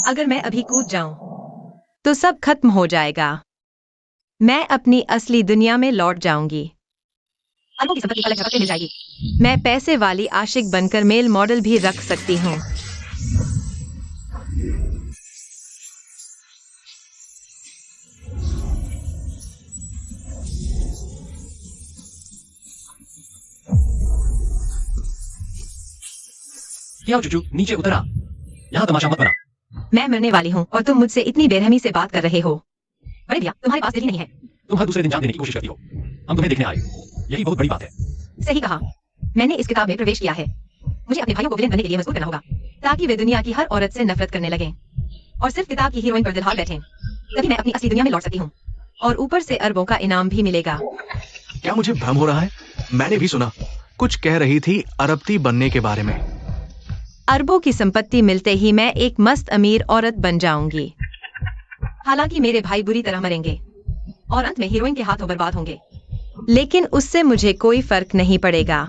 अगर मैं अभी कूद जाऊं तो सब खत्म हो जाएगा। मैं अपनी असली दुनिया में लौट जाऊंगी। अरबों की संपत्ति पलक झपकते मिल जाएगी। मैं पैसे वाली आशिक बनकर मेल मॉडल भी रख सकती हूँ। क्या हो चुचू, नीचे उतर आ। यहाँ तमाशा मत बना। मैं मरने वाली हूँ और तुम मुझसे इतनी बेरहमी से बात कर रहे हो। बड़े भैया, तुम्हारे पास दिल ही नहीं है। तुम हर दूसरे दिन जान देने की कोशिश करती हो। हम तुम्हें देखने आए, यही बहुत बड़ी बात है। सही कहा। मैंने इस किताब में प्रवेश किया है। मुझे अपने भाइयों को विलेन बनने के लिए मजबूर करना होगा, ताकि वे दुनिया की हर औरत से नफरत करने लगें और सिर्फ किताब की हीरोइन पर दिलहार बैठें। तभी मैं अपनी असली दुनिया में लौट सकती हूँ और ऊपर से अरबों का इनाम भी मिलेगा। क्या मुझे भ्रम हो रहा है? मैंने भी सुना, कुछ कह रही थी अरबती बनने के बारे में। अरबों की संपत्ति मिलते ही मैं एक मस्त अमीर औरत बन जाऊंगी। हालांकि मेरे भाई बुरी तरह मरेंगे और अंत में हीरोइन के हाथों बर्बाद होंगे, लेकिन उससे मुझे कोई फर्क नहीं पड़ेगा।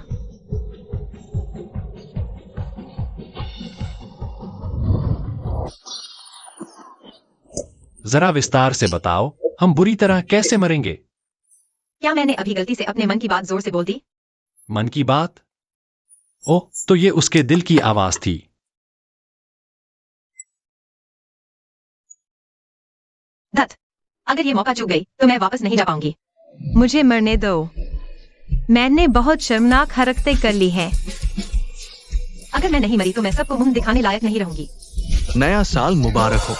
जरा विस्तार से बताओ, हम बुरी तरह कैसे मरेंगे? क्या मैंने अभी गलती से अपने मन की बात जोर से बोल दी? मन की बात? ओह, तो ये उसके दिल की आवाज थी। धत, अगर ये मौका चूक गई तो मैं वापस नहीं जा पाऊंगी। मुझे मरने दो। मैंने बहुत शर्मनाक हरकतें कर ली हैं। अगर मैं नहीं मरी तो मैं सबको मुंह दिखाने लायक नहीं रहूंगी। नया साल मुबारक हो।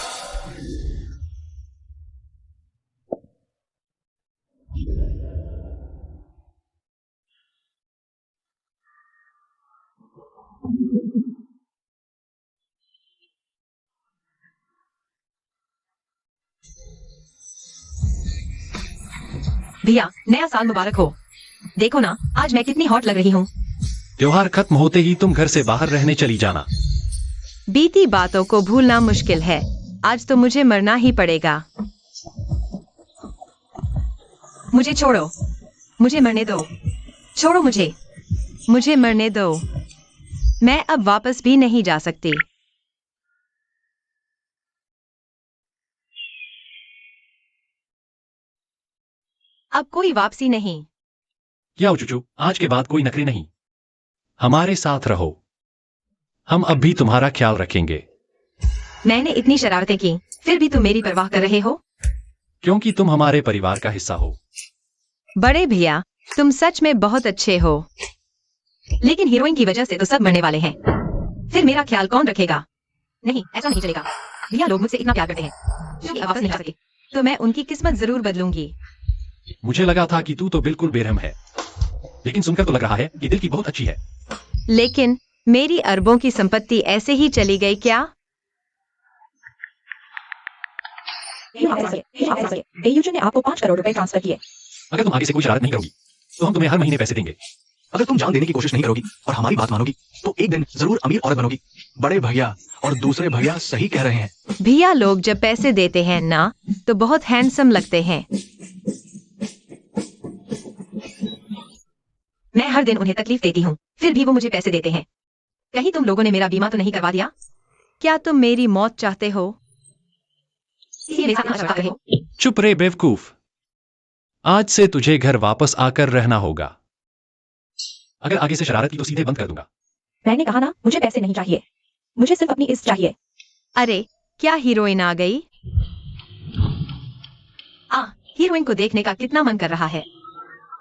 भैया, नया साल मुबारक हो। देखो ना, आज मैं कितनी हॉट लग रही हूँ। त्योहार खत्म होते ही तुम घर से बाहर रहने चली जाना। बीती बातों को भूलना मुश्किल है। आज तो मुझे मरना ही पड़ेगा। मुझे छोड़ो। मुझे मरने दो। छोड़ो मुझे। मुझे मरने दो। मैं अब वापस भी नहीं जा सकती। अब कोई वापसी नहीं। क्या हो चुचू, आज के बाद कोई नखरे नहीं। हमारे साथ रहो, हम अब भी तुम्हारा ख्याल रखेंगे। मैंने इतनी शरारतें की, फिर भी तुम मेरी परवाह कर रहे हो? क्योंकि तुम हमारे परिवार का हिस्सा हो। बड़े भैया, तुम सच में बहुत अच्छे हो। लेकिन हीरोइन की वजह से तो सब मरने वाले हैं। फिर मेरा ख्याल कौन रखेगा? नहीं, ऐसा नहीं चलेगा। भैया लोग मुझसे इतना प्यार करते हैं, क्योंकि अब वापस नहीं आ सके, तो मैं उनकी किस्मत जरूर बदलूंगी। मुझे लगा था कि तू तो बिल्कुल बेरहम है, लेकिन सुनकर तो लग रहा है कि दिल की बहुत अच्छी है। लेकिन मेरी अरबों की संपत्ति ऐसे ही चली गई क्या? एयूजी ने आपको 5 करोड़ रुपए ट्रांसफर किए। अगर तुम आगे से कोई शरारत नहीं करोगी तो हम तुम्हें हर महीने पैसे देंगे। अगर तुम जान देने की कोशिश नहीं करोगी और हमारी बात मानोगी तो एक दिन जरूर अमीर औरत बनोगी। बड़े भैया और दूसरे भैया सही कह रहे हैं। भैया लोग जब पैसे देते हैं ना, तो बहुत हैंडसम लगते हैं। मैं हर दिन उन्हें तकलीफ देती हूँ, फिर भी वो मुझे पैसे देते हैं। कहीं तुम लोगों ने मेरा बीमा तो नहीं करवा दिया? क्या तुम मेरी मौत चाहते हो? इसलिए मेरे साथ ना शरारत रहे हो। चुप रे बेवकूफ, आज से तुझे घर वापस आकर रहना होगा। अगर आगे से शरारत की तो सीधे बंद कर दूंगा। मैंने कहा ना, मुझे पैसे नहीं चाहिए, मुझे सिर्फ अपनी इज्जत चाहिए। अरे, क्या हीरोइन आ गई? हीरोइन को देखने का कितना मन कर रहा है,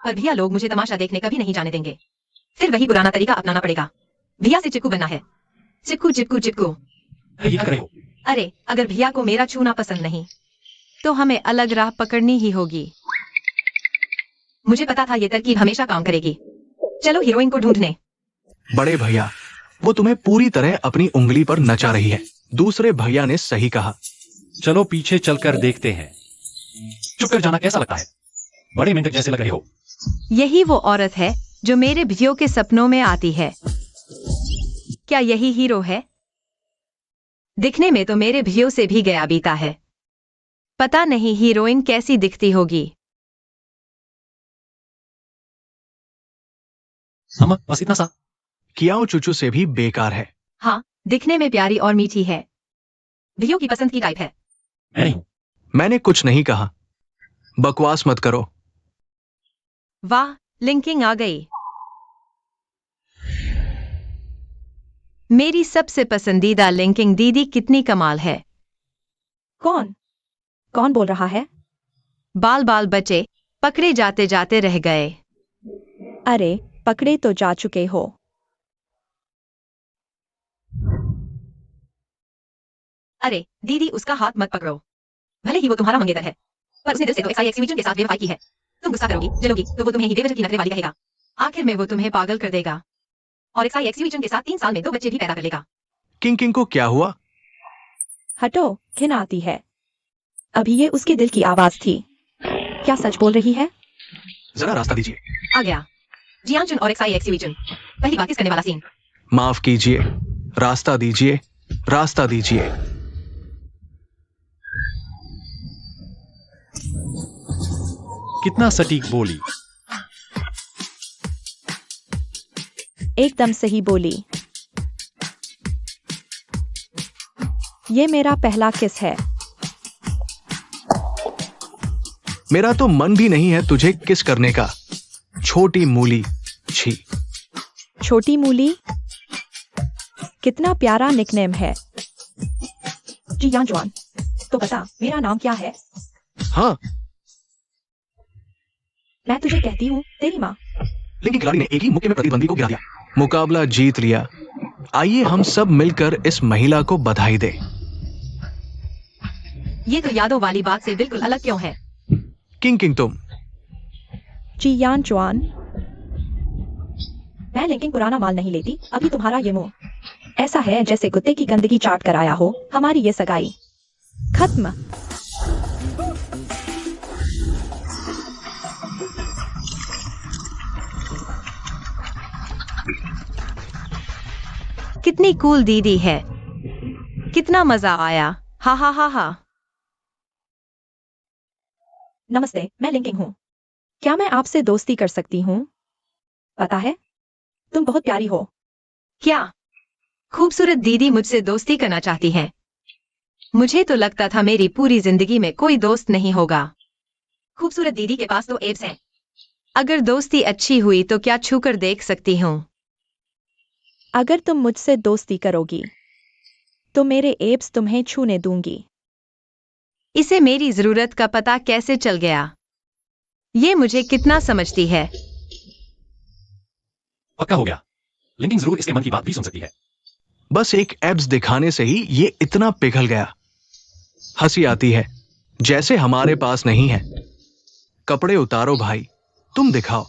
पर भैया लोग मुझे तमाशा देखने कभी नहीं जाने देंगे। फिर वही पुराना तरीका अपनाना पड़ेगा। भैया से चिपकू बनना है। चिपकू चिपकू चिपकू। ये क्या कर रहे हो? अरे, अगर भैया को मेरा छूना पसंद नहीं, तो हमें अलग राह पकड़नी ही होगी। मुझे पता था ये तरकीब हमेशा काम करेगी। चलो हीरोइन को ढूंढने। बड़े भैया, वो तुम्हें पूरी तरह अपनी उंगली पर नचा रही है। दूसरे भैया ने सही कहा। चलो पीछे चलकर देखते हैं। चुप कर जाना कैसा लगता है? बड़े मेंढक जैसे लग रहे हो। यही वो औरत है जो मेरे भैयों के सपनों में आती है। क्या यही हीरो है? दिखने में तो मेरे भैयों से भी गया बीता है। पता नहीं हीरोइन कैसी दिखती होगी। हम बस इतना सा। कियाओ चुचू से भी बेकार है। हाँ, दिखने में प्यारी और मीठी है। भियो की पसंद की टाइप है। मैं नहीं। मैंने कुछ नहीं कहा। बकवास मत करो। वाह, लिंकिंग आ गई। मेरी सबसे पसंदीदा लिंकिंग दीदी कितनी कमाल है। कौन कौन बोल रहा है? बाल बाल बचे, पकड़े जाते जाते रह गए। अरे पकड़े तो जा चुके हो। अरे दीदी, उसका हाथ मत पकड़ो। भले ही वो तुम्हारा मंगेतर है, पर उसने दिल से तो एक्स वीजन के साथ बेवफाई की है। तुम गुस्सा करोगी, जलोगी, तो वो तुम्हें ही बेवजह की नखरे वाली कहेगा। आखिर में वो तुम्हें पागल कर देगा और एक्स वीजन के साथ 3 साल में 2 बच्चे भी पैदा कर लेगा। किंग किंग को क्या हुआ? हटो, घिन आती है। अभी ये उसके दिल की आवाज थी। क्या सच बोल रही है? जरा रास्ता दीजिए। आ गया जियांचुन और एक्स वीजन। पहली बार किस करने वाला सीन। माफ कीजिए, रास्ता दीजिए, रास्ता दीजिए। कितना सटीक बोली। एकदम सही बोली। ये मेरा पहला किस है। मेरा तो मन भी नहीं है तुझे किस करने का, छोटी मूली। छी। छोटी मूली कितना प्यारा निकनेम है। जी यान, तो बता मेरा नाम क्या है? हाँ, मैं तुझे कहती हूँ तेरी माँ। लेकिन खिलाड़ी ने एक ही मुक्के में प्रतिद्वंदी को गिरा दिया। मुकाबला जीत लिया। आइए हम सब मिलकर इस महिला को बधाई दें। ये तो यादों वाली बात से बिल्कुल अलग क्यों है। किंग किंग तुम। जी यान, मैं लिंकिंग पुराना माल नहीं लेती। अभी तुम्हारा ये मुंह ऐसा है जैसे कुत्ते की गंदगी चाट कर आया हो। हमारी ये सगाई खत्म। कितनी कूल दीदी है, कितना मजा आया। हा हा हा हा। नमस्ते, मैं लिंकिंग हूँ। क्या मैं आपसे दोस्ती कर सकती हूँ? पता है तुम बहुत प्यारी हो। क्या खूबसूरत दीदी मुझसे दोस्ती करना चाहती है? मुझे तो लगता था मेरी पूरी जिंदगी में कोई दोस्त नहीं होगा। खूबसूरत दीदी के पास तो एब्स हैं। अगर दोस्ती अच्छी हुई तो क्या छूकर देख सकती हूँ? अगर तुम मुझसे दोस्ती करोगी तो मेरे एब्स तुम्हें छूने दूंगी। इसे मेरी जरूरत का पता कैसे चल गया? ये मुझे कितना समझती है। पक्का हो गया। लिंकिंग जरूर इसके मन की बात भी सुन सकती है। बस एक एब्स दिखाने से ही ये इतना पिघल गया। हंसी आती है, जैसे हमारे पास नहीं है। कपड़े उतारो भाई, तुम दिखाओ।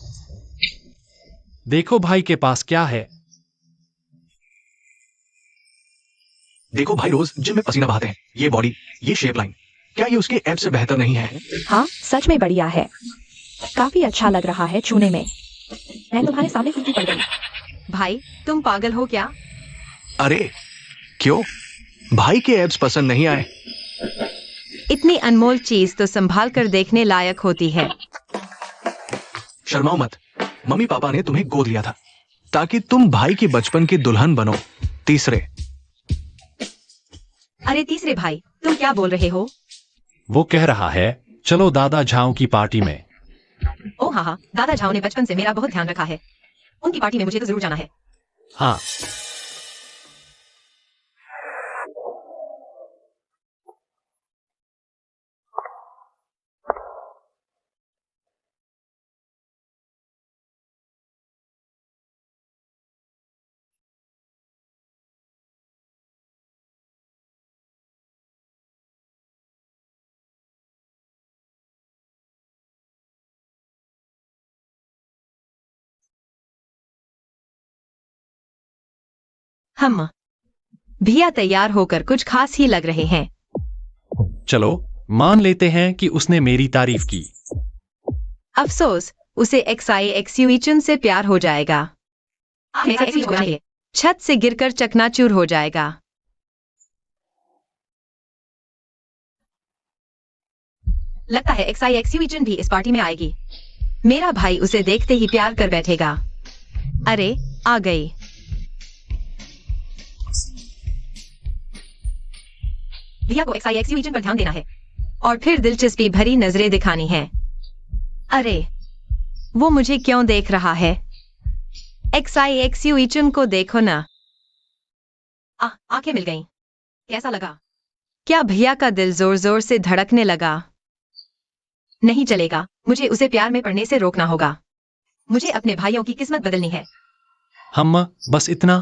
देखो भाई के पास क्या है। देखो भाई, रोज जिम में पसीना बहाते हैं। ये बॉडी, ये शेप लाइन, क्या ये उसके एब्स से बेहतर नहीं है? हाँ, सच में बढ़िया है। काफी अच्छा लग रहा है छूने में। मैं तुम्हारे सामने फीकी पड़ गई। भाई, तुम पागल हो क्या? अरे क्यों? भाई के एब्स पसंद नहीं आए? इतनी अनमोल चीज तो संभाल कर देखने लायक होती है। शर्माओ मत। मम्मी पापा ने तुम्हें गोद लिया था ताकि तुम भाई की बचपन की दुल्हन बनो। तीसरे। अरे तीसरे भाई, तुम क्या बोल रहे हो? वो कह रहा है चलो दादा झाओ की पार्टी में। ओ हाँ, दादा झाओ ने बचपन से मेरा बहुत ध्यान रखा है। उनकी पार्टी में मुझे तो जरूर जाना है। हाँ। हम भैया तैयार होकर कुछ खास ही लग रहे हैं। चलो मान लेते हैं कि उसने मेरी तारीफ की। अफसोस, उसे एक्स से प्यार हो जाएगा। छत से गिरकर चकनाचूर हो जाएगा। लगता है एक्स भी इस पार्टी में आएगी। मेरा भाई उसे देखते ही प्यार कर बैठेगा। अरे आ गई। भैया को XIXU ईचन पर ध्यान देना है और फिर दिलचस्पी भरी नजरें दिखानी है। अरे वो मुझे क्यों देख रहा है? XIXU ईचन को देखो ना। आंखें मिल गईं। कैसा लगा? क्या भैया का दिल जोर जोर से धड़कने लगा? नहीं चलेगा, मुझे उसे प्यार में पड़ने से रोकना होगा। मुझे अपने भाइयों की किस्मत बदलनी है। हम बस इतना?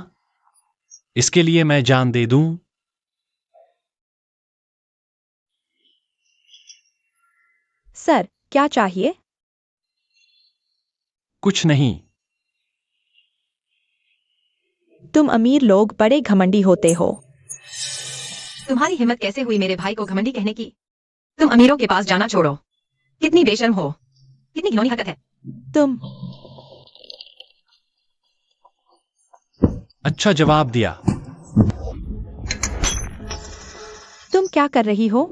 इसके लिए मैं जान दे दूं? सर, क्या चाहिए? कुछ नहीं। तुम अमीर लोग बड़े घमंडी होते हो। तुम्हारी हिम्मत कैसे हुई मेरे भाई को घमंडी कहने की? तुम अमीरों के पास जाना छोड़ो। कितनी बेशर्म हो, कितनी घिनौनी हरकत है। तुम अच्छा जवाब दिया। तुम क्या कर रही हो?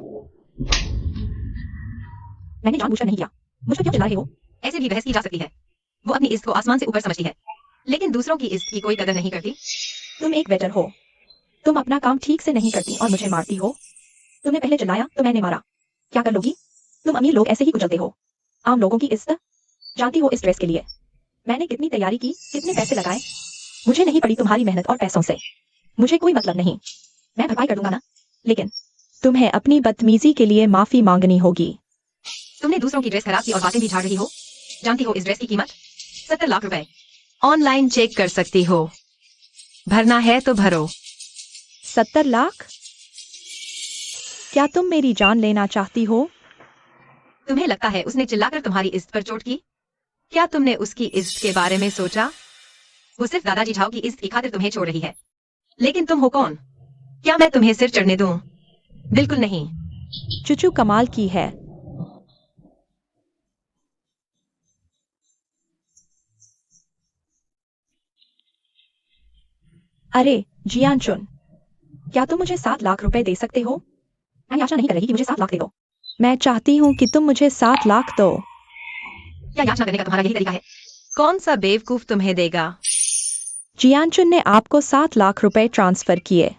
मैंने जानबूझकर नहीं किया। मुझ पर क्यों चिल्ला रहे हो? ऐसे भी बहस की जा सकती है। वो अपनी इज्जत को आसमान से ऊपर समझती है, लेकिन दूसरों की इज्जत की कोई कदर नहीं करती। तुम एक वेटर हो। तुम अपना काम ठीक से नहीं करती और मुझे मारती हो। तुमने पहले चिल्लाया तो मैंने मारा। क्या कर लोगी? तुम अमीर लोग ऐसे ही कुचलते हो। आम लोगों की इज्जत जानती हो। इस ड्रेस के लिए मैंने कितनी तैयारी की, कितने पैसे लगाए। मुझे नहीं पड़ी तुम्हारी मेहनत और पैसों से। मुझे कोई मतलब नहीं, मैं भरपाई कर दूंगा ना। लेकिन तुम्हें अपनी बदतमीजी के लिए माफी मांगनी होगी। तुमने दूसरों की ड्रेस खराब की और बातें भी झाड़ रही हो। जानती हो इस ड्रेस की कीमत 70 लाख रुपए। ऑनलाइन चेक कर सकती हो। भरना है तो भरो। 70 लाख? क्या तुम मेरी जान लेना चाहती हो? तुम्हें लगता है उसने चिल्लाकर तुम्हारी इज्जत पर चोट की? क्या तुमने उसकी इज्जत के बारे में सोचा? वो सिर्फ दादाजी झाओ की इज्जत की खातिर तुम्हें छोड़ रही है। लेकिन तुम हो कौन? क्या मैं तुम्हें सिर चढ़ने दूं? बिल्कुल नहीं। चुचू कमाल की है। अरे जियानचुन, क्या तुम मुझे 7 लाख रुपए दे सकते हो? मैं याचना नहीं कर रही कि मुझे 7 लाख दे दो। मैं चाहती हूँ कि तुम मुझे 7 लाख दो। क्या याचना करने का तुम्हारा यही तरीका है? कौन सा बेवकूफ तुम्हें देगा? जियानचुन ने आपको 7 लाख रुपए ट्रांसफर किए।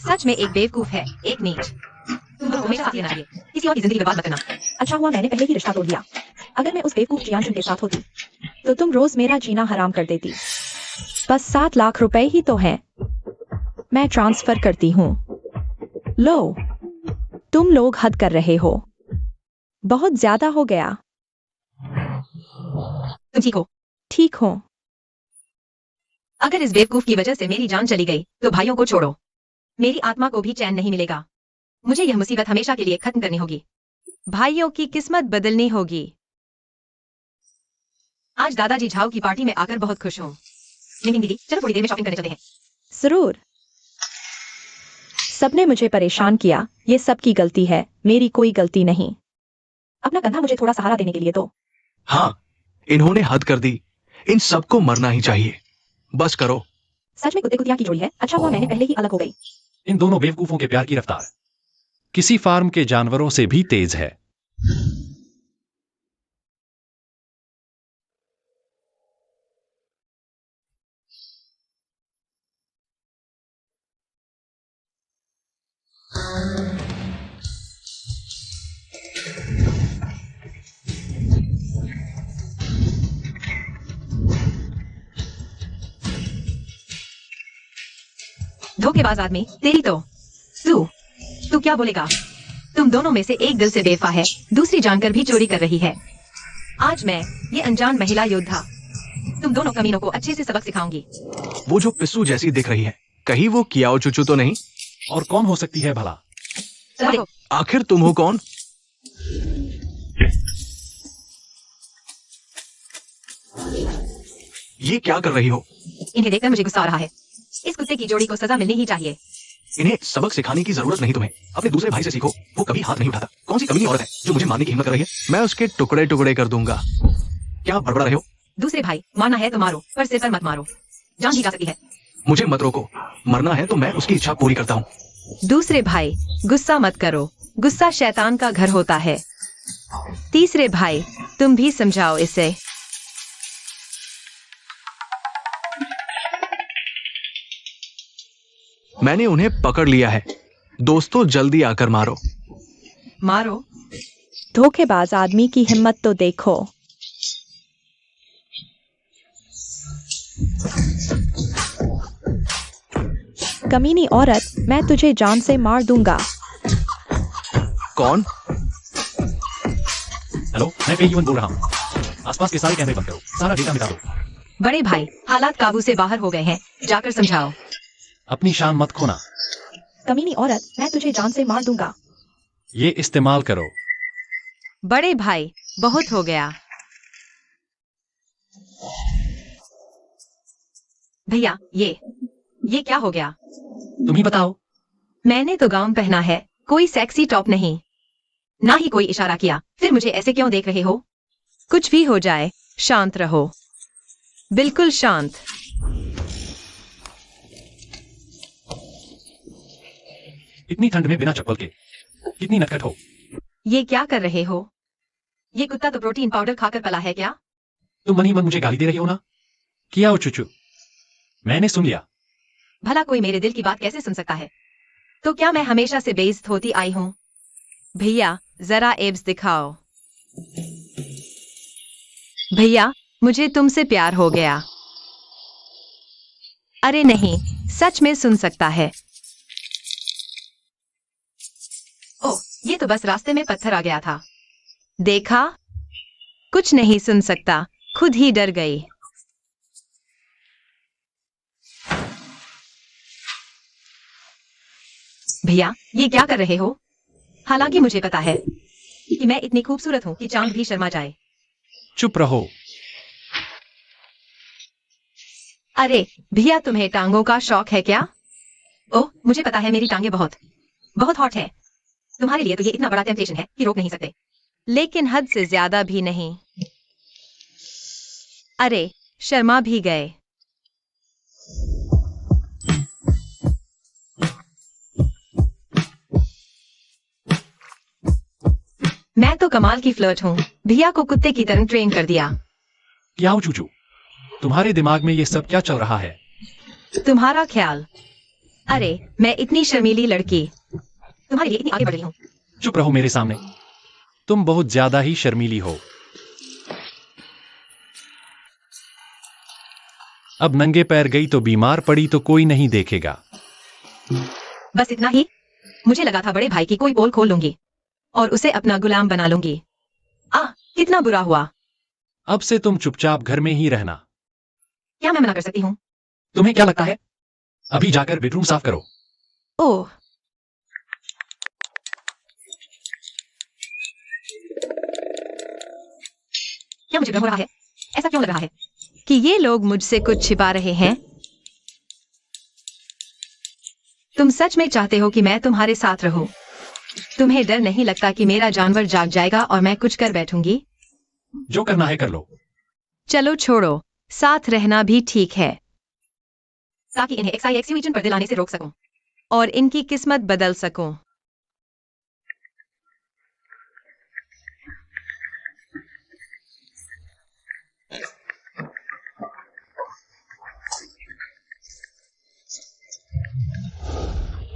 सच में एक बेवकूफ है, एक नीच। तुम दोनों को हमेशा साथ लेना चाहिए, किसी और की जिंदगी बर्बाद मत करना। अच्छा हुआ मैंने पहले ही रिश्ता तोड़ दिया। अगर मैं उस बेवकूफ जियानचुन के साथ होती तो तुम रोज मेरा जीना हराम कर देती। बस 7 लाख रुपए ही तो हैं। मैं ट्रांसफर करती हूँ। लो, तुम लोग हद कर रहे हो। बहुत ज्यादा हो गया। तुम ठीक हो? ठीक हो। अगर इस बेवकूफ की वजह से मेरी जान चली गई तो भाइयों को छोड़ो। मेरी आत्मा को भी चैन नहीं मिलेगा। मुझे यह मुसीबत हमेशा के लिए खत्म करनी होगी। भाइयों की किस्मत बदलनी होगी। आज दादाजी झाओ की पार्टी में आकर बहुत खुश हूँ। नितिन दीदी, चलो थोड़ी देर में शॉपिंग करने चलते हैं। जरूर। सबने मुझे परेशान किया। ये सबकी गलती है, मेरी कोई गलती नहीं। अपना कंधा मुझे थोड़ा सहारा देने के लिए दो। हाँ, इन्होंने हद कर दी। इन सबको मरना ही चाहिए। बस करो। सच में कुत्ते कुतिया की जोड़ी है। अच्छा हुआ मैंने पहले ही अलग हो गई। इन दोनों बेवकूफों के प्यार की रफ्तार किसी फार्म के जानवरों से भी तेज है। धोखेबाज आदमी, तेरी तो तू क्या बोलेगा? तुम दोनों में से एक दिल से बेवफा है, दूसरी जानकर भी चोरी कर रही है। आज मैं ये अनजान महिला योद्धा तुम दोनों कमीनों को अच्छे से सबक सिखाऊंगी। वो जो पिस्सू जैसी दिख रही है, कहीं वो कियाओ चुचू तो नहीं? और कौन हो सकती है भला? चलो देखो। आखिर तुम हो कौन? ये क्या कर रही हो? इन्हें देखकर मुझे गुस्सा आ रहा है। इस कुत्ते की जोड़ी को सजा मिलनी ही चाहिए। इन्हें सबक सिखाने की जरूरत नहीं तुम्हें। अपने दूसरे भाई से सीखो, वो कभी हाथ नहीं उठाता। कौन सी कमीनी औरत है जो मुझे मारने की हिम्मत कर रही है? मैं उसके टुकड़े टुकड़े कर दूंगा। क्या बड़बड़ा रहे हो? दूसरे भाई, मारना है तो मारो, पर सिर पर मत मारो। जान भी जा सकती है। मुझे मत रोको। मरना है तो मैं उसकी इच्छा पूरी करता हूँ। दूसरे भाई, गुस्सा मत करो। गुस्सा शैतान का घर होता है। तीसरे भाई, तुम भी समझाओ इसे। मैंने उन्हें पकड़ लिया है। दोस्तों जल्दी आकर मारो। मारो। धोखेबाज आदमी की हिम्मत तो देखो। कमीनी औरत, मैं तुझे जान से मार दूंगा। कौन? हेलो, मैं पेयुअन बोल रहा हूँ। आसपास के सारे कैमरे बंद करो, सारा डेटा मिटा दो। बड़े भाई, हालात काबू से बाहर हो गए हैं, जाकर समझाओ। अपनी शान मत खोना। कमीनी औरत, मैं तुझे जान से मार दूंगा। ये इस्तेमाल करो। बड़े भाई, बहुत हो गया। भैया, ये क्या हो गया? तुम ही बताओ। मैंने तो गाउन पहना है, कोई सेक्सी टॉप नहीं। ना ही कोई इशारा किया, फिर मुझे ऐसे क्यों देख रहे हो? कुछ भी हो जाए, शांत रहो, बिल्कुल शांत। इतनी ठंड में बिना चप्पल के कितनी नटखट हो। ये क्या कर रहे हो? ये कुत्ता तो प्रोटीन पाउडर खाकर पला है क्या? तुम मन ही मन मुझे गाली दे रही हो ना? किया हो चुचू, मैंने सुन लिया। भला कोई मेरे दिल की बात कैसे सुन सकता है? तो क्या मैं हमेशा से बेइज्जत होती आई हूँ? भैया, जरा एब्स दिखाओ। भैया, मुझे तुमसे प्यार हो गया। अरे नहीं, सच में सुन सकता है। ओह, ये तो बस रास्ते में पत्थर आ गया था। देखा? कुछ नहीं सुन सकता, खुद ही डर गई। भैया, ये क्या कर रहे हो? हालांकि मुझे पता है कि मैं इतनी खूबसूरत हूँ कि चांद भी शर्मा जाए। चुप रहो। अरे भैया, तुम्हें टांगों का शौक है क्या? ओह, मुझे पता है मेरी टांगें बहुत बहुत हॉट है। तुम्हारे लिए तो ये इतना बड़ा टेम्पटेशन है कि रोक नहीं सकते, लेकिन हद से ज्यादा भी नहीं। अरे, शर्मा भी गए। मैं तो कमाल की फ्लर्ट हूँ, भैया को कुत्ते की तरह ट्रेन कर दिया। क्या हो चूचू, तुम्हारे दिमाग में ये सब क्या चल रहा है? तुम्हारा ख्याल। अरे, मैं इतनी शर्मीली लड़की तुम्हारे लिए इतनी आगे बढ़ रही हूँ। चुप रहो मेरे सामने, तुम बहुत ज्यादा ही शर्मीली हो। अब नंगे पैर गई तो बीमार पड़ी तो कोई नहीं देखेगा। बस इतना ही? मुझे लगा था बड़े भाई की कोई पोल खोल लूंगी और उसे अपना गुलाम बना लूंगी। कितना बुरा हुआ। अब से तुम चुपचाप घर में ही रहना। क्या मैं मना कर सकती हूँ? तुम्हें क्या लगता है? अभी जाकर बेडरूम साफ करो। ओह, क्या मुझे भ्रम हो रहा है? ऐसा क्यों लग रहा है कि ये लोग मुझसे कुछ छिपा रहे हैं? तुम सच में चाहते हो कि मैं तुम्हारे साथ रहूं? तुम्हें डर नहीं लगता कि मेरा जानवर जाग जाएगा और मैं कुछ कर बैठूंगी? जो करना है कर लो। चलो छोड़ो, साथ रहना भी ठीक है, ताकि इन्हें एक्साइएक्सिविजन पर दिलाने से रोक सकूं और इनकी किस्मत बदल सकूं।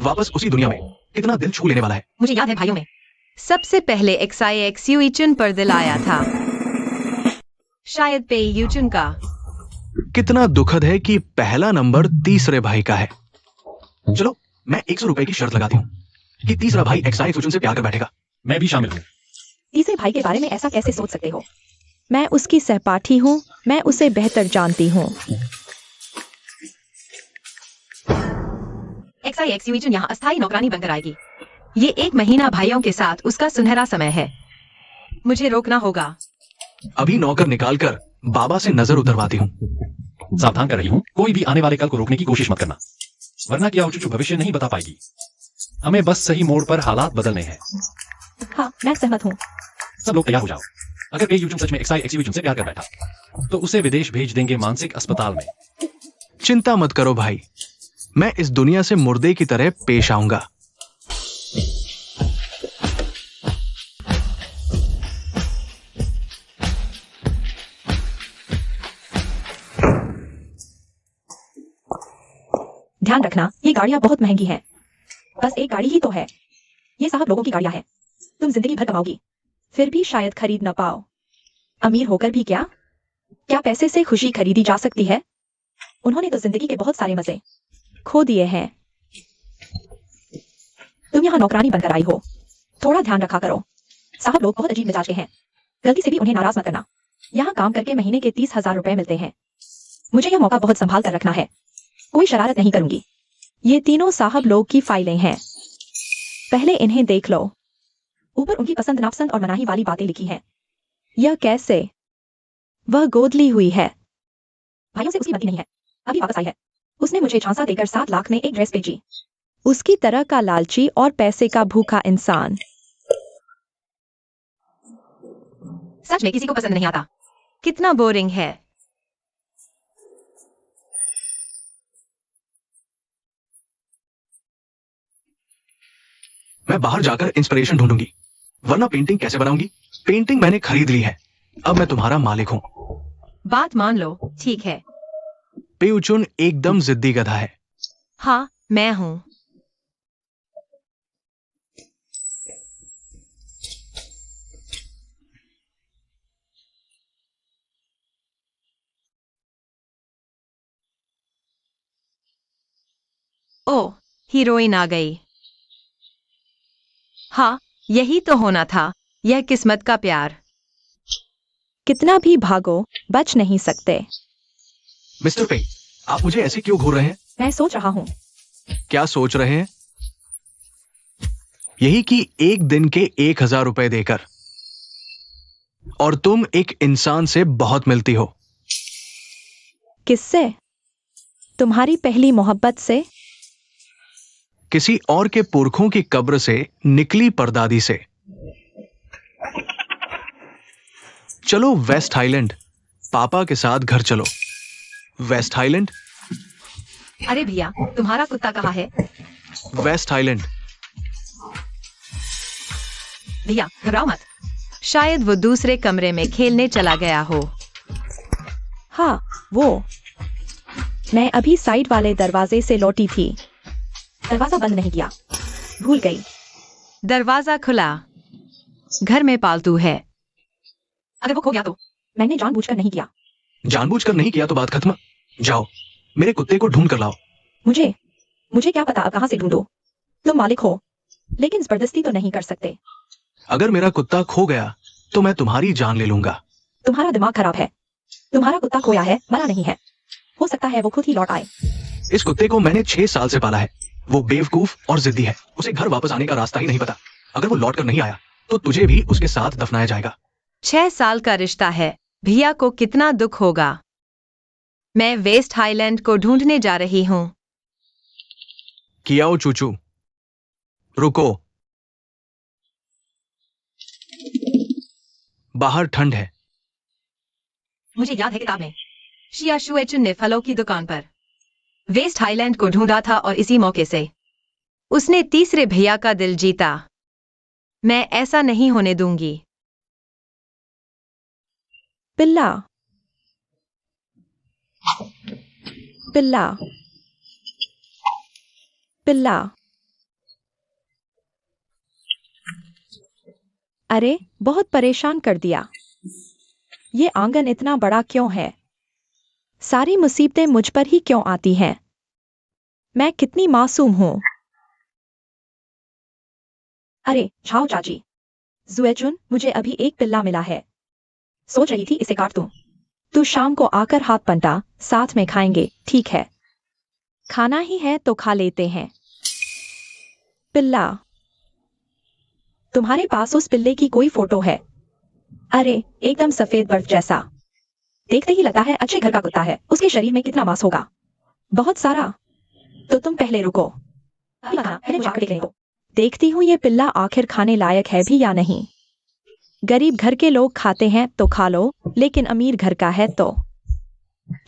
वापस उसी दुनिया में कितना दिल छू लेने वाला है। मुझे याद है भाइयों में सबसे पहले एक्साइएक्सिविजन पर दिल आया था, शायद पे यूचन का। कितना दुखद है कि पहला नंबर तीसरे भाई का है। चलो, मैं 100 रुपए की शर्त लगाती हूँ कि तीसरा भाई एक्साइज से प्यार कर बैठेगा। मैं भी शामिल हूँ। तीसरे भाई के बारे में ऐसा कैसे सोच सकते हो? मैं उसकी सहपाठी हूँ, मैं उसे बेहतर जानती हूँ। एक्साइएक्सिविजन यहाँ अस्थायी नौकरानी बनकर आएगी। ये 1 महीना भाइयों के साथ उसका सुनहरा समय है। मुझे रोकना होगा। अभी नौकर निकालकर बाबा से नजर उतरवाती हूँ। सावधान कर रही हूँ, कोई भी आने वाले कल को रोकने की कोशिश मत करना, वरना क्या हो चुचू भविष्य नहीं बता पाएगी। हमें बस सही मोड़ पर हालात बदलने हैं। हाँ, मैं सहमत हूँ। सब लोग तैयार हो जाओ। अगर पे यूचुन सच में एक्साइएक्सिविजन से प्यार कर बैठा तो उसे विदेश भेज देंगे, मानसिक अस्पताल में। चिंता मत करो भाई, मैं इस दुनिया से मुर्दे की तरह पेश आऊंगा। ध्यान रखना, ये गाड़ियां बहुत महंगी हैं। बस एक गाड़ी ही तो है। ये साहब लोगों की गाड़ियां हैं। तुम जिंदगी भर कमाओगी, फिर भी शायद खरीद न पाओ। अमीर होकर भी क्या? क्या पैसे से खुशी खरीदी जा सकती है? उन्होंने तो जिंदगी के बहुत सारे मजे खो दिए हैं। तुम यहाँ नौकरानी बनकर आई हो, थोड़ा ध्यान रखा करो। साहब लोग बहुत अजीब मिजाज के हैं, गलती से भी उन्हें नाराज मत करना। यहाँ काम करके महीने के 30,000 रुपए मिलते हैं। मुझे यह मौका बहुत संभाल कर रखना है, कोई शरारत नहीं करूंगी। ये तीनों साहब लोग की फाइलें हैं, पहले इन्हें देख लो। ऊपर उनकी पसंद नापसंद और मनाही वाली बातें लिखी हैं। यह कैसे? वह गोदली हुई है। भाइयों से उसकी बनती नहीं है, अभी वापस आई है। उसने मुझे झांसा देकर 7 लाख में एक ड्रेस बेची। उसकी तरह का लालची और पैसे का भूखा इंसान। सच में किसी को पसंद नहीं आता। कितना बोरिंग है। मैं बाहर जाकर इंस्पिरेशन ढूंढूंगी, वरना पेंटिंग कैसे बनाऊंगी? पेंटिंग मैंने खरीद ली है, अब मैं तुम्हारा मालिक हूँ। बात मान लो, ठीक है। पेयुचुन एकदम जिद्दी गधा है। हाँ, मैं हूँ। ओह, हीरोइन आ गई। हाँ, यही तो होना था। यह किस्मत का प्यार। कितना भी भागो, बच नहीं सकते। मिस्टर पे, आप मुझे ऐसे क्यों घूर रहे हैं? मैं सोच रहा हूँ। क्या सोच रहे हैं? यही कि एक दिन के 1,000 रुपए देकर, और तुम एक इंसान से बहुत मिलती हो। किससे? तुम्हारी पहली मोहब्बत से? किसी और के पुरखों की कब्र से निकली परदादी से। चलो वेस्ट हाईलैंड, पापा के साथ घर चलो। West Highland? अरे भैया, तुम्हारा कुत्ता कहाँ है? West Highland. भैया, घबराओ मत। शायद वो दूसरे कमरे में खेलने चला गया हो। हाँ, वो। मैं अभी साइड वाले दरवाजे से लौटी थी। दरवाजा बंद नहीं किया, भूल गई। दरवाजा खुला। घर में पालतू है। अगर वो खो गया तो? मैंने जानबूझकर नहीं किया। जानबूझकर नहीं किया तो बात खत्म। जाओ, मेरे कुत्ते को ढूंढ कर लाओ। मुझे क्या पता अब कहां से ढूंढो। तुम मालिक हो, लेकिन जबरदस्ती तो नहीं कर सकते। अगर मेरा कुत्ता खो गया तो मैं तुम्हारी जान ले लूंगा। तुम्हारा दिमाग खराब है। तुम्हारा कुत्ता खोया है, मरा नहीं है। हो सकता है वो खुद ही लौट आए। इस कुत्ते को मैंने 6 साल से पाला है। वो बेवकूफ और जिद्दी है। उसे घर वापस आने का रास्ता ही नहीं पता। अगर वो लौट कर नहीं आया तो तुझे भी उसके साथ दफनाया जाएगा। 6 साल का रिश्ता है। भैया को कितना दुख होगा। मैं वेस्ट हाईलैंड को ढूंढने जा रही हूँ। कियाओ चूचू, रुको। बाहर ठंड है। मुझे याद है किताब में शिया शुएचुन ने फलों की दुकान पर वेस्ट हाईलैंड को ढूंढा था और इसी मौके से उसने तीसरे भैया का दिल जीता। मैं ऐसा नहीं होने दूंगी। पिल्ला, पिल्ला, पिल्ला। अरे, बहुत परेशान कर दिया। ये आंगन इतना बड़ा क्यों है? सारी मुसीबतें मुझ पर ही क्यों आती हैं? मैं कितनी मासूम हूं। अरे झाओ चाची, जुएचुन, मुझे अभी एक पिल्ला मिला है। सोच रही थी इसे काट दूं। तू शाम को आकर हाथ पंटा, साथ में खाएंगे, ठीक है? खाना ही है तो खा लेते हैं। पिल्ला, तुम्हारे पास उस पिल्ले की कोई फोटो है? अरे, एकदम सफेद बर्फ जैसा। देखते ही लगता है अच्छे घर का कुत्ता है। उसके शरीर में कितना मांस होगा? बहुत सारा। तो तुम पहले रुको। अभी मत खाना, पहले मुझे आकर देख लेने दो। देखती हूँ ये पिल्ला आखिर खाने लायक है भी या नहीं। गरीब घर के लोग खाते हैं तो खा लो, लेकिन अमीर घर का है तो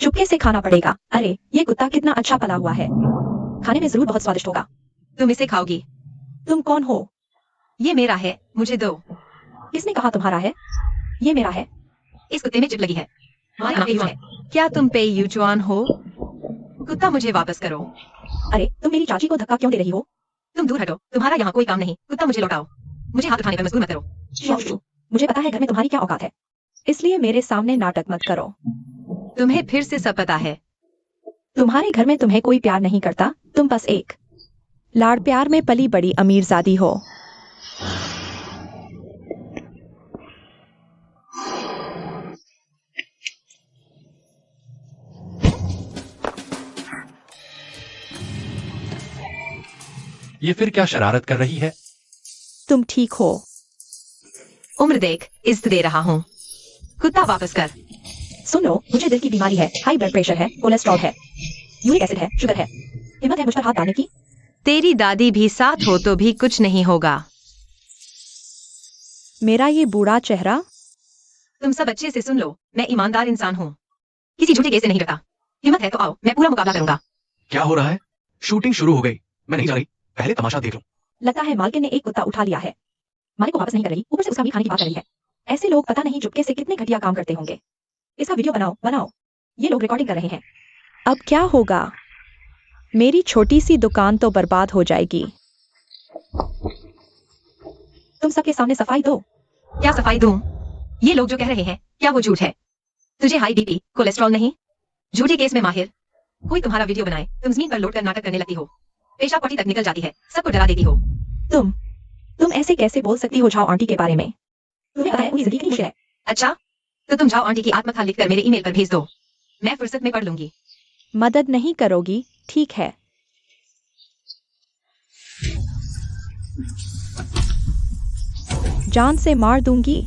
चुपके से खाना पड़ेगा। अरे, ये कुत्ता कितना अच्छा पला हुआ है। खाने में जरूर बहुत स्वादिष्ट होगा। तुम इसे खाओगी? तुम कौन हो? ये मेरा है, मुझे दो। किसने कहा तुम्हारा है? ये मेरा है। इस कुत्ते में चिप लगी है। हमारा नाम पेयू है। क्या तुम पेयू चुआन हो? कुत्ता मुझे वापस करो। अरे तुम मेरी चाची को धक्का क्यों दे रही हो? तुम दूर हटो, तुम्हारा यहाँ कोई काम नहीं। कुत्ता मुझे लौटाओ। मुझे हाथ उठाने पर मजबूर मत करो। श्योशु, मुझे पता है घर में तुम्हारी क्या औकात है, इसलिए मेरे सामने नाटक मत करो। तुम्हें फिर से सब पता है। तुम्हारे घर में तुम्हें कोई प्यार नहीं करता, तुम बस एक लाड़ प्यार में पली बड़ी अमीरजादी हो। ये फिर क्या शरारत कर रही है? तुम ठीक हो? उम्र देख, इज्जत दे रहा हूँ। कुत्ता वापस कर। सुनो, मुझे दिल की बीमारी है, हाई ब्लड प्रेशर है, कोलेस्ट्रॉल है, यूरिक एसिड है, शुगर है। हिम्मत है मुझ पर हाथ डालने की? तेरी दादी भी साथ हो तो भी कुछ नहीं होगा। मेरा ये बूढ़ा चेहरा? तुम सब अच्छे से सुन लो, मैं ईमानदार इंसान हूँ, किसी झूठे केस से नहीं डरता। हिम्मत है तो आओ, मैं पूरा मुकाबला करूंगा। क्या हो रहा है? शूटिंग शुरू हो गई, मैं नहीं जा रही, पहले तमाशा देख लूं। लगता है मालकिन ने एक कुत्ता उठा लिया है। मालिक को वापस नहीं कर रही, ऊपर से उसका भी खाने की बात कर रही है। ऐसे लोग पता नहीं चुपके से कितने घटिया काम करते होंगे। इसका वीडियो बनाओ बनाओ, ये लोग रिकॉर्डिंग कर रहे हैं। अब क्या होगा? मेरी छोटी सी दुकान तो बर्बाद हो जाएगी। तुम सबके सामने सफाई दो। क्या सफाई दूं? ये लोग जो कह रहे हैं, क्या वो झूठ है? तुझे हाई बीपी, कोलेस्ट्रॉल नहीं? झूठे केस में माहिर। कोई तुम्हारा वीडियो बनाए, तुम जमीन पर लौट कर नाटक करने लगती हो, पेशाब पट्टी तक निकल जाती है, सबको डरा देती हो। तुम ऐसे कैसे बोल सकती हो झाओ आंटी के बारे में? तुम्हें पता है उनकी जिंदगी कितनी मुश्किल है। अच्छा, तो तुम झाओ आंटी की आत्मकथा लिखकर मेरे ईमेल पर भेज दो, मैं फुर्सत में पढ़ लूंगी। मदद नहीं करोगी? ठीक है। जान से मार दूंगी।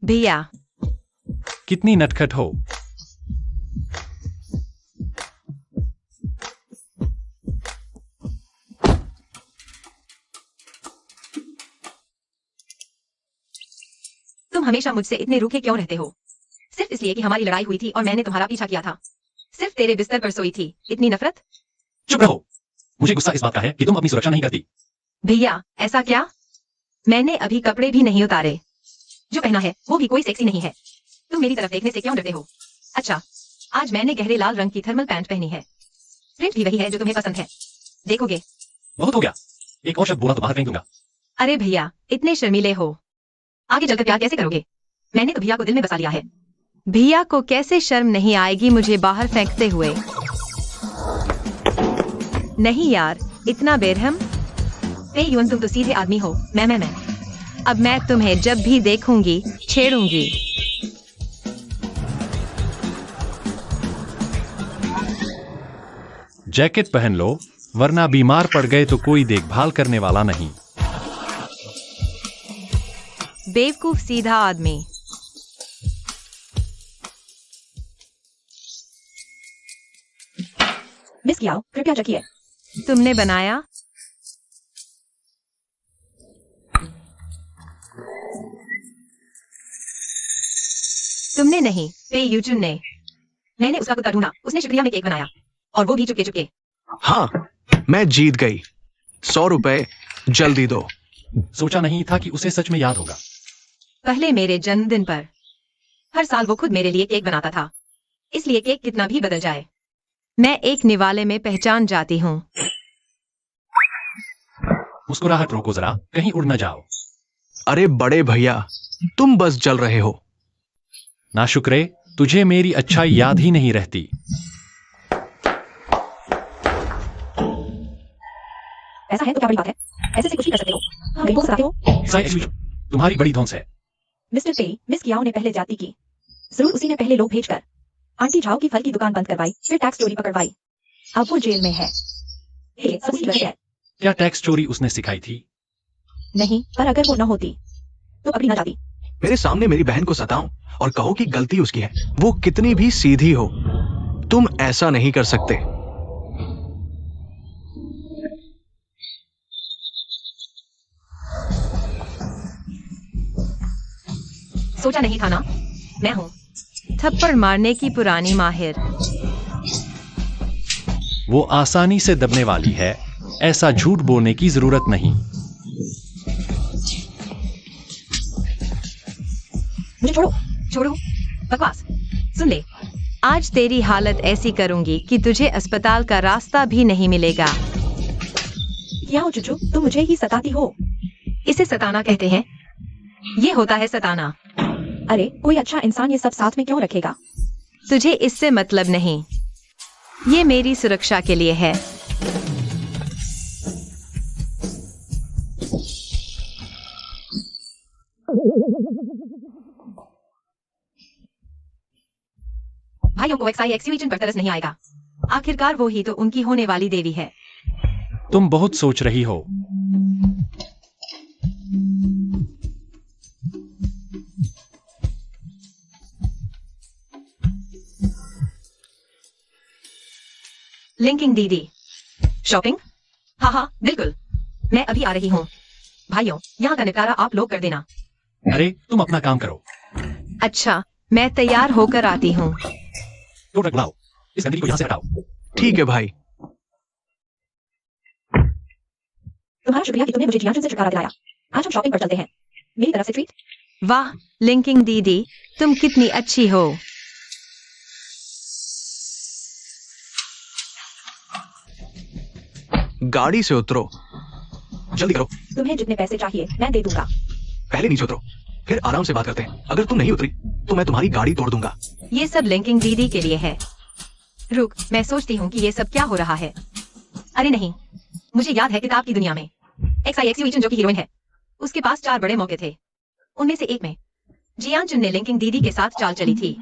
भैया, कितनी नटखट हो। तुम हमेशा मुझसे इतने रूखे क्यों रहते हो? सिर्फ इसलिए कि हमारी लड़ाई हुई थी और मैंने तुम्हारा पीछा किया था। सिर्फ तेरे बिस्तर पर सोई थी, इतनी नफरत? चुप रहो, मुझे गुस्सा इस बात का है कि तुम अपनी सुरक्षा नहीं करती। भैया, ऐसा क्या? मैंने अभी कपड़े भी नहीं उतारे, जो पहना है वो भी कोई सेक्सी नहीं है। तुम मेरी तरफ देखने से क्यों डरते हो? अच्छा, आज मैंने गहरे लाल रंग की थर्मल पैंट पहनी है, प्रिंट भी वही है जो तुम्हें पसंद है। देखोगे? बहुत हो गया, एक और शब्द बोला तो बाहर फेंक दूंगा। अरे भैया, इतने शर्मीले हो, आगे चलकर प्यार कैसे करोगे? मैंने तो भैया को दिल में बसा लिया है। भैया को कैसे शर्म नहीं आएगी मुझे बाहर फेंकते हुए? नहीं यार, इतना बेरहम। युवन, तुम तो सीधे आदमी हो। मैं अब मैं तुम्हें जब भी देखूंगी छेड़ूंगी। जैकेट पहन लो, वरना बीमार पड़ गए तो कोई देखभाल करने वाला नहीं। बेवकूफ सीधा आदमी। मिस किया, कृपया चखिए। तुमने बनाया? तुमने नहीं, युचुन ने। मैंने उसका कुत्ता ढूंढा, उसने शुक्रिया में केक बनाया, और वो भी चुपके चुपके। हाँ, मैं जीत गई। 100 रुपए जल्दी दो। सोचा नहीं था कि उसे सच में याद होगा। पहले मेरे जन्मदिन पर हर साल वो खुद मेरे लिए केक बनाता था, इसलिए केक कितना भी बदल जाए, मैं एक निवाले में पहचान जाती हूँ। मुस्कुराहट रोको जरा, कहीं उड़ न जाओ। अरे बड़े भैया, तुम बस जल रहे हो। नाशुक्रे, तुझे मेरी अच्छाई याद ही नहीं रहती। ऐसा है तो क्या बड़ी बात है? ऐसे से कुछ भी कर सकते हो। हाँ, बोल सकते हो। तुम्हारी बड़ी धौंस है। मिस्टर पे, मिस कियाओ ने पहले जाति की, जरूर उसी ने पहले लोग भेजकर आंटी झाओ की फल की दुकान बंद करवाई, फिर टैक्स चोरी पकड़वाई। अब वो जेल में है। सब उसकी वजह है। क्या टैक्स चोरी उसने सिखाई थी? नहीं, पर अगर वो न होती तो पकड़ी न जाती। मेरे सामने मेरी बहन को सताओ और कहो कि गलती उसकी है, वो कितनी भी सीधी हो। तुम ऐसा नहीं कर सकते। सोचा नहीं था ना, मैं हूँ थप्पड़ मारने की पुरानी माहिर। वो आसानी से दबने वाली है, ऐसा झूठ बोलने की जरूरत नहीं। मुझे छोड़ो। छोड़ो, बकवास। सुन ले, आज तेरी हालत ऐसी करूंगी कि तुझे अस्पताल का रास्ता भी नहीं मिलेगा। क्या हो चुचू, तुम मुझे ही सताती हो। इसे सताना कहते हैं। ये होता है सताना। अरे कोई अच्छा इंसान ये सब साथ में क्यों रखेगा? तुझे इससे मतलब नहीं। ये मेरी सुरक्षा के लिए है। भाइयों को एक्साई एक्सीविजन पर तरस नहीं आएगा। आखिरकार वो ही तो उनकी होने वाली देवी है। तुम बहुत सोच रही हो। लिंकिंग दीदी। शॉपिंग? हाँ, बिल्कुल। मैं अभी आ रही हूँ। भाइयों, यहाँ का निपटारा आप लोग कर देना। अरे तुम अपना काम करो। अच्छा, मैं तैयार होकर आती हूँ। तो ट्रक बुलाओ, इस गंदगी को यहाँ से हटाओ। ठीक है भाई। तुम्हारा शुक्रिया कि तुमने मुझे जियांशु से छुटकारा दिलाया। आज हम शॉपिंग पर चलते हैं। मेरी तरफ से ट्रीट। वाह, लिंकिंग दीदी, तुम कितनी अच्छी हो। गाड़ी से उतरो, जल्दी करो। तुम्हें जितने पैसे चाहिए मैं दे दूंगा। पहले नीचे उतरो, फिर आराम से बात करते हैं। अगर तुम नहीं उतरी तो मैं तुम्हारी गाड़ी तोड़ दूंगा। ये सब लिंकिंग दीदी के लिए है। रुक, मैं सोचती हूँ कि ये सब क्या हो रहा है। अरे नहीं, मुझे याद है किताब की दुनिया में एक्साई एक्सीविजन जो कि हीरोइन है, उसके पास 4 बड़े मौके थे। उनमें से एक में जियांचुन ने लिंकिंग दीदी के साथ चाल चली थी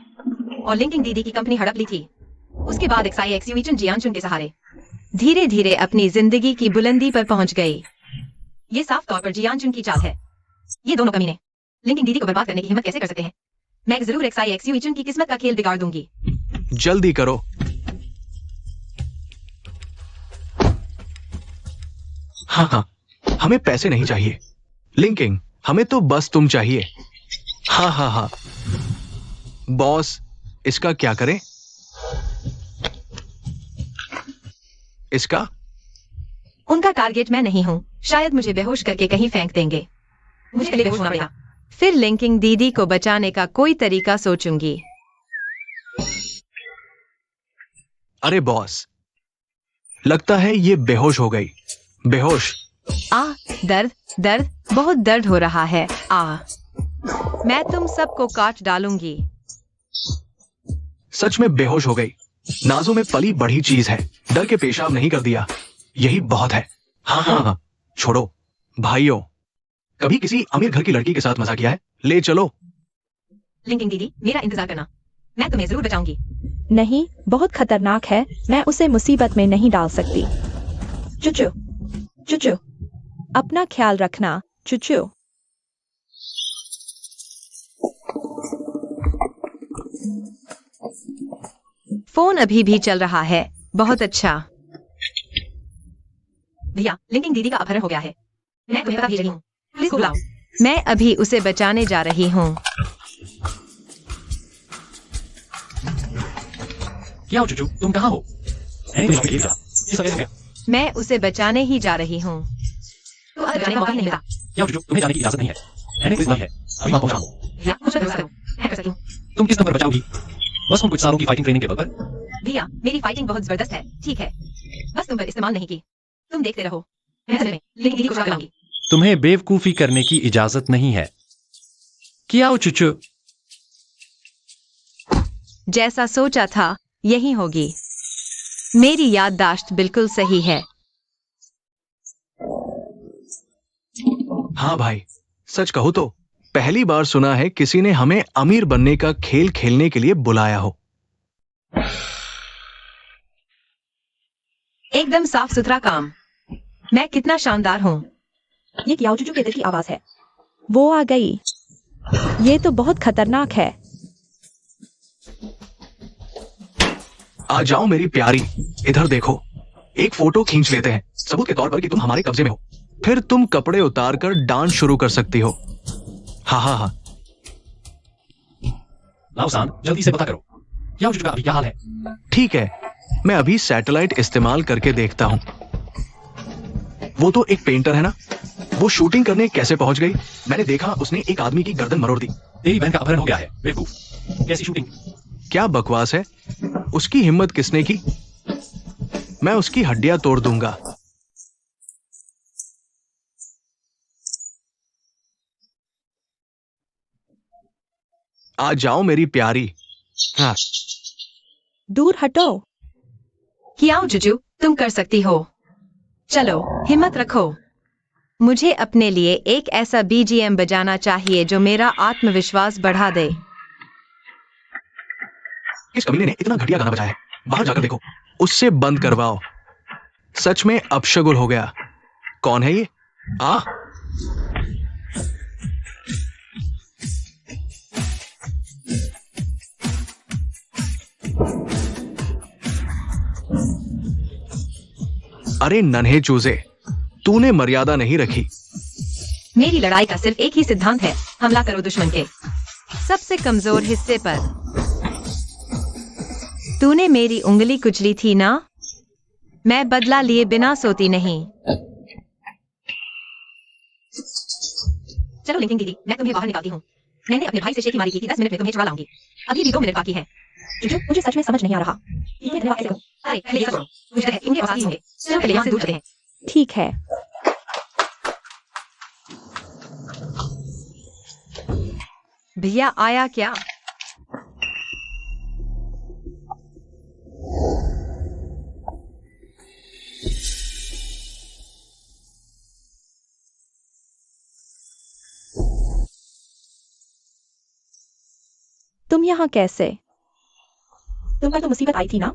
और लिंकिंग दीदी की कंपनी हड़प ली थी। उसके बाद एक्साई एक्सीविजन जियांचुन के सहारे धीरे धीरे अपनी जिंदगी की बुलंदी पर पहुंच गई। ये साफ तौर पर जियांचुन की चाल है। ये दोनों कमीने लिंकिंग दीदी को बर्बाद करने की हिम्मत कैसे कर सकते हैं? मैं जरूर एक्साई एक्सीविजन की किस्मत का खेल बिगाड़ दूंगी। जल्दी करो। हाँ, हमें पैसे नहीं चाहिए लिंकिंग, हमें तो बस तुम चाहिए। हाँ। बॉस, इसका क्या करें? इसका? उनका टारगेट मैं नहीं हूँ। शायद मुझे बेहोश करके कहीं फेंक देंगे। मुझे पहले बेहोश होना पड़ेगा। फिर लिंकिंग दीदी को बचाने का कोई तरीका सोचूंगी। अरे बॉस, लगता है ये बेहोश हो गई। बेहोश। दर्द, बहुत दर्द हो रहा है। मैं तुम सबको काट डालूंगी। सच में बेहोश हो गई। नाजों में पली बढ़ी चीज है। डर के पेशाब नहीं कर दिया, यही बहुत है। हाँ, छोड़ो। भाइयों, कभी किसी अमीर घर की लड़की के साथ मजा किया है? ले चलो। लिंकिंग दीदी, मेरा इंतजार करना, मैं तुम्हें जरूर बचाऊंगी। नहीं, बहुत खतरनाक है। मैं उसे मुसीबत में नहीं डाल सकती। चुचू, अपना ख्याल रखना चुचू। फोन अभी भी चल रहा है। बहुत अच्छा। भैया, लिंकिंग दीदी का अपहरण हो गया है। मैं तुम्हें पता भेज रही हूँ। प्लीज बुलाओ। मैं अभी उसे बचाने जा रही हूँ। क्या हो चुचू, तुम कहाँ हो? ये सब कैसे हो गया? मैं उसे बचाने ही जा रही हूँ। तो अब जाने का मौका ही नहीं मिला। क्या हो चुचू, तुम्हें जाने की इजाजत नहीं है। मैंने कोई है, अभी वहां पहुंचा हूं। भैया, मुझ पर भरोसा करो, मैं कर सकती हूँ। तुम किस नंबर बचाओगी? बस हम कुछ सालों की फाइटिंग ट्रेनिंग के बल पर। भैया, मेरी फाइटिंग बहुत जबरदस्त है, ठीक है। बस तुम पर इस्तेमाल नहीं की। तुम देखते रहो। मैं सच में लिंकिंग दीदी को छुड़ा लाऊंगी। तुम्हें बेवकूफी करने की इजाजत नहीं है। क्या हो चुचू? जैसा सोचा था यही होगी। मेरी याददाश्त बिल्कुल सही है। हाँ भाई, सच कहूं तो पहली बार सुना है किसी ने हमें अमीर बनने का खेल खेलने के लिए बुलाया हो। एकदम साफ सुथरा काम। मैं कितना शानदार हूँ। ये कियाओ चुचू के दिल की आवाज है। वो आ गई। ये तो बहुत खतरनाक है। आ जाओ मेरी प्यारी, इधर देखो। एक फोटो खींच लेते हैं, सबूत के तौर पर कि तुम हमारे कब्जे में हो। फिर तुम कपड़े उतारकर डांस शुरू कर सकती हो। हाँ। लाओ सान, जल्दी से पता करो। क्या हो चुका, अभी क्या हाल है? ठीक है, मैं अभी सैटेलाइट इस्तेमाल करके देखता हूं। वो तो एक पेंटर है ना, वो शूटिंग करने कैसे पहुंच गई? मैंने देखा उसने एक आदमी की गर्दन मरोड़ दी। तेरी बहन का अपहरण हो गया है बेवकूफ। कैसी शूटिंग? क्या बकवास है? उसकी हिम्मत किसने की? मैं उसकी हड्डियां तोड़ दूंगा। आ जाओ मेरी प्यारी। हाँ, दूर हटो। कियाओ जुजू, तुम कर सकती हो। चलो, हिम्मत रखो। मुझे अपने लिए एक ऐसा बीजीएम बजाना चाहिए जो मेरा आत्मविश्वास बढ़ा दे। इस कमीने ने इतना घटिया गाना बजाया है, बाहर जाकर देखो। उससे बंद करवाओ। सच में अपशगुन हो गया। कौन है ये? आ अरे नन्हे चूजे, तूने मर्यादा नहीं रखी। मेरी लड़ाई का सिर्फ एक ही सिद्धांत है, हमला करो दुश्मन के सबसे कमजोर हिस्से पर। तूने मेरी उंगली कुचली थी ना? मैं बदला लिए बिना सोती नहीं। चलो लिंकिंग दीदी, मैं तुम्हें बाहर निकालती हूँ। मैंने अपने भाई से शेखी मारी की थी, 10 मिनट में तुम्हें छुड़ा लाऊंगी। अभी भी 2 मिनट बाकी है। जुजू, मुझे सच में समझ नहीं आ रहा। ये मैं धन्यवाद कैसे कहूं? अरे पहले ये करो, मुझे डर है इनके पास ही होंगे। चलो पहले यहाँ से दूर चलते हैं। ठीक है। भैया आया क्या? तुम यहाँ कैसे? तुम पर तो मुसीबत आई थी ना?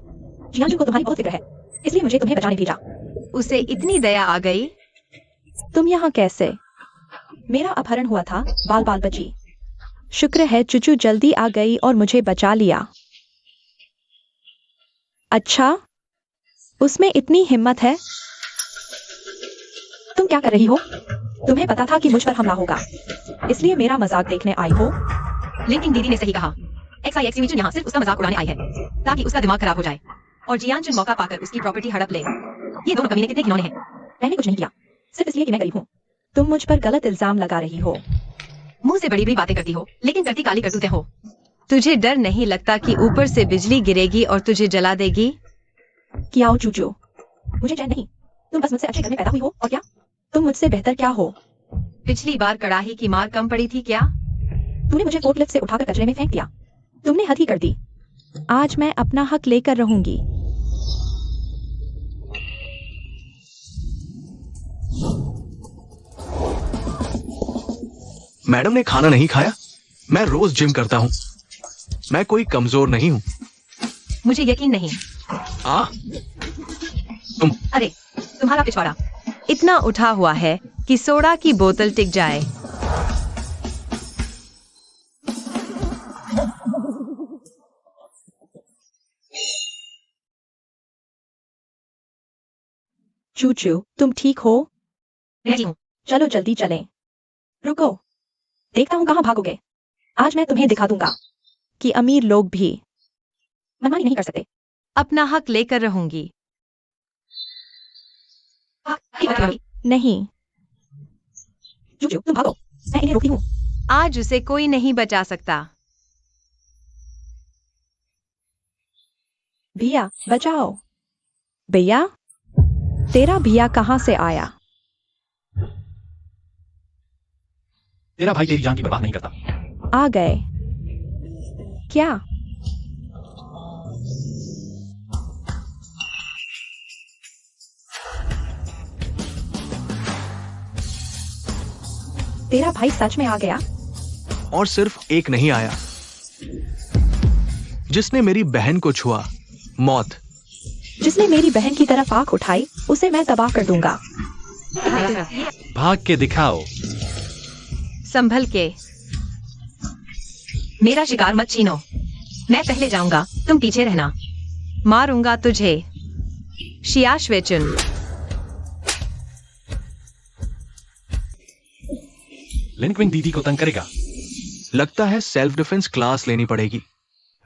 जियांजू को तुम्हारी बहुत फिक्र है, इसलिए मुझे तुम्हें बचाने भेजा। उसे इतनी दया आ गई? तुम यहाँ कैसे? मेरा अपहरण हुआ था, बाल बाल बची। शुक्र है चुचू जल्दी आ गई और मुझे बचा लिया। अच्छा, उसमें इतनी हिम्मत है? तुम क्या कर रही हो? तुम्हें पता था कि मुझ पर हमला होगा, इसलिए मेरा मजाक देखने आई हो? लिंकिंग दीदी ने सही कहा। XIX यूनिचन यहाँ सिर्फ उसका मजाक उड़ाने आई है, ताकि उसका दिमाग खराब हो जाए और जियांचुन मौका पाकर उसकी प्रॉपर्टी हड़प ले। ये दोनों कमीने कितने घिनौने हैं। मैंने कुछ नहीं किया, सिर्फ इसलिए कि मैं गरीब हूँ। तुम मुझ पर गलत इल्जाम लगा रही हो। मुंह से बड़ी बड़ी बातें करती हो, लेकिन करती काली करतूतें हो। तुझे डर नहीं लगता कि ऊपर से बिजली गिरेगी और तुझे जला देगी? कियाओ चूचू, मुझे चैन नहीं। तुम बस मुझसे अच्छे घर में पैदा हुई हो, और क्या? तुम मुझसे बेहतर क्या हो? पिछली बार कड़ाही की मार कम पड़ी थी क्या? तूने मुझे फोर्कलिफ्ट से उठाकर कचरे में फेंक दिया। तुमने हद ही कर दी। आज मैं अपना हक लेकर रहूंगी। मैडम ने खाना नहीं खाया? मैं रोज जिम करता हूँ। मैं कोई कमजोर नहीं हूँ। मुझे यकीन नहीं। तुम अरे, तुम्हारा पिछवाड़ा इतना उठा हुआ है कि सोडा की बोतल टिक जाए। चूचू, तुम ठीक हो? मैं ठीक हूँ। चलो जल्दी चलें। रुको, देखता हूँ कहाँ भागोगे। आज मैं तुम्हें दिखा दूंगा कि अमीर लोग भी मनमानी नहीं कर सकते। अपना हक लेकर रहूंगी। नहीं चूचू, तुम भागो, मैं इन्हें रोकती हूँ। आज उसे कोई नहीं बचा सकता। भैया बचाओ। भैया, तेरा भैया कहाँ से आया? तेरा भाई तेरी जान की परवाह नहीं करता। आ गए क्या? तेरा भाई सच में आ गया? और सिर्फ एक नहीं आया। जिसने मेरी बहन को छुआ, मौत। जिसने मेरी बहन की तरफ आंख उठाई, उसे मैं तबाह कर दूंगा। भाग के दिखाओ। संभल के। मेरा शिकार मत छीनो। मैं पहले जाऊंगा, तुम पीछे रहना। मारूंगा तुझे। शियाश्वेचुन। लिंकविंग दीदी को तंग करेगा। लगता है सेल्फ डिफेंस क्लास लेनी पड़ेगी।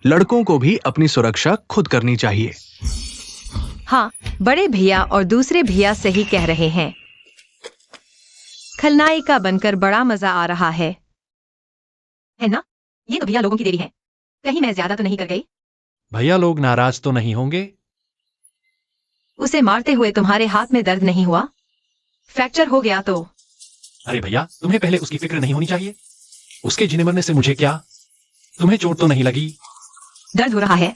लड़कों को भी अपनी सुरक्षा खुद करनी चाहिए। हाँ, बड़े भैया और दूसरे भैया सही कह रहे हैं। खलनायिका बनकर बड़ा मजा आ रहा है ना? ये तो भैया लोगों की देरी है। कहीं मैं ज्यादा तो नहीं कर गई? भैया लोग नाराज तो नहीं होंगे? उसे मारते हुए तुम्हारे हाथ में दर्द नहीं हुआ? फ्रैक्चर हो गया तो? अरे भैया, तुम्हें पहले उसकी फिक्र नहीं होनी चाहिए। उसके जिने मरने से मुझे क्या? तुम्हें चोट तो नहीं लगी? दर्द हो रहा है?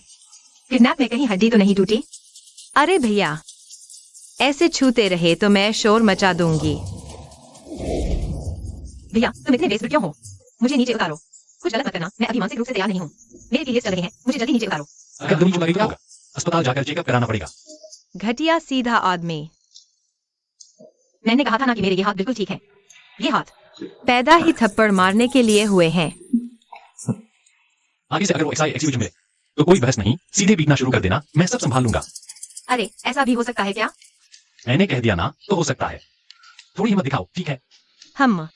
किडनैप में कहीं हड्डी तो नहीं टूटी? अरे भैया, ऐसे छूते रहे तो मैं शोर मचा दूंगी। भैया, तुम इतने बेसुध क्यों हो? मुझे नीचे उतारो। कुछ गलत मत करना, मैं अभी मानसिक रूप से तैयार नहीं हूँ। मेरे पीरियड्स चल रहे हैं, मुझे जल्दी नीचे उतारो। अगर तुम लगी तो क्या होगा? अस्पताल जाकर चेकअप कराना पड़ेगा। घटिया सीधा आदमी। मैंने कहा था ना कि मेरे ये हाथ बिल्कुल ठीक है। ये हाथ पैदा ही थप्पड़ मारने के लिए हुए हैं। आगे से अगर वो एक्सक्यूज मिले तो कोई बहस नहीं, सीधे पीटना शुरू कर देना, मैं सब संभाल लूंगा। अरे, ऐसा भी हो सकता है क्या? मैंने कह दिया ना, तो हो सकता है। थोड़ी हिम्मत दिखाओ, ठीक है? हम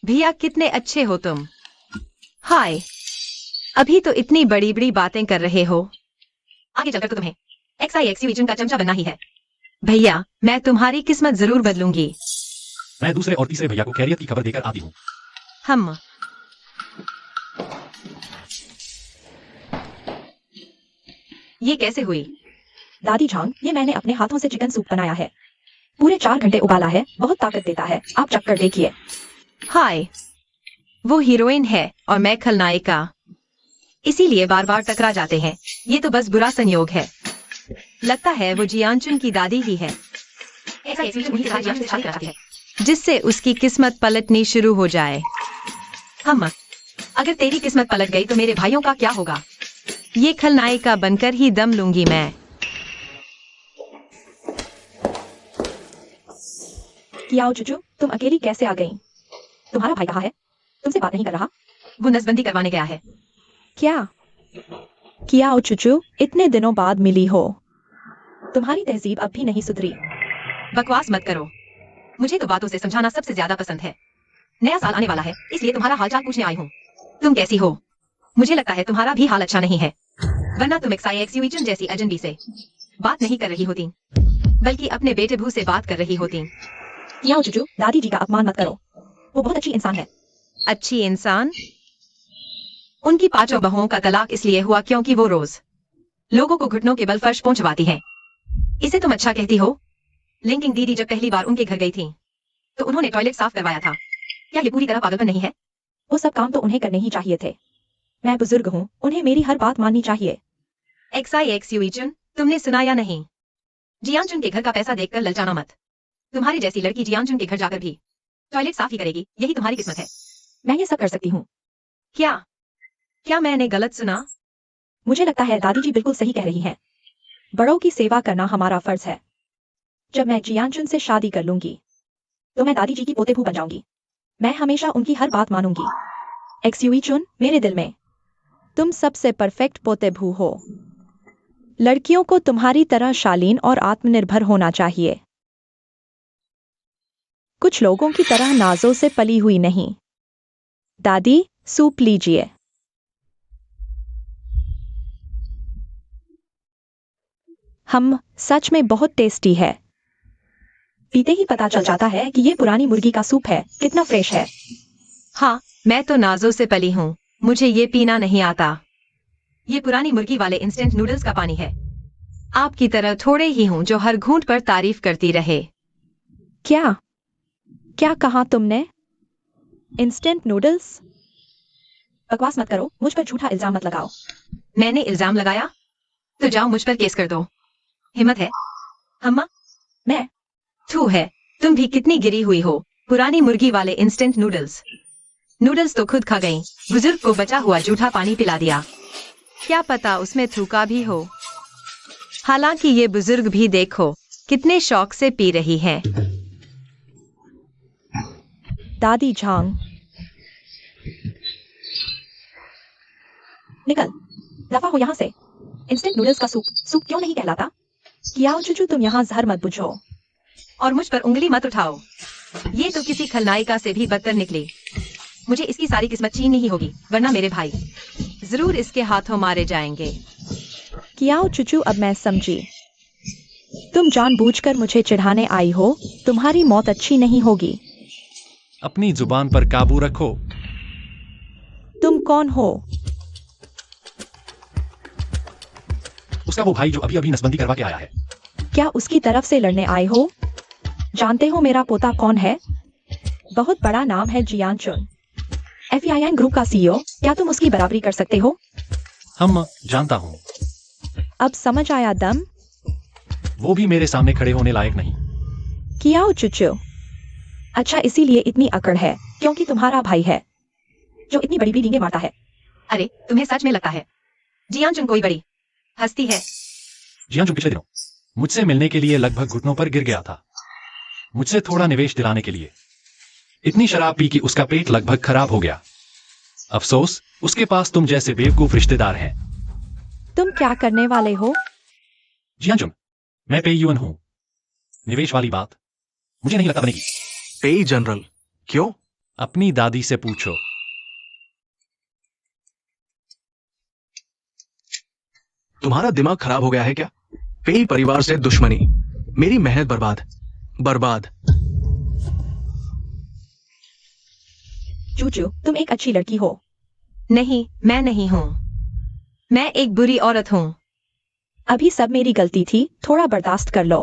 भैया, कितने अच्छे हो तुम। हाय, अभी तो इतनी बड़ी बड़ी बातें कर रहे हो। आगे चलकर तो तुम्हें XIXU का चमचा बनना ही है। भैया, मैं तुम्हारी किस्मत जरूर बदलूंगी। मैं दूसरे और तीसरे भैया को खैरियत की खबर देकर आती हूँ। हम ये कैसे हुई? दादी झांग, ये मैंने अपने हाथों से चिकन सूप बनाया है। पूरे 4 घंटे उबाला है, बहुत ताकत देता है। आप चक्कर देखिए। हाय, वो हीरोइन है और मैं खलनायिका, इसीलिए बार बार टकरा जाते हैं। ये तो बस बुरा संयोग है। लगता है वो जियांचुन की दादी ही है, जिससे उसकी किस्मत पलटनी शुरू हो जाए। हम अगर तेरी किस्मत पलट गई तो मेरे भाइयों का क्या होगा? ये खलनायिका बनकर ही दम लूंगी मैं। कियाओ चुचू, तुम अकेली कैसे आ गई? तुम्हारा भाई कहाँ है? तुमसे बात नहीं कर रहा? वो नसबंदी करवाने गया है। क्या? कियाओ चुचू, इतने दिनों बाद मिली हो। तुम्हारी तहजीब अब भी नहीं सुधरी। बकवास मत करो, मुझे तो बातों से समझाना सबसे ज्यादा पसंद है। नया साल आने वाला है, इसलिए तुम्हारा हालचाल पूछने आई हूँ। तुम कैसी हो? मुझे लगता है तुम्हारा भी हाल अच्छा नहीं है, वरना तुम XIXU जैसी अजनबी से बात नहीं कर रही होती, बल्कि अपने बेटे भू से बात कर रही होती। कियाओ चुचू, दादी जी का अपमान मत करो। वो बहुत अच्छी इंसान है। अच्छी इंसान? उनकी 5 बहुओं का तलाक इसलिए हुआ क्योंकि वो रोज लोगों को घुटनों के बल फर्श पहुंचवाती हैं। इसे तुम अच्छा कहती हो? लिंकिंग दीदी जब पहली बार उनके घर गई थी तो उन्होंने टॉयलेट साफ करवाया था। क्या ये पूरी तरह पागलपन नहीं है? वो सब काम तो उन्हें करने ही चाहिए थे। मैं बुजुर्ग हूँ, उन्हें मेरी हर बात माननी चाहिए। XIXU, तुमने सुना या नहीं? जियांचुन के घर का पैसा देखकर ललचाना मत। तुम्हारी जैसी लड़की जियांचुन के घर जाकर भी टॉयलेट साफ ही करेगी, यही तुम्हारी किस्मत है। मैं ये सब कर सकती हूँ। क्या मैंने गलत सुना? मुझे लगता है दादी जी बिल्कुल सही कह रही हैं। बड़ों की सेवा करना हमारा फर्ज है। जब मैं जियांचुन से शादी कर लूंगी तो मैं दादी जी की पोतेभू बन जाऊंगी। मैं हमेशा उनकी हर बात मानूंगी। XUE, मेरे दिल में तुम सबसे परफेक्ट पोतेभू हो। लड़कियों को तुम्हारी तरह शालीन और आत्मनिर्भर होना चाहिए, कुछ लोगों की तरह नाजों से पली हुई नहीं। दादी, सूप लीजिए। हम सच में बहुत टेस्टी है। पीते ही पता चल जाता है कि ये पुरानी मुर्गी का सूप है। कितना फ्रेश है। हाँ, मैं तो नाजों से पली हूँ, मुझे ये पीना नहीं आता। ये पुरानी मुर्गी वाले इंस्टेंट नूडल्स का पानी है। आपकी तरह थोड़े ही हूँ जो हर घूंट पर तारीफ करती रहे। क्या कहा तुमने? Instant noodles? बकवास मत करो, मुझ पर झूठा इल्जाम मत लगाओ। मैंने इल्जाम लगाया? तो जाओ मुझ पर केस कर दो। हिम्मत है? हम्मा? मैं? थू है, तुम भी कितनी गिरी हुई हो। पुरानी मुर्गी वाले इंस्टेंट नूडल्स तो खुद खा गई, बुजुर्ग को बचा हुआ जूठा पानी पिला दिया। क्या पता उसमें थूका भी हो। हालांकि ये बुजुर्ग भी देखो कितने शौक से पी रही है। दादी झांग, निकल, दफा हो यहाँ से। इंस्टेंट नूडल्स का सूप क्यों नहीं कहलाता? कियाओ चुचू, तुम यहाँ जहर मत बुझो और मुझ पर उंगली मत उठाओ। ये तो किसी खलनायिका से भी बदतर निकली। मुझे इसकी सारी किस्मत छीननी ही होगी, वरना मेरे भाई जरूर इसके हाथों मारे जाएंगे। कियाओ चुचू, अब मैं समझी। तुम जानबूझकर मुझे चिढ़ाने आई हो। तुम्हारी मौत अच्छी नहीं होगी। अपनी जुबान पर काबू रखो। तुम कौन हो? उसका वो भाई जो अभी अभी नसबंदी करवा के आया है। क्या उसकी तरफ से लड़ने आए हो? जानते हो मेरा पोता कौन है? बहुत बड़ा नाम है जियान चुन, FEIN ग्रुप का CEO। क्या तुम उसकी बराबरी कर सकते हो? हम जानता हूँ। अब समझ आया दम? वो भी मेरे सामने खड़े होने लायक नहीं। किया चुचू। अच्छा, इसीलिए इतनी अकड़ है क्योंकि तुम्हारा भाई है जो इतनी बड़ी बिल्डिंगें मारता है। अरे तुम्हें सच में लगता है जियान चुन कोई बड़ी हस्ती है? जियान जो पिछले दिनों मुझसे मिलने के लिए लगभग घुटनों पर गिर गया था, मुझसे थोड़ा निवेश दिलाने के लिए। इतनी शराब पी कि उसका पेट लगभग खराब हो गया। अफसोस उसके पास तुम जैसे बेवकूफ रिश्तेदार हैं। तुम क्या करने वाले हो? जियान चुन, मैं पेयून हूं। निवेश वाली बात मुझे नहीं लगता बनेगी। पेई जनरल? क्यों? अपनी दादी से पूछो। तुम्हारा दिमाग खराब हो गया है क्या? पेई परिवार से दुश्मनी, मेरी मेहनत बर्बाद बर्बाद। चूचू, तुम एक अच्छी लड़की हो। नहीं, मैं नहीं हूँ। मैं एक बुरी औरत हूँ। अभी सब मेरी गलती थी, थोड़ा बर्दाश्त कर लो।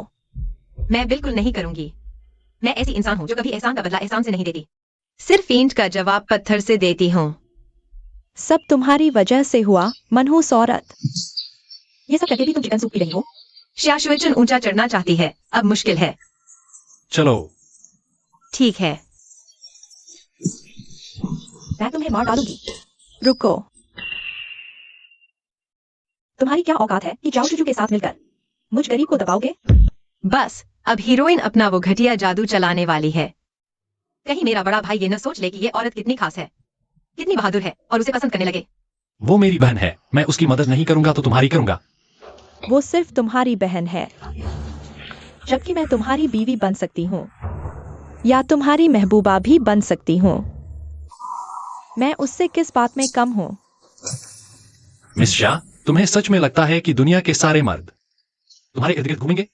मैं बिल्कुल नहीं करूंगी। मैं ऐसी इंसान हूँ जो कभी एहसान का बदला एहसान से नहीं देती, सिर्फ ईंट का जवाब पत्थर से देती हूँ। सब तुम्हारी वजह से हुआ, मनहूस औरत। ये सब करके भी तुम चिकन सूप पी रही हो। शाश्वचन ऊंचा चढ़ना चाहती है, अब मुश्किल है। चलो। ठीक है। मैं तुम्हें मार डालूंगी। रुको। तुम्हारी क्या औकात है कि जाओ चूचू के साथ मिलकर मुझ गरीब को दबाओगे? बस अब हीरोइन अपना वो घटिया जादू चलाने वाली है। कहीं मेरा बड़ा भाई ये न सोच ले कि ये औरत कितनी खास है, कितनी बहादुर है और उसे पसंद करने लगे। वो मेरी बहन है, मैं उसकी मदद नहीं करूंगा तो तुम्हारी करूंगा। वो सिर्फ तुम्हारी बहन है, जबकि मैं तुम्हारी बीवी बन सकती हूँ या तुम्हारी महबूबा भी बन सकती हूँ। मैं उससे किस बात में कम हूँ? मिस शाह, तुम्हें सच में लगता है कि दुनिया के सारे मर्द तुम्हारे इर्द गिर्द घूमेंगे?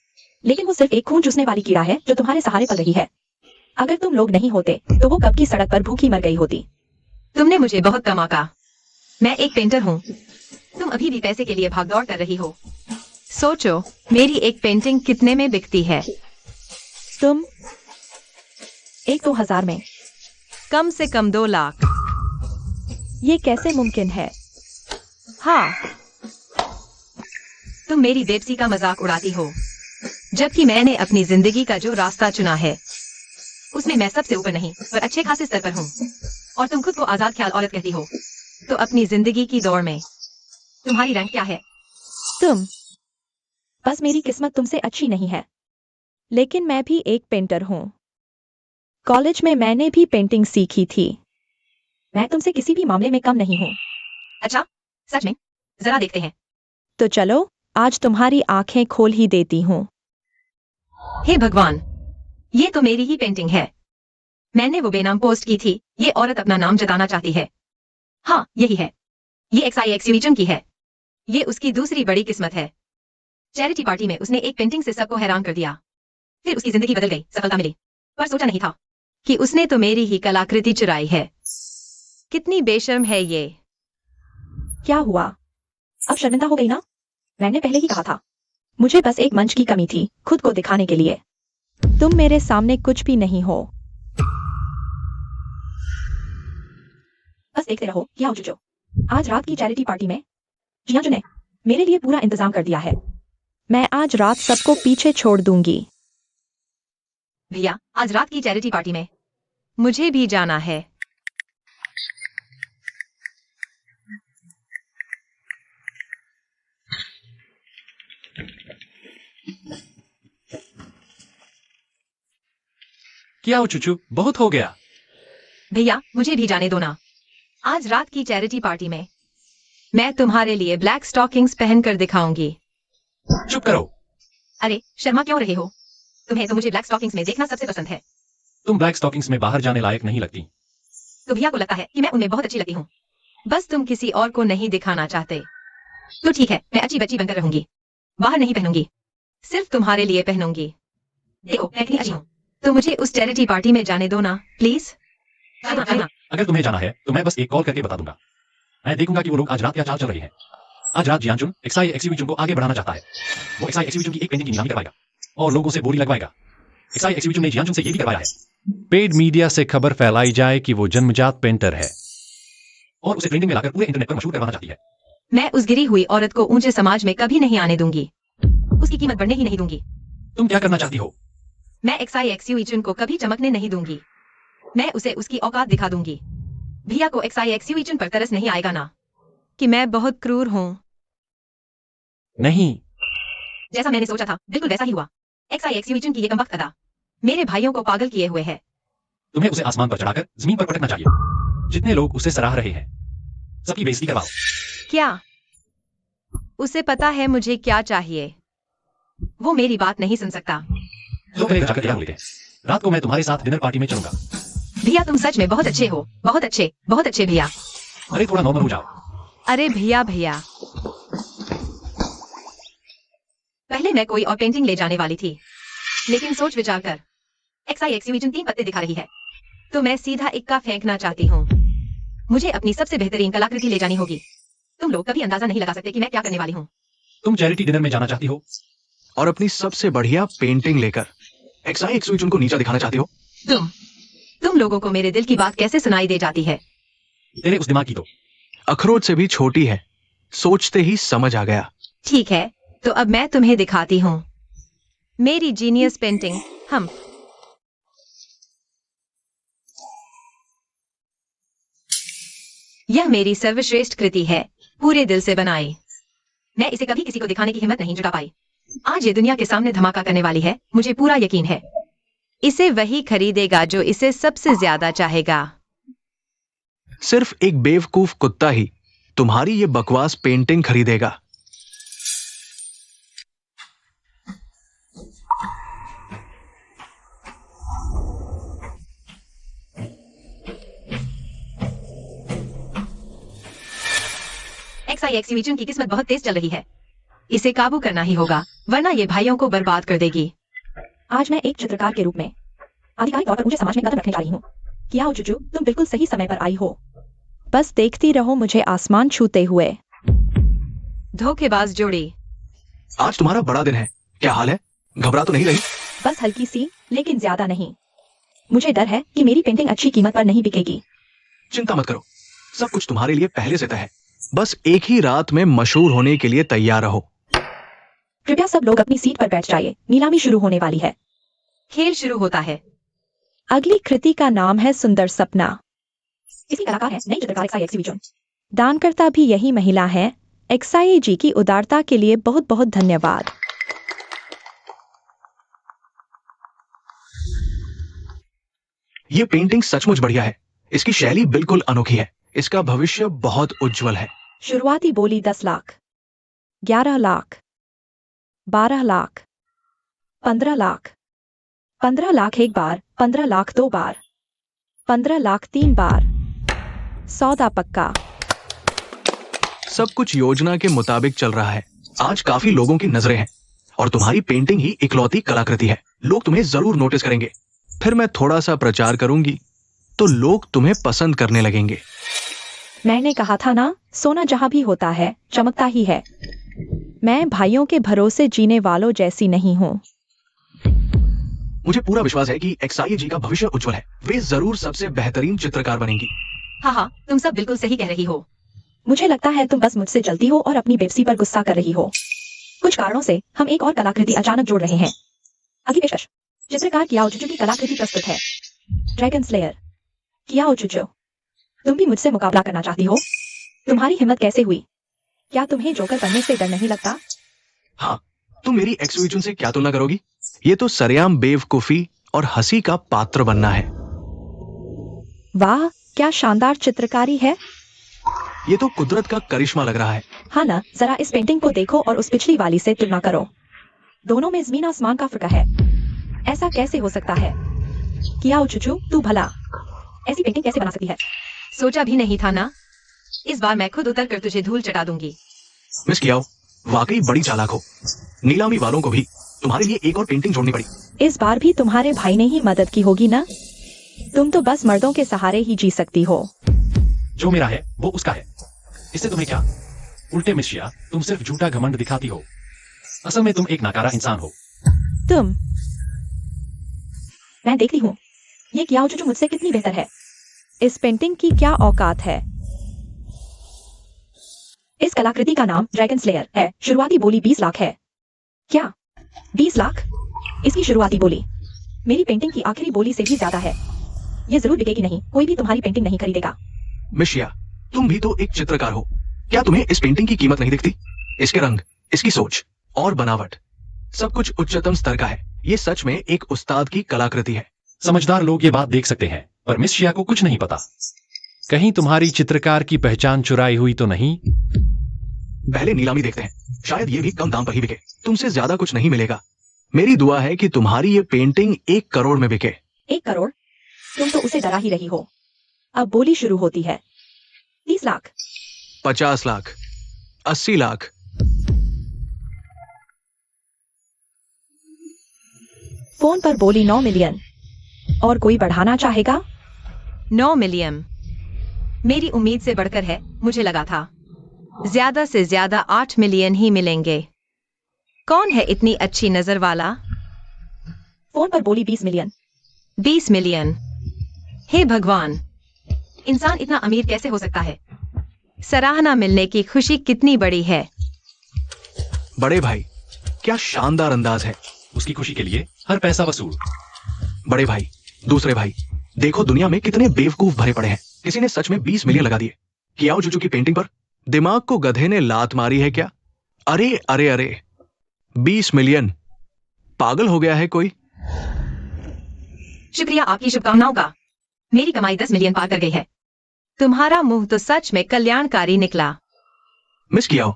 लेकिन वो सिर्फ एक खून चूसने वाली कीड़ा है जो तुम्हारे सहारे पल रही है। अगर तुम लोग नहीं होते तो वो कब की सड़क पर भूखी मर गई होती। तुमने मुझे बहुत कम आंका। मैं एक पेंटर हूँ, तुम अभी भी पैसे के लिए भागदौड़ कर रही हो। सोचो, मेरी एक पेंटिंग कितने में बिकती है? तुम 1-2 हज़ार में। कम से कम 2 लाख। ये कैसे मुमकिन है? हाँ, तुम मेरी बेबसी का मजाक उड़ाती हो, जबकि मैंने अपनी जिंदगी का जो रास्ता चुना है उसमें मैं सबसे ऊपर नहीं पर अच्छे खासे स्तर पर हूँ। और तुम खुद को आजाद ख्याल औरत कहती हो, तो अपनी जिंदगी की दौड़ में तुम्हारी रैंक क्या है? तुम बस मेरी किस्मत तुमसे अच्छी नहीं है। लेकिन मैं भी एक पेंटर हूँ। कॉलेज में मैंने भी पेंटिंग सीखी थी। मैं तुमसे किसी भी मामले में कम नहीं हूँ। अच्छा, सच में? जरा देखते हैं। तो चलो, आज तुम्हारी आंखें खोल ही देती हूँ। हे भगवान, ये तो मेरी ही पेंटिंग है। मैंने वो बेनाम पोस्ट की थी, ये औरत अपना नाम जताना चाहती है। हाँ, यही है। ये XIX की है। ये उसकी दूसरी बड़ी किस्मत है। चैरिटी पार्टी में उसने एक पेंटिंग से सबको हैरान कर दिया, फिर उसकी जिंदगी बदल गई, सफलता मिली। पर सोचा नहीं था कि उसने तो मेरी ही कलाकृति चुराई है। कितनी बेशर्म है ये। क्या हुआ? अब शर्मिंदा हो गई ना? मैंने पहले ही कहा था, मुझे बस एक मंच की कमी थी खुद को दिखाने के लिए। तुम मेरे सामने कुछ भी नहीं हो। बस देखते रहो। क्या हो चुचो? आज रात की चैरिटी पार्टी में जियान चुन ने मेरे लिए पूरा इंतजाम कर दिया है। मैं आज रात सबको पीछे छोड़ दूंगी। भैया, आज रात की चैरिटी पार्टी में मुझे भी जाना है। क्या हो चुचू, बहुत हो गया। भैया, मुझे भी जाने दो ना। आज रात की चैरिटी पार्टी में मैं तुम्हारे लिए ब्लैक स्टॉकिंग्स पहनकर दिखाऊंगी। चुप करो। अरे, शर्मा क्यों रहे हो? तुम्हें तो मुझे ब्लैक स्टॉकिंग्स में देखना सबसे पसंद है। तुम ब्लैक स्टॉकिंग्स में बाहर जाने लायक नहीं लगती। तो भैया को लगता है कि मैं उनमें बहुत अच्छी लगती हूँ। बस तुम किसी और को नहीं दिखाना चाहते। तो ठीक है, मैं अच्छी बच्ची बनकर रहूंगी, बाहर नहीं पहनूंगी। सिर्फ तुम्हारे लिए पहनूंगी। देखो मैं कितनी अच्छी हूँ। तो मुझे उस चैरिटी पार्टी में जाने दो ना प्लीज। अगर तुम्हें जाना है तो मैं बस एक कॉल करके बता दूंगा। मैं देखूंगा कि वो लोग आज रात क्या चाल चल रही है। आज रात जियांजुन एक्साई एक्सिबिशन को आगे बढ़ाना चाहता है। वो एक्साई एक्सिबिशन की एक पेंटिंग की नीलामी करवाएगा और लोगों से बोली लगवाएगा। एक्साई एक्सिबिशन ने जियांजुन से ये भी करवाया है। पेड मीडिया से खबर फैलाई जाए कि वो जन्मजात पेंटर है और उसे ट्रेंडिंग में लाकर पूरे इंटरनेट पर मशहूर करवाना चाहती है। मैं उस गिरी हुई औरत को ऊंचे समाज में कभी नहीं आने दूंगी। उसकी कीमत बढ़ने ही नहीं दूंगी। तुम क्या करना चाहती हो? मैं एक्साई एक्सिबिशन को कभी चमकने नहीं दूंगी। मैं उसे उसकी औकात दिखा दूंगी। भैया को एक्साई एक्सिबिशन पर तरस नहीं आएगा ना कि मैं बहुत क्रूर हूँ। नहीं, जैसा मैंने सोचा था बिल्कुल वैसा ही हुआ। एक्साई एक्सिबिशन की ये कमबख्त अदा मेरे भाइयों को पागल किए हुए है। तुम्हें उसे आसमान पर चढ़ाकर जमीन पर पटकना चाहिए। जितने लोग उसे सराह रहे हैं सबकी बेइज्जती करवाओ। क्या उसे पता है मुझे क्या चाहिए? वो मेरी बात नहीं सुन सकता। तो पहले जाकर तैयार हो लेते हैं। रात को मैं तुम्हारे साथ डिनर पार्टी में चलूंगा। भैया तुम सच में बहुत अच्छे हो। बहुत अच्छे भैया। अरे थोड़ा नॉर्मल हो जाओ। अरे भैया पहले मैं कोई और पेंटिंग ले जाने वाली थी, लेकिन सोच विचार कर एक्साई एक्सिबिशन 3 पत्ते दिखा रही है तो मैं सीधा इक्का फेंकना चाहती हूँ। मुझे अपनी सबसे बेहतरीन कलाकृति ले जानी होगी। तुम लोग कभी अंदाजा नहीं लगा सकते कि मैं क्या करने वाली हूँ। तुम चैरिटी डिनर में जाना चाहती हो और अपनी सबसे बढ़िया पेंटिंग लेकर एक्साई एक्सिबिशन को नीचा दिखाना चाहती हो। तुम लोगों को मेरे दिल की बात कैसे सुनाई दे जाती है? तेरे उस दिमाग की तो अखरोट से भी छोटी है, सोचते ही समझ आ गया। ठीक है तो अब मैं तुम्हें दिखाती हूँ मेरी जीनियस पेंटिंग। यह मेरी सर्वश्रेष्ठ कृति है, पूरे दिल से बनाई। मैं इसे कभी किसी को दिखाने की हिम्मत नहीं जुटा पाई। आज ये दुनिया के सामने धमाका करने वाली है, मुझे पूरा यकीन है। इसे वही खरीदेगा जो इसे सबसे ज्यादा चाहेगा। सिर्फ एक बेवकूफ कुत्ता ही तुम्हारी ये बकवास पेंटिंग खरीदेगा। एक्साई एक्सिबिशन की किस्मत बहुत तेज चल रही है। इसे काबू करना ही होगा, वरना ये भाइयों को बर्बाद कर देगी। आज मैं एक चित्रकार के रूप में आधिकारिक तौर पर मुझे समाज में कदम रखने जा रही हूँ। क्या हो चुचू, तुम बिल्कुल सही समय पर आई हो। बस देखती रहो मुझे आसमान छूते हुए। धोखेबाज जोड़ी। आज तुम्हारा बड़ा दिन है, क्या हाल है? घबरा तो नहीं रही? बस हल्की सी, लेकिन ज्यादा नहीं। मुझे डर है कि मेरी पेंटिंग अच्छी कीमत पर नहीं बिकेगी। चिंता मत करो, सब कुछ तुम्हारे लिए पहले से तय है। बस एक ही रात में मशहूर होने के लिए तैयार रहो। कृपया सब लोग अपनी सीट पर बैठ जाइए, नीलामी शुरू होने वाली है। खेल शुरू होता है। अगली कृति का नाम है सुंदर सपना। इसी कलाकार है नई चित्रकार एक्साई एक्सिबिशन। दानकर्ता भी यही महिला है। एक्साई जी की उदारता के लिए बहुत बहुत धन्यवाद। ये पेंटिंग सचमुच बढ़िया है। इसकी शैली बिल्कुल अनोखी है। इसका भविष्य बहुत उज्जवल है। शुरुआती बोली 10 लाख, 11 लाख, 12 लाख, 15 लाख, 15 लाख एक बार, 15 लाख 2 बार, 15 लाख 3 बार। सौदा पक्का। सब कुछ योजना के मुताबिक चल रहा है। आज काफी लोगों की नजरें हैं और तुम्हारी पेंटिंग ही इकलौती कलाकृति है। लोग तुम्हें जरूर नोटिस करेंगे। फिर मैं थोड़ा सा प्रचार करूंगी तो लोग तुम्हें पसंद करने लगेंगे। मैंने कहा था ना, सोना जहां भी होता है चमकता ही है। मैं भाइयों के भरोसे जीने वालों जैसी नहीं हूँ। मुझे पूरा विश्वास है कि एक्साई जी का भविष्य उज्जवल है। वे जरूर सबसे बेहतरीन चित्रकार बनेंगी। हाँ, तुम सब बिल्कुल सही कह रही हो। मुझे लगता है तुम बस मुझसे जलती हो और अपनी बेबसी पर गुस्सा कर रही हो। कुछ कारणों से हम एक और कलाकृति अचानक जोड़ रहे हैं। अगली पेशकश चित्रकार कियाओ चुचू की कलाकृति प्रस्तुत है, ड्रैगन स्लेयर। कियाओ चुचू, तुम भी मुझसे मुकाबला करना चाहती हो? तुम्हारी हिम्मत कैसे हुई? क्या तुम्हें जोकर बनने से डर नहीं लगता? हाँ, तुम मेरी एक्सिबिशन से क्या तुलना करोगी? ये तो सरेआम बेवकूफी और हंसी का पात्र बनना है। वाह, क्या शानदार चित्रकारी है। ये तो कुदरत का करिश्मा लग रहा है। हाँ ना, जरा इस पेंटिंग को देखो और उस पिछली वाली से तुलना करो। दोनों में जमीन आसमान का फर्क है। ऐसा कैसे हो सकता है? कियाओ चुचू, तू भला ऐसी पेंटिंग कैसे बना सकती है? सोचा भी नहीं था ना। इस बार मैं खुद उतर कर तुझे धूल चटा दूंगी। मिस कियाओ, वाकई बड़ी चालाक हो। नीलामी वालों को भी तुम्हारे लिए एक और पेंटिंग जोड़नी पड़ी। इस बार भी तुम्हारे भाई ने ही मदद की होगी ना? तुम तो बस मर्दों के सहारे ही जी सकती हो। जो मेरा है वो उसका है, इससे तुम्हें क्या? उल्टे मिशिया, तुम सिर्फ झूठा घमंड दिखाती हो। असल में तुम एक नाकारा इंसान हो। तुम मैं देखती हूँ ये कियाओ जो मुझसे कितनी बेहतर है। इस पेंटिंग की क्या औकात है? इस कलाकृति का नाम ड्रैगन स्लेयर है। शुरुआती बोली 20 लाख है। क्या 20 लाख? इसकी शुरुआती बोली मेरी पेंटिंग की आखिरी बोली से भी ज्यादा है। ये जरूर बिकेगी नहीं, कोई भी तुम्हारी पेंटिंग नहीं खरीदेगा। मिशिया, तुम भी तो एक चित्रकार हो, क्या तुम्हें इस पेंटिंग की कीमत नहीं दिखती? इसके रंग, इसकी सोच और बनावट, सब कुछ उच्चतम स्तर का है। ये सच में एक उस्ताद की कलाकृति है। समझदार लोग ये बात देख सकते हैं, पर मिस शिया को कुछ नहीं पता। कहीं तुम्हारी चित्रकार की पहचान चुराई हुई तो नहीं? पहले नीलामी देखते हैं, शायद ये भी कम दाम पर ही बिके। तुमसे ज्यादा कुछ नहीं मिलेगा। मेरी दुआ है कि तुम्हारी ये पेंटिंग 1 करोड़ में बिके। 1 करोड़? तुम तो उसे डरा ही रही हो। अब बोली शुरू होती है। 30 लाख, 50 लाख, 80 लाख। फोन पर बोली 9 मिलियन। और कोई बढ़ाना चाहेगा? 9 मिलियन मेरी उम्मीद से बढ़कर है। मुझे लगा था ज्यादा से ज्यादा 8 मिलियन ही मिलेंगे। कौन है इतनी अच्छी नजर वाला? फोन पर बोली 20 मिलियन। 20 मिलियन। हे भगवान, इंसान इतना अमीर कैसे हो सकता है? सराहना मिलने की खुशी कितनी बड़ी है। बड़े भाई, क्या शानदार अंदाज है। उसकी खुशी के लिए हर पैसा वसूल। बड़े भाई, दूसरे भाई, देखो दुनिया में कितने बेवकूफ भरे पड़े हैं। किसी ने सच में 20 मिलियन लगा दिए कियाओ जुजू की पेंटिंग पर। दिमाग को गधे ने लात मारी है क्या? अरे अरे अरे, 20 मिलियन, पागल हो गया है कोई? शुक्रिया आपकी शुभकामनाओं का। मेरी कमाई 10 मिलियन पार कर गई है। तुम्हारा मुंह तो सच में कल्याणकारी निकला। मिस कियाओ,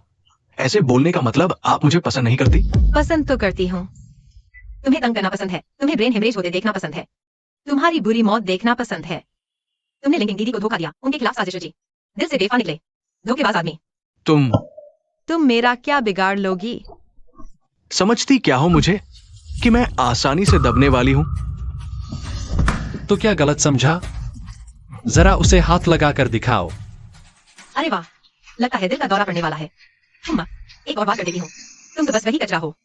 ऐसे बोलने का मतलब आप मुझे पसंद नहीं करती? पसंद तो करती हूँ। तुम्हें तंग करना पसंद है, तुम्हें ब्रेन हेमरेज होते देखना पसंद है, तुम्हारी बुरी मौत देखना पसंद है। तुमने लिंकिंग दीदी को धोखा दिया, उनके खिलाफ साजिश रची, दिल से बेवफा निकले, धोखेबाज आदमी। तुम मेरा क्या बिगाड़ लोगी? समझती क्या हो मुझे कि मैं आसानी से दबने वाली हूं? तो क्या गलत समझा? जरा उसे हाथ लगा कर दिखाओ। अरे वाह, लगता है दिल का दौरा पड़ने वाला है। एक और बात कर देती हूँ, तुम तो बस वही कचरा हो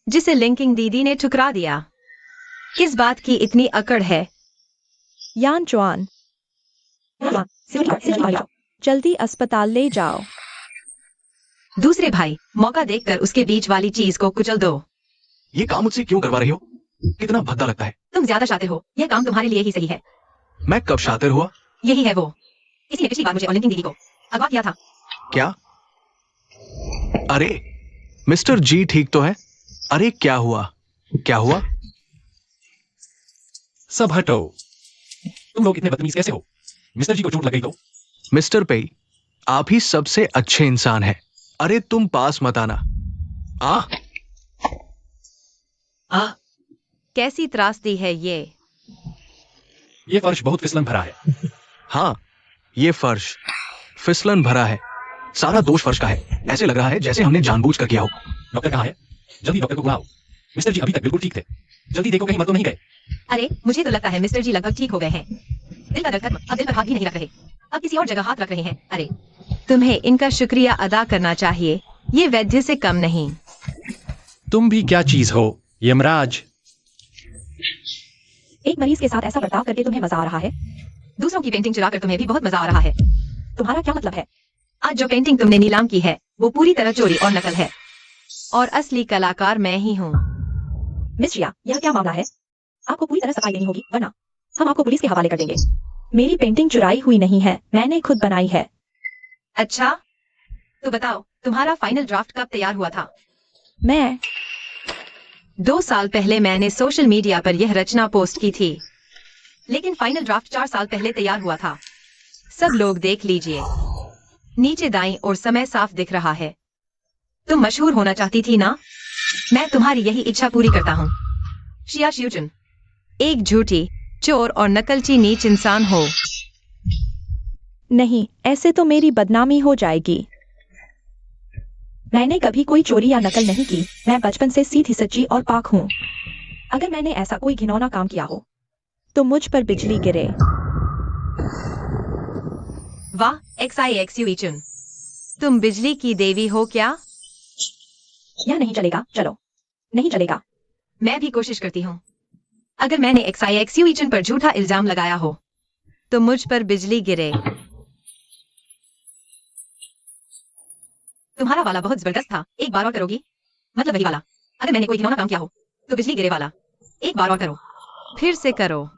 जिसे लिंकिंग दीदी ने ठुकरा दिया। किस बात की इतनी अकड़ है? यान चुआन, जल्दी अस्पताल ले जाओ। दूसरे भाई, मौका देखकर उसके बीच वाली चीज को कुचल दो। ये काम मुझसे क्यों करवा रही हो? कितना भद्दा लगता है। तुम ज्यादा शातिर हो, यह काम तुम्हारे लिए ही सही है। मैं कब शातिर हुआ? यही है वो, इसी ने पिछली बार मुझे और लिंकिंग दीदी को अगवा किया था। क्या? अरे मिस्टर जी ठीक तो है? अरे क्या हुआ? क्या हुआ? सब हटो। तुम लोग इतने बदतमीज कैसे हो? मिस्टर जी को चोट लग गई तो? मिस्टर पेई, आप ही सबसे अच्छे इंसान हैं। अरे तुम पास मत आना। कैसी त्रासदी है ये? ये फर्श बहुत फिसलन भरा है। हाँ, ये फर्श फिसलन भरा है। सारा दोष फर्श का है। ऐसे लग रहा है जैसे हमने जानबूझकर किया हो। डॉक्टर कहाँ है? जल्दी डॉक्टर को बुलाओ। मिस्टर जी अभी तक बिल्कुल ठीक थे। जल्दी देखो कहीं मर तो नहीं गए। अरे मुझे तो लगता है मिस्टर जी लगभग ठीक हो गए हैं। दिल का दर्द खत्म, अब दिल पर हाथ भी नहीं रख रहे, अब किसी और जगह हाथ रख रहे हैं। अरे तुम्हें इनका शुक्रिया अदा करना चाहिए, ये वैद्य से कम नहीं। तुम भी क्या चीज हो यमराज? एक मरीज के साथ ऐसा बर्ताव करके तुम्हें मजा आ रहा है? दूसरों की पेंटिंग चुरा कर तुम्हें भी बहुत मजा आ रहा है। तुम्हारा क्या मतलब है? आज जो पेंटिंग तुमने नीलाम की है वो पूरी तरह चोरी और नकल है, और असली कलाकार मैं ही हूँ। मिस रिया, यह क्या मामला है? आपको पूरी तरह सफाई देनी होगी, वरना हम आपको पुलिस के हवाले कर देंगे। मेरी पेंटिंग चुराई हुई नहीं है, मैंने खुद बनाई है। अच्छा, तो बताओ तुम्हारा फाइनल ड्राफ्ट कब तैयार हुआ था? मैं 2 साल पहले मैंने सोशल मीडिया पर यह रचना पोस्ट की थी, लेकिन फाइनल ड्राफ्ट 4 साल पहले तैयार हुआ था। सब लोग देख लीजिए, नीचे दाईं ओर समय साफ दिख रहा है। तुम मशहूर होना चाहती थी ना? मैं तुम्हारी यही इच्छा पूरी करता हूँ। शिया शियुचन, एक झूठी, चोर और नकलची नीच इंसान हो। नहीं, ऐसे तो मेरी बदनामी हो जाएगी। मैंने कभी कोई चोरी या नकल नहीं की। मैं बचपन से सीधी सच्ची और पाक हूँ। अगर मैंने ऐसा कोई घिनौना काम किया हो तो मुझ पर बिजली गिरे। वाह, XIXU ईचुन, तुम बिजली की देवी हो क्या? यह नहीं चलेगा, चलो। नहीं चलेगा। मैं भी कोशिश करती हूँ। अगर मैंने XIXU ईचुन पर झूठा इल्जाम लगाया हो तो मुझ पर बिजली गिरे। तुम्हारा वाला बहुत जबरदस्त था। एक बार और करोगी? मतलब वही वाला। अगर मैंने कोई घिनौना काम किया हो तो बिजली गिरे वाला। एक बार और करो। फिर से करो।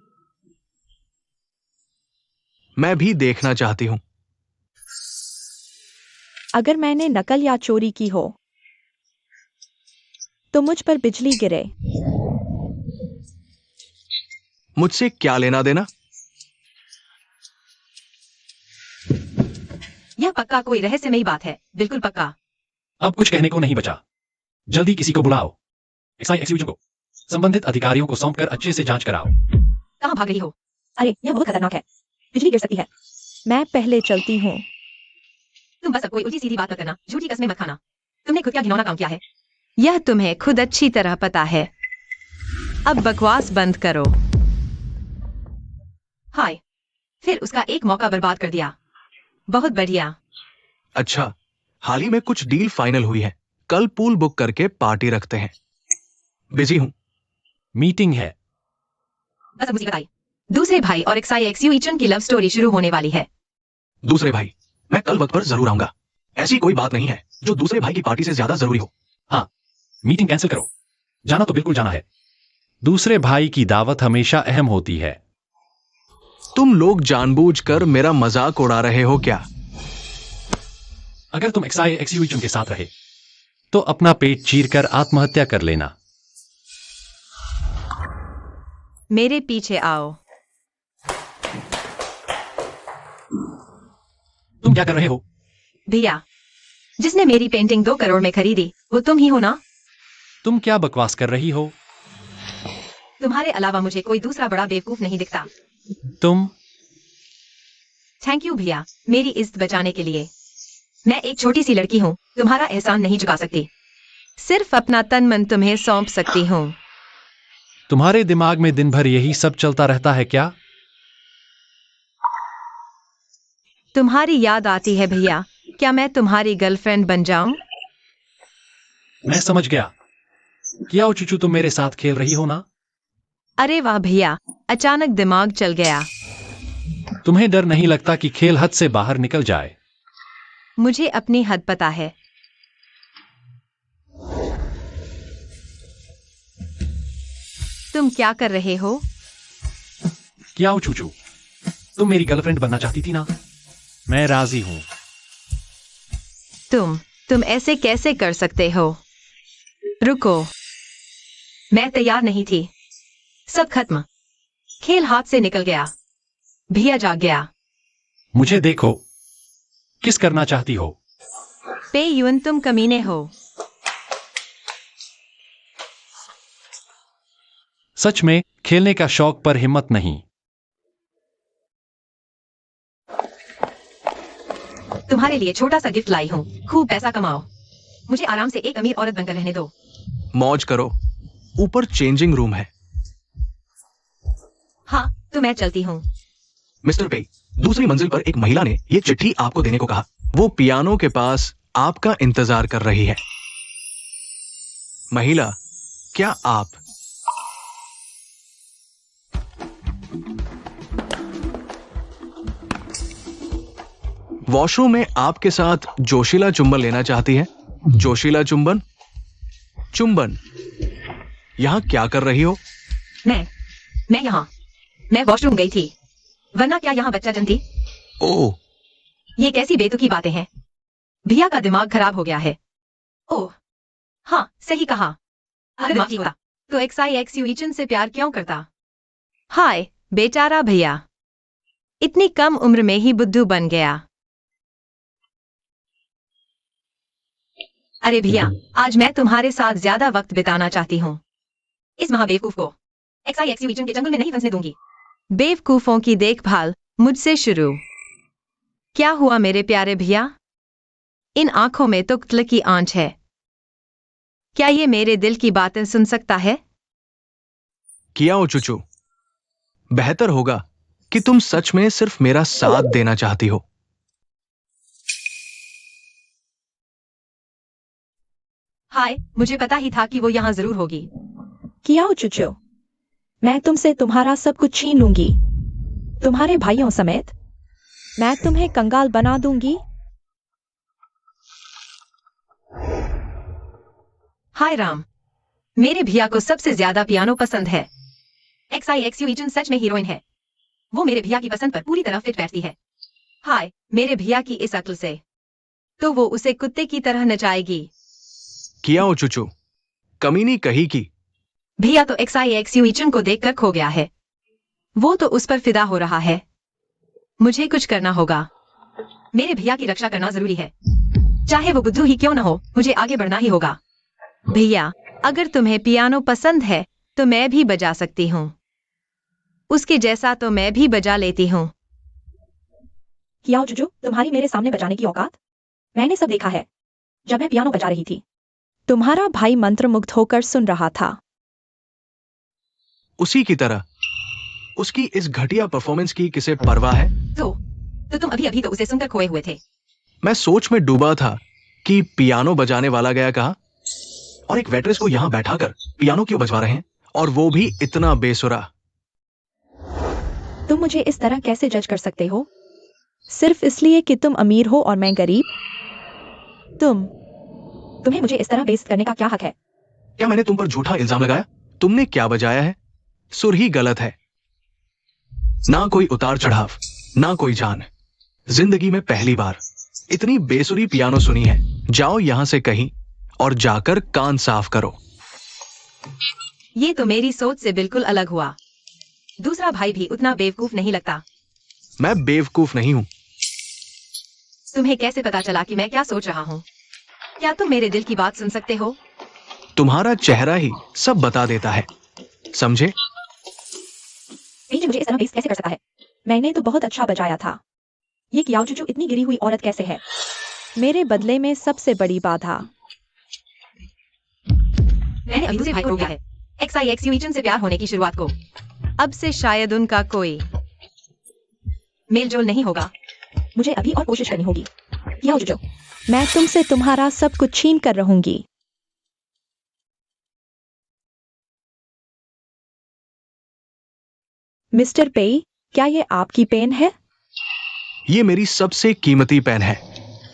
मैं भी देखना चाहती हूँ। अगर मैंने नकल या चोरी की हो तो मुझ पर बिजली गिरे। मुझसे क्या लेना देना? यह पक्का कोई रहस्यमयी बात है। बिल्कुल पक्का। अब कुछ कहने को नहीं बचा। जल्दी किसी को बुलाओ। XIXU को संबंधित अधिकारियों को सौंपकर अच्छे से जांच कराओ। कहाँ भाग रही हो? अरे, यह बहुत खतरनाक है। बिजली गिर सकती है। मैं पहले चलती हूँ। तुम बस अब कोई उल्टी सीधी बात मत करना। झूठी कस्में मत खाना। तुमने खुद क्या घिनौना काम किया है? यह तुम्हें खुद अच्छी तरह पता है। अब बकवास बंद करो। हाय, फिर उसका एक मौका बर्बाद कर दिया। बहुत बढ़िया। अच्छा, हाल ही में कुछ डील फाइनल हुई है। कल पूल बुक करके पार्टी रखते हैं। बिजी हूँ। मीटिंग है। बस अब मुझे बताइए। दूसरे भाई और XIXU ईचुन की लव स्टोरी शुरू होने वाली है। दूसरे भाई, मैं कल वक्त पर जरूर आऊंगा। ऐसी कोई बात नहीं है जो दूसरे भाई की पार्टी से ज्यादा जरूरी हो। हाँ, मीटिंग कैंसिल करो। जाना तो बिल्कुल जाना है। दूसरे भाई की दावत हमेशा अहम होती है। तुम लोग जानबूझकर मेरा मजाक उड़ा रहे हो क्या? अगर तुम XIXU ईचुन के साथ रहे तो अपना पेट चीरकर आत्महत्या कर लेना। मेरे पीछे आओ। तुम क्या कर रहे हो? भैया, जिसने मेरी पेंटिंग 2 करोड़ में खरीदी वो तुम ही हो ना? तुम क्या बकवास कर रही हो? तुम्हारे अलावा मुझे कोई दूसरा बड़ा बेवकूफ नहीं दिखता। तुम थैंक यू भैया, मेरी इज्जत बचाने के लिए। मैं एक छोटी सी लड़की हूँ, तुम्हारा एहसान नहीं चुका सकती। सिर्फ अपना तन मन तुम्हें सौंप सकती हूँ। तुम्हारे दिमाग में दिन भर यही सब चलता रहता है क्या? तुम्हारी याद आती है भैया, क्या मैं तुम्हारी गर्लफ्रेंड बन जाऊं? मैं समझ गया। क्या ओ चूचू, तुम मेरे साथ खेल रही हो ना? अरे वाह भैया, अचानक दिमाग चल गया। तुम्हें डर नहीं लगता कि खेल हद से बाहर निकल जाए? मुझे अपनी हद पता है। तुम क्या कर रहे हो? क्या ओ चूचू, तुम मेरी गर्लफ्रेंड बनना चाहती थी ना? मैं राजी हूं। तुम ऐसे कैसे कर सकते हो? रुको, मैं तैयार नहीं थी। सब खत्म। खेल हाथ से निकल गया। भैया जाग गया। मुझे देखो। किस करना चाहती हो? पे युन, तुम कमीने हो। सच में खेलने का शौक पर हिम्मत नहीं। तुम्हारे लिए छोटा सा गिफ्ट लाई हूँ। खूब पैसा कमाओ। मुझे आराम से एक अमीर औरत बनकर रहने दो। मौज करो। ऊपर चेंजिंग रूम है। हाँ, तो मैं चलती हूँ। मिस्टर पे, दूसरी मंजिल पर एक महिला ने ये चिट्ठी आपको देने को कहा। वो पियानो के पास आपका इंतजार कर रही है। महिला, क्या आप वॉशरूम में आपके साथ जोशीला चुंबन लेना चाहती हैं? जोशीला चुंबन? चुंबन, यहां क्या कर रही हो? मैं वॉशरूम गई थी। वरना क्या यहाँ बच्चा जन्म थी? ओह, ये कैसी बेतुकी बातें हैं। भैया का दिमाग खराब हो गया है। ओह, हाँ, सही कहा। अगर दिमाग ठीक होता तो XIXU ईचुन से प्यार क्यों करता? हाय, बेचारा भैया, इतनी कम उम्र में ही बुद्धू बन गया। अरे भैया, आज मैं तुम्हारे साथ ज्यादा वक्त बिताना चाहती हूँ। इस महाबेवकूफ को XIXU ईचुन के जंगल में नहीं फंसने दूंगी। बेवकूफों की देखभाल मुझसे शुरू। क्या हुआ मेरे प्यारे भैया? इन आंखों में तो कत्ल की आंच है। क्या ये मेरे दिल की बातें सुन सकता है? कियाओ चूचू, बेहतर होगा कि तुम सच में सिर्फ मेरा साथ देना चाहती हो। हाय, मुझे पता ही था कि वो यहाँ जरूर होगी। कियाओ चुचो, मैं तुमसे तुम्हारा सब कुछ छीन लूंगी, तुम्हारे भाइयों समेत। मैं तुम्हें कंगाल बना दूंगी। हाय राम, मेरे भैया को सबसे ज्यादा पियानो पसंद है। XIXU ईजन सच में हीरोइन है। वो मेरे भैया की पसंद पर पूरी तरह फिट बैठती है। हाय, मेरे भैया की इस अक्ल से तो वो उसे कुत्ते की तरह नचाएगी। कियाओ चूचू, कमीनी कही की। भैया तो XIXU ईजन को देखकर खो गया है। वो तो उस पर फिदा हो रहा है। मुझे कुछ करना होगा। मेरे भैया की रक्षा करना जरूरी है। चाहे वो बुद्धू ही क्यों न हो, मुझे आगे बढ़ना ही होगा। भैया, अगर तुम्हें पियानो पसंद है तो मैं भी बजा सकती हूँ। उसके जैसा तो मैं भी बजा लेती हूँ। कियाओ चुचो, तुम्हारी मेरे सामने बजाने की औकात? मैंने सब देखा है जब मैं पियानो बजा रही थी। तुम्हारा भाई मंत्रमुग्ध होकर सुन रहा था। उसी की तरह उसकी इस घटिया परफॉर्मेंस की किसे परवाह है? तो तुम अभी अभी तो उसे सुनकर खोए हुए थे। मैं सोच में डूबा था कि पियानो बजाने वाला गया कहाँ, और एक वेट्रेस को यहां बैठाकर पियानो क्यों बजवा रहे हैं, और वो भी इतना बेसुरा। तुम मुझे इस तरह कैसे जज कर सकते हो, सिर्फ इसलिए कि तुम अमीर हो और मैं गरीब? तुम्हें मुझे इस तरह बेइज्जत करने का क्या हक है? क्या मैंने तुम पर झूठा इल्जाम लगाया? तुमने क्या बजाया है? सुर ही गलत है। ना कोई उतार चढ़ाव, ना कोई जान। जिंदगी में पहली बार इतनी बेसुरी पियानो सुनी है। जाओ यहां से कहीं और जाकर कान साफ करो। ये तो मेरी सोच से बिल्कुल अलग हुआ। दूसरा भाई भी उतना बेवकूफ नहीं लगता। मैं बेवकूफ नहीं हूं। तुम्हें कैसे पता चला कि मैं क्या सोच रहा हूँ? क्या तुम मेरे दिल की बात सुन सकते हो? तुम्हारा चेहरा ही सब बता देता है, समझे? बीच मुझे इस तरह बेइज्जत कैसे कर सकता है? मैंने तो बहुत अच्छा बजाया था। ये कियाओ चुचू इतनी गिरी हुई औरत कैसे है? मेरे बदले में सबसे बड़ी बाधा। मैंने अभी दूसरे भाई को रोका है XIXU ईजन से प्यार होने की शुरुआत को। अब से शायद उनका कोई मेलजोल नहीं होगा। मुझे अभी और कोशिश करनी होगी। कियाओ चुचू, मैं तुमसे तुम्हारा सब कुछ छीन कर रहूंगी। मिस्टर पेई, क्या ये आपकी पेन है? ये मेरी सबसे कीमती पेन है,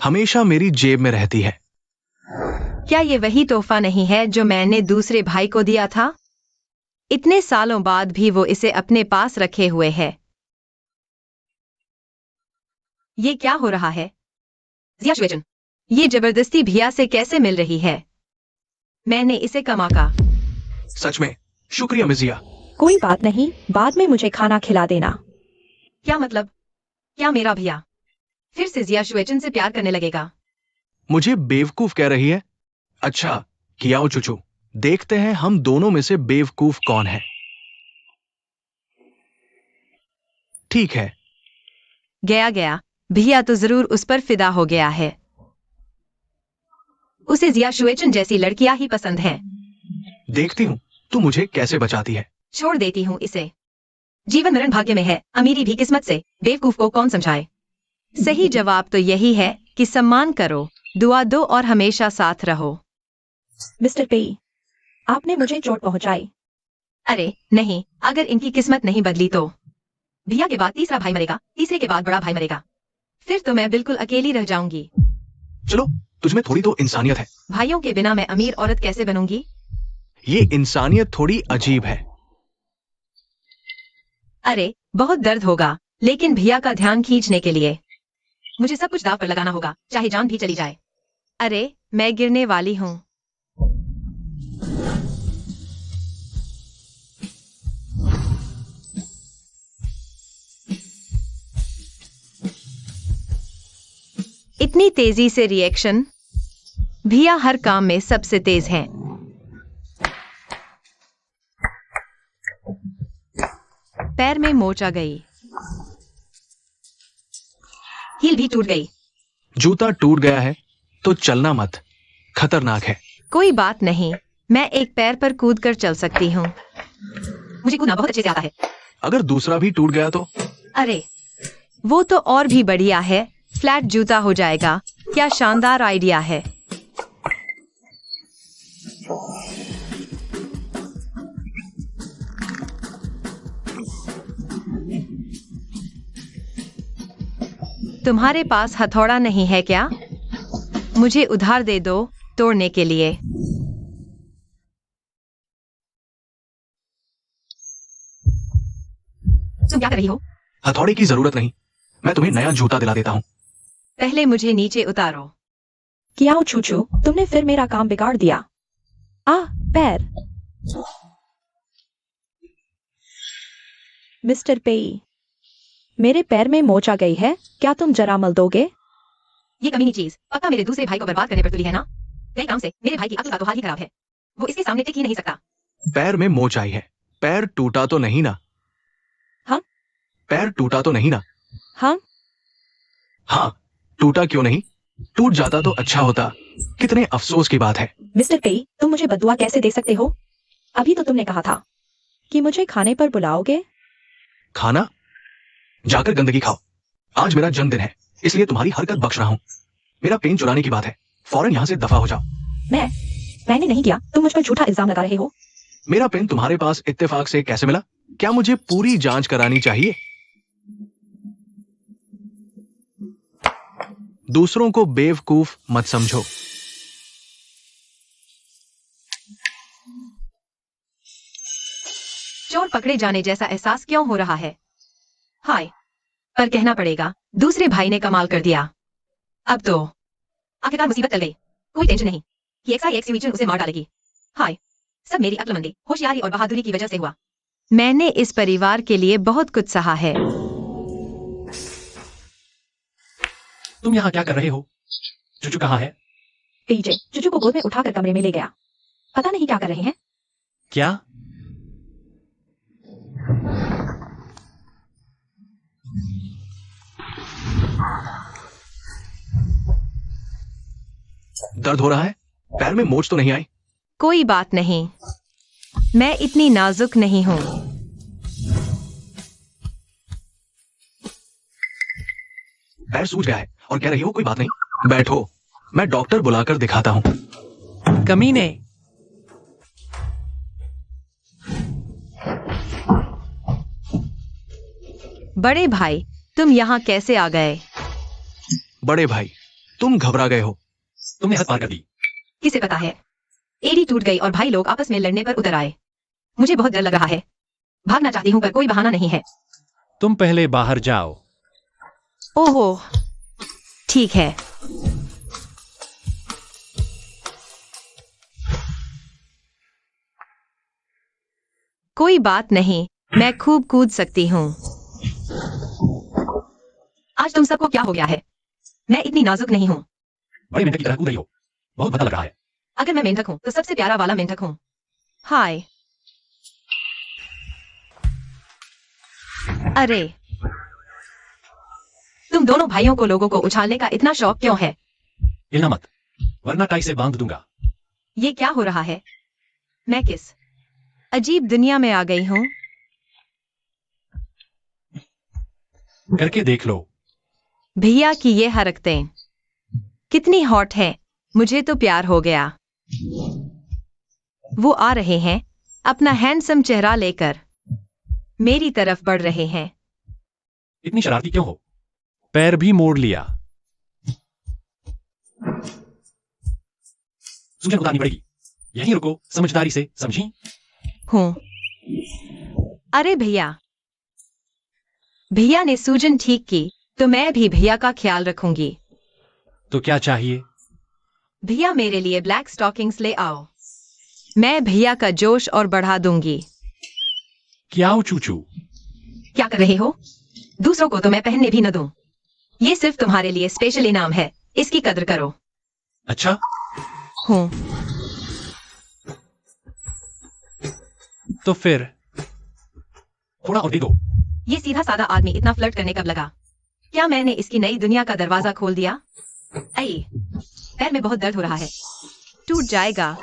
हमेशा मेरी जेब में रहती है। क्या ये वही तोहफा नहीं है जो मैंने दूसरे भाई को दिया था? इतने सालों बाद भी वो इसे अपने पास रखे हुए है। ये क्या हो रहा है? जिया शुएजन, ये जबरदस्ती भैया से कैसे मिल रही है? मैंने इसे कमा का। सच में शुक्रिया मिजिया। कोई बात नहीं, बाद में मुझे खाना खिला देना। क्या मतलब? क्या मेरा भैया फिर से जिया शुएजन से प्यार करने लगेगा? मुझे बेवकूफ कह रही है? अच्छा कियाओ चुचू, देखते हैं हम दोनों में से बेवकूफ कौन है। ठीक है। गया भैया तो जरूर उस पर फिदा हो गया है। उसे जिया शुएजन जैसी लड़कियां ही पसंद हैं। देखती हूँ तू मुझे कैसे बचाती है। छोड़ देती हूँ इसे। जीवन मरण भाग्य में है, अमीरी भी किस्मत से। बेवकूफ को कौन समझाए? सही जवाब तो यही है कि सम्मान करो, दुआ दो और हमेशा साथ रहो। मिस्टर पेई, आपने मुझे चोट पहुंचाई। अरे नहीं, अगर इनकी किस्मत नहीं बदली तो भैया के बाद तीसरा भाई मरेगा, तीसरे के बाद बड़ा भाई मरेगा। फिर तो मैं बिल्कुल अकेली रह जाऊंगी। चलो, तुझमें थोड़ी तो इंसानियत है। भाइयों के बिना मैं अमीर औरत कैसे बनूंगी? ये इंसानियत थोड़ी अजीब है। अरे बहुत दर्द होगा, लेकिन भैया का ध्यान खींचने के लिए मुझे सब कुछ दांव पर लगाना होगा, चाहे जान भी चली जाए। अरे मैं गिरने वाली हूँ। इतनी तेजी से रिएक्शन। भैया हर काम में सबसे तेज हैं। पैर में मोच आ गई, हील भी टूट गई। जूता टूट गया है तो चलना मत, खतरनाक है। कोई बात नहीं, मैं एक पैर पर कूद कर चल सकती हूँ। मुझे कूदना बहुत अच्छे से आता है। अगर दूसरा भी टूट गया तो? अरे वो तो और भी बढ़िया है, फ्लैट जूता हो जाएगा। क्या शानदार आइडिया है। तुम्हारे पास हथौड़ा नहीं है क्या? मुझे उधार दे दो तोड़ने के लिए। तुम क्या कर रही हो? हथौड़े की जरूरत नहीं, मैं तुम्हें नया जूता दिला देता हूँ। पहले मुझे नीचे उतारो। क्या चूचू, तुमने फिर मेरा काम बिगाड़ दिया। पैर। मिस्टर पेई, मेरे पैर में मोच आ गई है, क्या तुम जरा मल दोगे? ये कमीनी चीज पक्का मेरे दूसरे भाई को बर्बाद करने पर तुली है ना? कई काम से मेरे भाई की अक्ल का तो हाल ही खराब है। वो इसके सामने टिक ही नहीं सकता। पैर में मोच आई है, पैर टूटा तो नहीं ना? हाँ? पैर टूटा तो नहीं ना? हाँ? हाँ, टूटा क्यों नहीं? टूट जाता तो अच्छा होता। कितने अफसोस की बात है। मिस्टर पेई, तुम मुझे बददुआ कैसे दे सकते हो? अभी तो तुमने कहा था कि मुझे खाने पर बुलाओगे। खाना? जाकर गंदगी खाओ। आज मेरा जन्मदिन है, इसलिए तुम्हारी हरकत बख्श रहा हूँ। मेरा पेन चुराने की बात है, फौरन यहाँ से दफा हो जाओ। मैंने नहीं किया, तुम मुझ पर झूठा इल्जाम लगा रहे हो। मेरा पेन तुम्हारे पास इत्तेफाक से कैसे मिला? क्या मुझे पूरी जांच करानी चाहिए? दूसरों को बेवकूफ मत समझो। चोर पकड़े जाने जैसा एहसास क्यों हो रहा है? हाय, पर कहना पड़ेगा दूसरे भाई ने कमाल कर दिया। अब तो आखिरकार मुसीबत टल गई। कोई टेंशन नहीं कि एक्स उसे मार डालेगी। हाय, सब मेरी अक्लमंदी, होशियारी और बहादुरी की वजह से हुआ। मैंने इस परिवार के लिए बहुत कुछ सहा है। तुम यहाँ क्या कर रहे हो? चुचू कहाँ है? पीजे चूचू को गोद में उठाकर कमरे में ले गया। पता नहीं क्या कर रहे हैं। क्या? दर्द हो रहा है? पैर में मोच तो नहीं आई? कोई बात नहीं, मैं इतनी नाजुक नहीं हूँ। पैर सूज गया है और कह रही हो कोई बात नहीं। बैठो, मैं डॉक्टर बुलाकर दिखाता हूँ। कमीने! बड़े भाई, तुम यहाँ कैसे आ गए? बड़े भाई, तुम घबरा गए हो। तुमने हद पार कर दी। किसे पता है? एडी टूट गई और भाई लोग आपस में लड़ने पर उतर आए। मुझे बहुत डर लग रहा है। भागना चाहती हूँ पर कोई बहाना नहीं है। तुम पहले बाहर जाओ। ओहो, ठीक है। कोई बात नहीं, मैं खूब कूद सकती हूँ। आज तुम सबको क्या हो गया है? मैं इतनी नाजुक नहीं हूँ। बड़े मेंढक की तरह कूद रही हो, बहुत भद्दा लग रहा है। अगर मैं मेंढक हूँ तो सबसे प्यारा वाला मेंढक हूँ। हाय। अरे, तुम दोनों भाइयों को लोगों को उछालने का इतना शौक क्यों है? हिलना मत, वरना टाई से बांध दूंगा। ये क्या हो रहा है? मैं किस अजीब दुनिया में आ गई हूँ? करके देख लो। भैया की ये हरकतें कितनी हॉट है। मुझे तो प्यार हो गया। वो आ रहे हैं, अपना हैंडसम चेहरा लेकर मेरी तरफ बढ़ रहे हैं। इतनी शरारती क्यों हो? पैर भी मोड़ लिया। सूजन उतारनी पड़ेगी। यहीं रुको, समझदारी से, समझी? हूँ। अरे भैया, भैया ने सूजन ठीक की तो मैं भी भैया का ख्याल रखूंगी। तो क्या चाहिए? भैया मेरे लिए ब्लैक स्टॉकिंग्स ले आओ। मैं भैया का जोश और बढ़ा दूंगी। क्या हो चूचू? क्या कर रहे हो? दूसरों को तो मैं पहनने भी न दूं। ये सिर्फ तुम्हारे लिए स्पेशल इनाम है, इसकी कद्र करो। अच्छा, हूँ। तो फिर थोड़ा और दे दो। ये सीधा साधा आदमी इतना फ्लर्ट करने कब लगा? क्या मैंने इसकी नई दुनिया का दरवाजा खोल दिया? आई। पैर में बहुत दर्द हो रहा है। टूट जाएगा।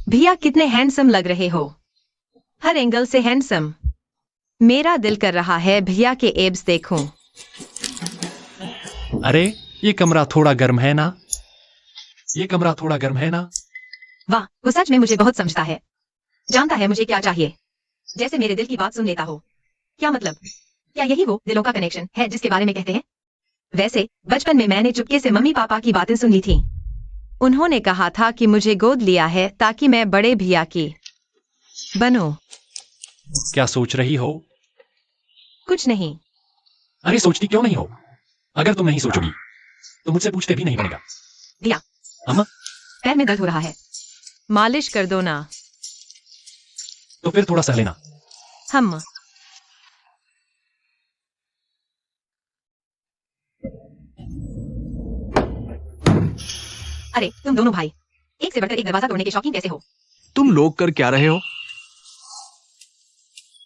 भैया कितने हैंडसम लग रहे हो, हर एंगल से हैंडसम। मेरा दिल कर रहा है भैया के एब्स देखूं। अरे ये कमरा थोड़ा गर्म है ना? ये कमरा थोड़ा गर्म है ना? वाह, वो सच में मुझे बहुत समझता है, जानता है मुझे क्या चाहिए, जैसे मेरे दिल की बात सुन लेता हो। क्या मतलब? क्या यही वो दिलों का कनेक्शन है जिसके बारे में कहते हैं? वैसे बचपन में मैंने चुपके से मम्मी पापा की बातें सुन ली थी। उन्होंने कहा था कि मुझे गोद लिया है ताकि मैं बड़े भैया की बनूं। क्या सोच रही हो? कुछ नहीं। अरे सोचती क्यों नहीं हो? अगर तुम नहीं सोचोगी तो मुझसे पूछते भी नहीं बनेगा। भैया, अम्मा, पैर में दर्द हो रहा है, मालिश कर दो ना। तो फिर थोड़ा सह लेना। हम अरे तुम दोनों भाई एक से बढ़कर एक दरवाजा तोड़ने के शौकीन कैसे हो? तुम लोग कर क्या रहे हो?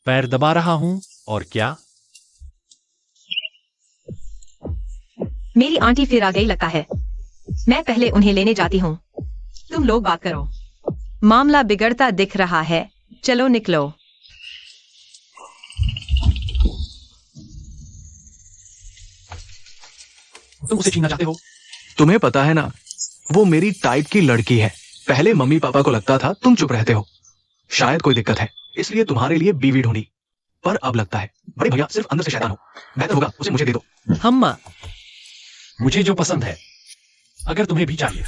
पैर दबा रहा हूं। और क्या? मेरी आंटी फिर आ गई लगता है। मैं पहले उन्हें लेने जाती हूँ, तुम लोग बात करो। मामला बिगड़ता दिख रहा है, चलो निकलो। तुम उसे छीनना चाहते हो? तुम्हें पता है ना, वो मेरी टाइप की लड़की है। पहले मम्मी पापा को लगता था तुम चुप रहते हो, शायद कोई दिक्कत है इसलिए तुम्हारे लिए बीवी ढूंढी, पर अब लगता है बड़े भैया सिर्फ अंदर से शैतान हो। बेहतर होगा उसे मुझे दे दो। अम्मा, मुझे जो पसंद है अगर तुम्हें भी चाहिए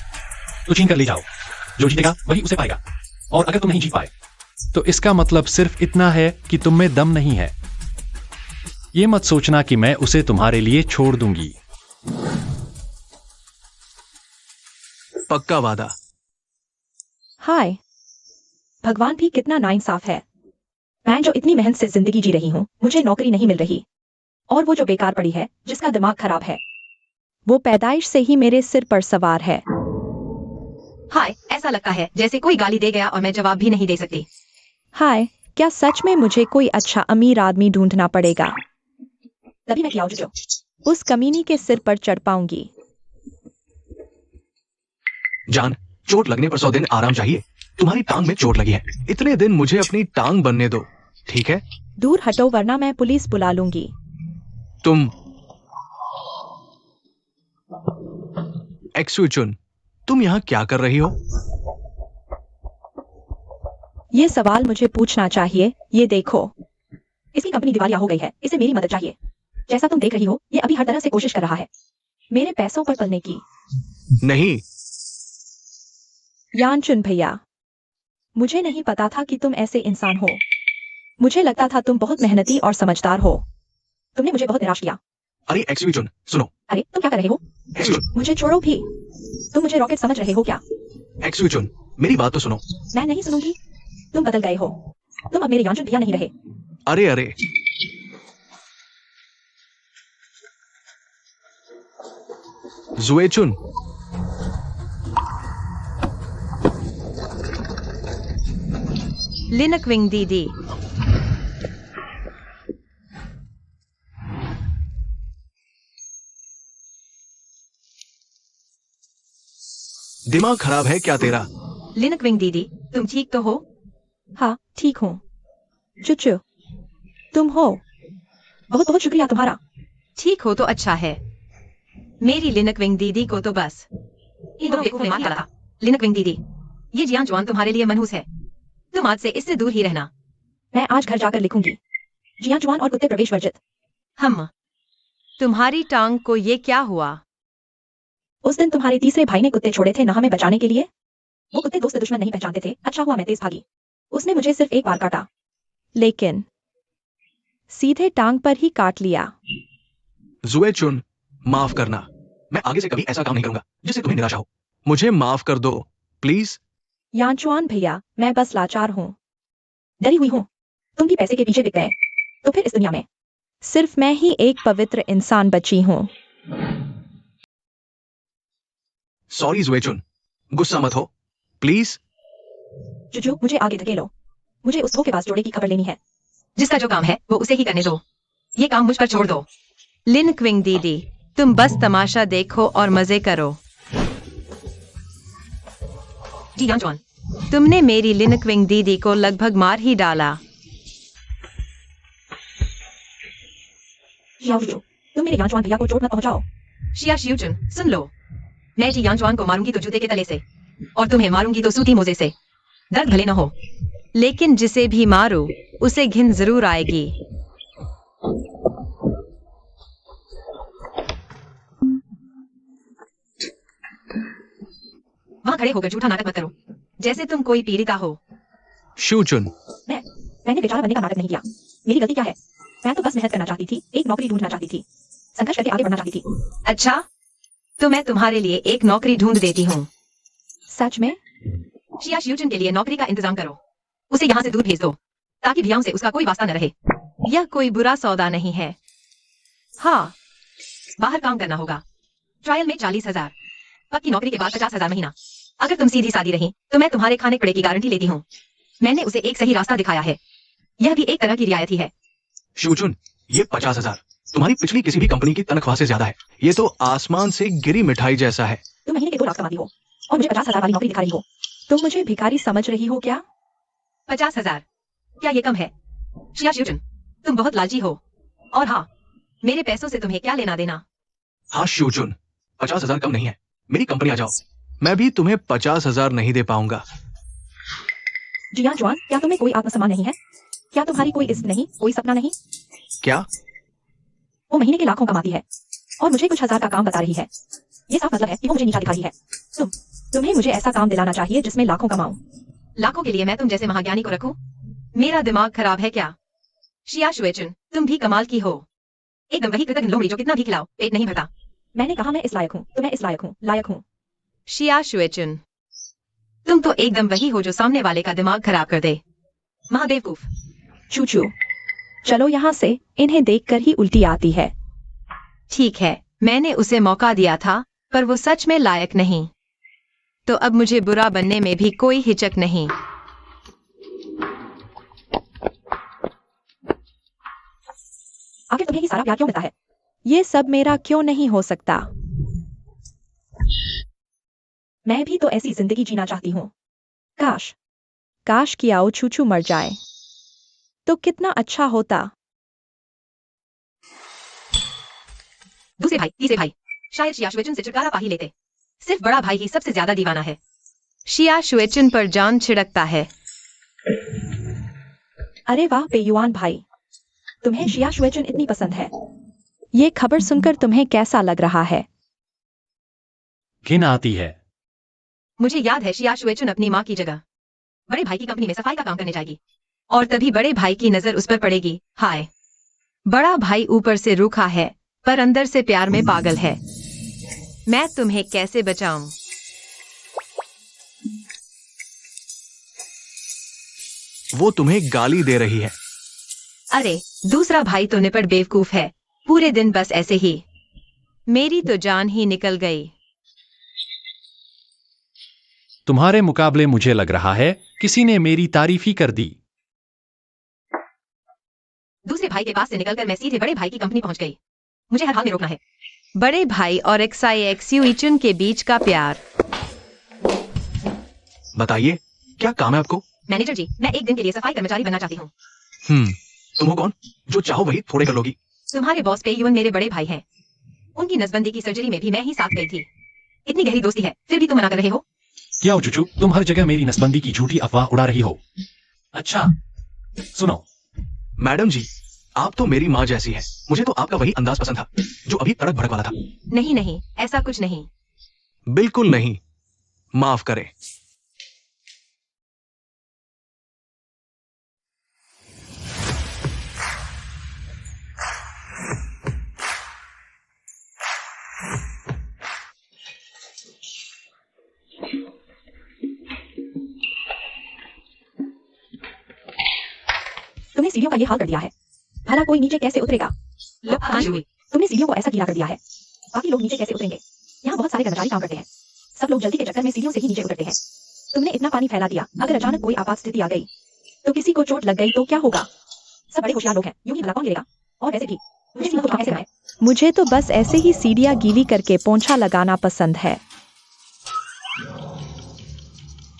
तो छीन कर ले जाओ। जो जीतेगा वही उसे पाएगा, और अगर तुम नहीं जीत पाए तो इसका मतलब सिर्फ इतना है कि तुम में दम नहीं है। ये मत सोचना कि मैं उसे तुम्हारे लिए छोड़ दूंगी। पक्का वादा। हाय, भगवान भी कितना नाइंसाफ है। मैं जो इतनी मेहनत से जिंदगी जी रही हूँ, मुझे नौकरी नहीं मिल रही, और वो जो बेकार पड़ी है जिसका दिमाग खराब है, वो पैदाइश से ही मेरे सिर पर सवार है। हाय, ऐसा लगता है जैसे कोई गाली दे गया और मैं जवाब भी नहीं दे सकती। हाय, क्या सच में मुझे कोई अच्छा अमीर आदमी ढूंढना पड़ेगा? तभी मैं खिलाऊं जो उस कमीनी के सिर पर चढ़ पाऊंगी। जान, चोट लगने पर 100 दिन आराम चाहिए। तुम्हारी टांग में चोट लगी है, इतने दिन मुझे अपनी टांग बनने दो, ठीक है? दूर हटो वरना मैं पुलिस बुला लूंगी। तुम एक्सुचुन, तुम यहाँ क्या कर रही हो? ये सवाल मुझे पूछना चाहिए। ये देखो, इसकी कंपनी दिवालिया हो गई है, इसे मेरी मदद चाहिए। जैसा तुम देख रही हो, ये अभी हर तरह से कोशिश कर रहा है मेरे पैसों पर पलने की। नहीं, यानचुन भैया, मुझे नहीं पता था कि तुम ऐसे इंसान हो। मुझे लगता था तुम बहुत मेहनती और समझदार हो। तुमने मुझे बहुत निराश किया। अरे एक्सुचुन सुनो। अरे तुम क्या कर रहे हो? एक्सुचुन, मुझे छोड़ो भी। तुम मुझे रॉकेट समझ रहे हो क्या? एक्सुचुन, मेरी बात तो सुनो। मैं नहीं सुनूंगी। तुम बदल गए हो, तुम अब मेरे यानचुन भैया नहीं रहे। अरे अरे, जुएचुन, लिनकविंग दीदी, दिमाग खराब है क्या तेरा? लिनकविंग दीदी, तुम ठीक तो हो? हाँ ठीक हूँ। चुचु, तुम हो? बहुत बहुत शुक्रिया तुम्हारा। ठीक हो तो अच्छा है। मेरी लिनकविंग दीदी को तो बस इन दोनों बेवकूफ ने मार डाला था। लिनकविंग दीदी, ये जियान जुआन तुम्हारे लिए मनहूस है, तुम आज से इससे दूर ही रहना। मैं आज घर जाकर लिखूंगी, जियान जुआन और कुत्ते प्रवेश वर्जित। हम तुम्हारी टांग को ये क्या हुआ? उस दिन तुम्हारे तीसरे भाई ने कुत्ते छोड़े थे ना हमें बचाने के लिए। वो कुत्ते दोस्त दुश्मन नहीं पहचानते थे। अच्छा हुआ मैं तेज भागी। उसने मुझे सिर्फ एक बार काटा, लेकिन सीधे टांग पर ही काट लिया। जुएचुन, माफ करना, मैं आगे से कभी ऐसा काम नहीं करूंगा जिससे तुम्हें निराशा हो। मुझे माफ कर दो प्लीज। यानचुआन भैया, मैं बस लाचार हूँ, डरी हुई हूँ। तुम भी पैसे के पीछे बिक गए, तो फिर इस दुनिया में सिर्फ मैं ही एक पवित्र इंसान बची हूँ। सॉरी जुएचुन, गुस्सा मत हो, प्लीज। जुजू, मुझे आगे धकेलो। मुझे उस के पास जोड़े की खबर लेनी है। जिसका जो काम है वो उसे ही करने दो। ये काम मुझ पर छोड़ दो। लिन क्विंग दीदी, तुम बस तमाशा देखो और मजे करो। जी यान जॉन, तुमने मेरी लिन क्विंग दीदी को लगभग मार ही डाला। जियाओ जुजू, तुम मेरे यानजुआन भैया को चोट मत पहुंचाओ। शिया शियुचुन, सुन लो। मैं जी यानजुआन को मारूंगी तो जूते के तले से, और तुम्हें मारूंगी तो सूती मोजे से। दर्द भले न हो, लेकिन जिसे भी मारूं उसे घिन जरूर आएगी। वहां खड़े होकर झूठा नाटक मत करो, जैसे तुम कोई पीड़िता हो। शूचुन, मैंने बेचारा बनने का नाटक नहीं किया। मेरी गलती क्या है? मैं तो बस मेहनत करना चाहती थी, एक नौकरी ढूंढना चाहती थी, संघर्ष करके आगे बढ़ना चाहती थी। अच्छा, तो मैं तुम्हारे लिए एक नौकरी ढूंढ देती हूँ। सच में? शिया शियुचुन के लिए नौकरी का इंतजाम करो। उसे यहाँ से दूर भेज दो, ताकि भियाओं से उसका कोई वास्ता न रहे। यह कोई बुरा सौदा नहीं है। हाँ, बाहर काम करना होगा। ट्रायल में 40,000, पक्की नौकरी के बाद 50,000 महीना। अगर तुम सीधी सादी रही तो मैं तुम्हारे खाने कड़े की गारंटी लेती हूँ। मैंने उसे एक सही रास्ता दिखाया है। यह भी एक तरह की रियायत ही है। शूचुन, ये 50,000 तुम्हारी पिछली किसी भी कंपनी की तनख्वाह से ज्यादा है। ये तो आसमान से गिरी मिठाई जैसा है। तुम महीने के 2 लाख कमाती हो और मुझे 50,000 वाली नौकरी दिखा रही हो। तुम मुझे भिखारी समझ रही हो क्या? 50,000 क्या ये कम है? शिया शियुचुन, तुम बहुत लालची हो। और हाँ, मेरे पैसों से तुम्हें क्या लेना देना। हाँ शूचुन, 50,000 कम नहीं है। मेरी कंपनी आ जाओ। मैं भी तुम्हें 50,000 नहीं दे पाऊंगा। जियान जुआन, क्या तुम्हें कोई आत्मसम्मान नहीं है? क्या तुम्हारी कोई इज्जत नहीं, कोई सपना नहीं? क्या? वो महीने के लाखों कमाती है और मुझे कुछ हजार का काम बता रही है। ये साफ मतलब है कि वो मुझे नीचा दिखा रही है। तुम्हें मुझे ऐसा काम दिलाना चाहिए जिसमें लाखों कमाऊं। लाखों के लिए मैं तुम जैसे महाज्ञानी को रखूं? मेरा दिमाग खराब है क्या? शिया शुएचुन, तुम भी कमाल की हो। एकदम वही कृतज्ञ लोमड़ी जो कितना भी खिलाओ पेट नहीं भरता। मैंने कहा मैं इस लायक हूँ, तो मैं इस लायक हूँ, लायक हूँ। शिया शुएचुन, तुम तो एकदम वही हो जो सामने वाले का दिमाग खराब कर दे। महादेवकूफ। चूचू, चलो यहाँ से, इन्हें देखकर ही उल्टी आती है। ठीक है, मैंने उसे मौका दिया था, पर वो सच में लायक नहीं। तो अब मुझे बुरा बनने में भी कोई हिचक नहीं। आखिर तुम्हें ये सारा प्यार क्यों मिलता है? ये सब मेरा क्यों नहीं हो सकता? मैं भी तो ऐसी जिंदगी जीना चाहती हूँ। काश कि आओ चूचू मर जाए तो कितना अच्छा होता। दूसरे भाई, तीसरे भाई, शायद शिया शुएचुन से छुटकारा पा ही लेते। सिर्फ बड़ा भाई ही सबसे ज्यादा दीवाना है। शिया शुएचुन पर जान छिड़कता है। अरे वाह पेयुआन भाई, तुम्हें शिया शुएचुन इतनी पसंद है। ये खबर सुनकर तुम्हें कैसा लग रहा है? घिन आती है। मुझे याद है शिया शुएचुन अपनी माँ की जगह बड़े भाई की कंपनी में सफाई का काम करने जाएगी, और तभी बड़े भाई की नजर उस पर पड़ेगी। हाय, बड़ा भाई ऊपर से रूखा है पर अंदर से प्यार में पागल है। मैं तुम्हें कैसे बचाऊं? वो तुम्हें गाली दे रही है। अरे, दूसरा भाई तो निपट बेवकूफ है। पूरे दिन बस ऐसे ही। मेरी तो जान ही निकल गई। तुम्हारे मुकाबले मुझे लग रहा है किसी ने मेरी तारीफ ही कर दी। दूसरे भाई के पास से निकलकर मैं सीधे बड़े भाई की कंपनी पहुंच गई। मुझे हर हाल में रोकना है। बड़े भाई और एक्साइएक्सयूइचुन के बीच का प्यार। बताइए, क्या काम है आपको? मैनेजर जी, मैं एक दिन के लिए सफाई कर्मचारी बनना चाहती हूँ। तुम हो कौन? जो चाहो वही थोड़े कर लोगी। तुम्हारे बॉस पे युवन मेरे बड़े भाई हैं। उनकी नसबंदी की सर्जरी में भी मैं ही साथ गई थी। इतनी गहरी दोस्ती है, फिर भी तुम मना कर रहे हो। क्या हो चुचू, तुम हर जगह मेरी नसबंदी की झूठी अफवाह उड़ा रही हो। अच्छा, सुनो। मैडम जी, आप तो मेरी माँ जैसी है। मुझे तो आपका वही अंदाज पसंद था जो अभी तड़क भड़क वाला था। नहीं नहीं, ऐसा कुछ नहीं। बिल्कुल नहीं। माफ करें। तुमने सीढ़ियों का ये हाल कर दिया है, भला कोई नीचे कैसे उतरेगा? लो, कहाँ हुई? तुमने सीढ़ियों को ऐसा गीला कर दिया है, बाकी लोग नीचे कैसे उतरेंगे? यहाँ बहुत सारे कर्मचारी काम करते हैं। सब लोग जल्दी के चक्कर में सीढ़ियों से ही नीचे उतरते हैं। तुमने इतना पानी फैला दिया, अगर अचानक कोई आपात स्थिति आ गई तो किसी को चोट लग गई तो क्या होगा? सब बड़े होशियार लोग हैं, यूं ही भला कौन गिरेगा? और वैसे भी मुझे सीमा को कैसे बनाए? मुझे तो बस ऐसे ही सीढ़ियाँ गीली करके पोंछा लगाना पसंद है।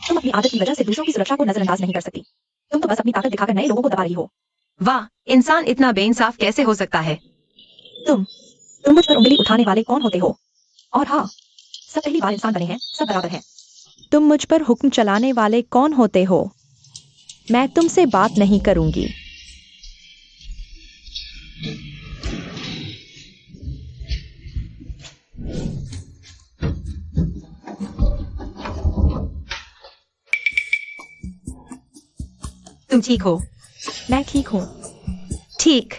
तुम अपनी आदत की वजह से दूसरों की सुरक्षा को नजरअंदाज नहीं कर सकती। तुम तो बस अपनी ताकत दिखाकर नए लोगों को दबा रही हो। वाह, इंसान इतना बेइंसाफ कैसे हो सकता है? तुम मुझ पर उंगली उठाने वाले कौन होते हो? और हाँ, सब पहली बार इंसान बने हैं, सब बराबर हैं। तुम मुझ पर हुक्म चलाने वाले कौन होते हो? मैं तुमसे बात नहीं करूंगी। तुम ठीक हो? मैं ठीक हूँ। ठीक,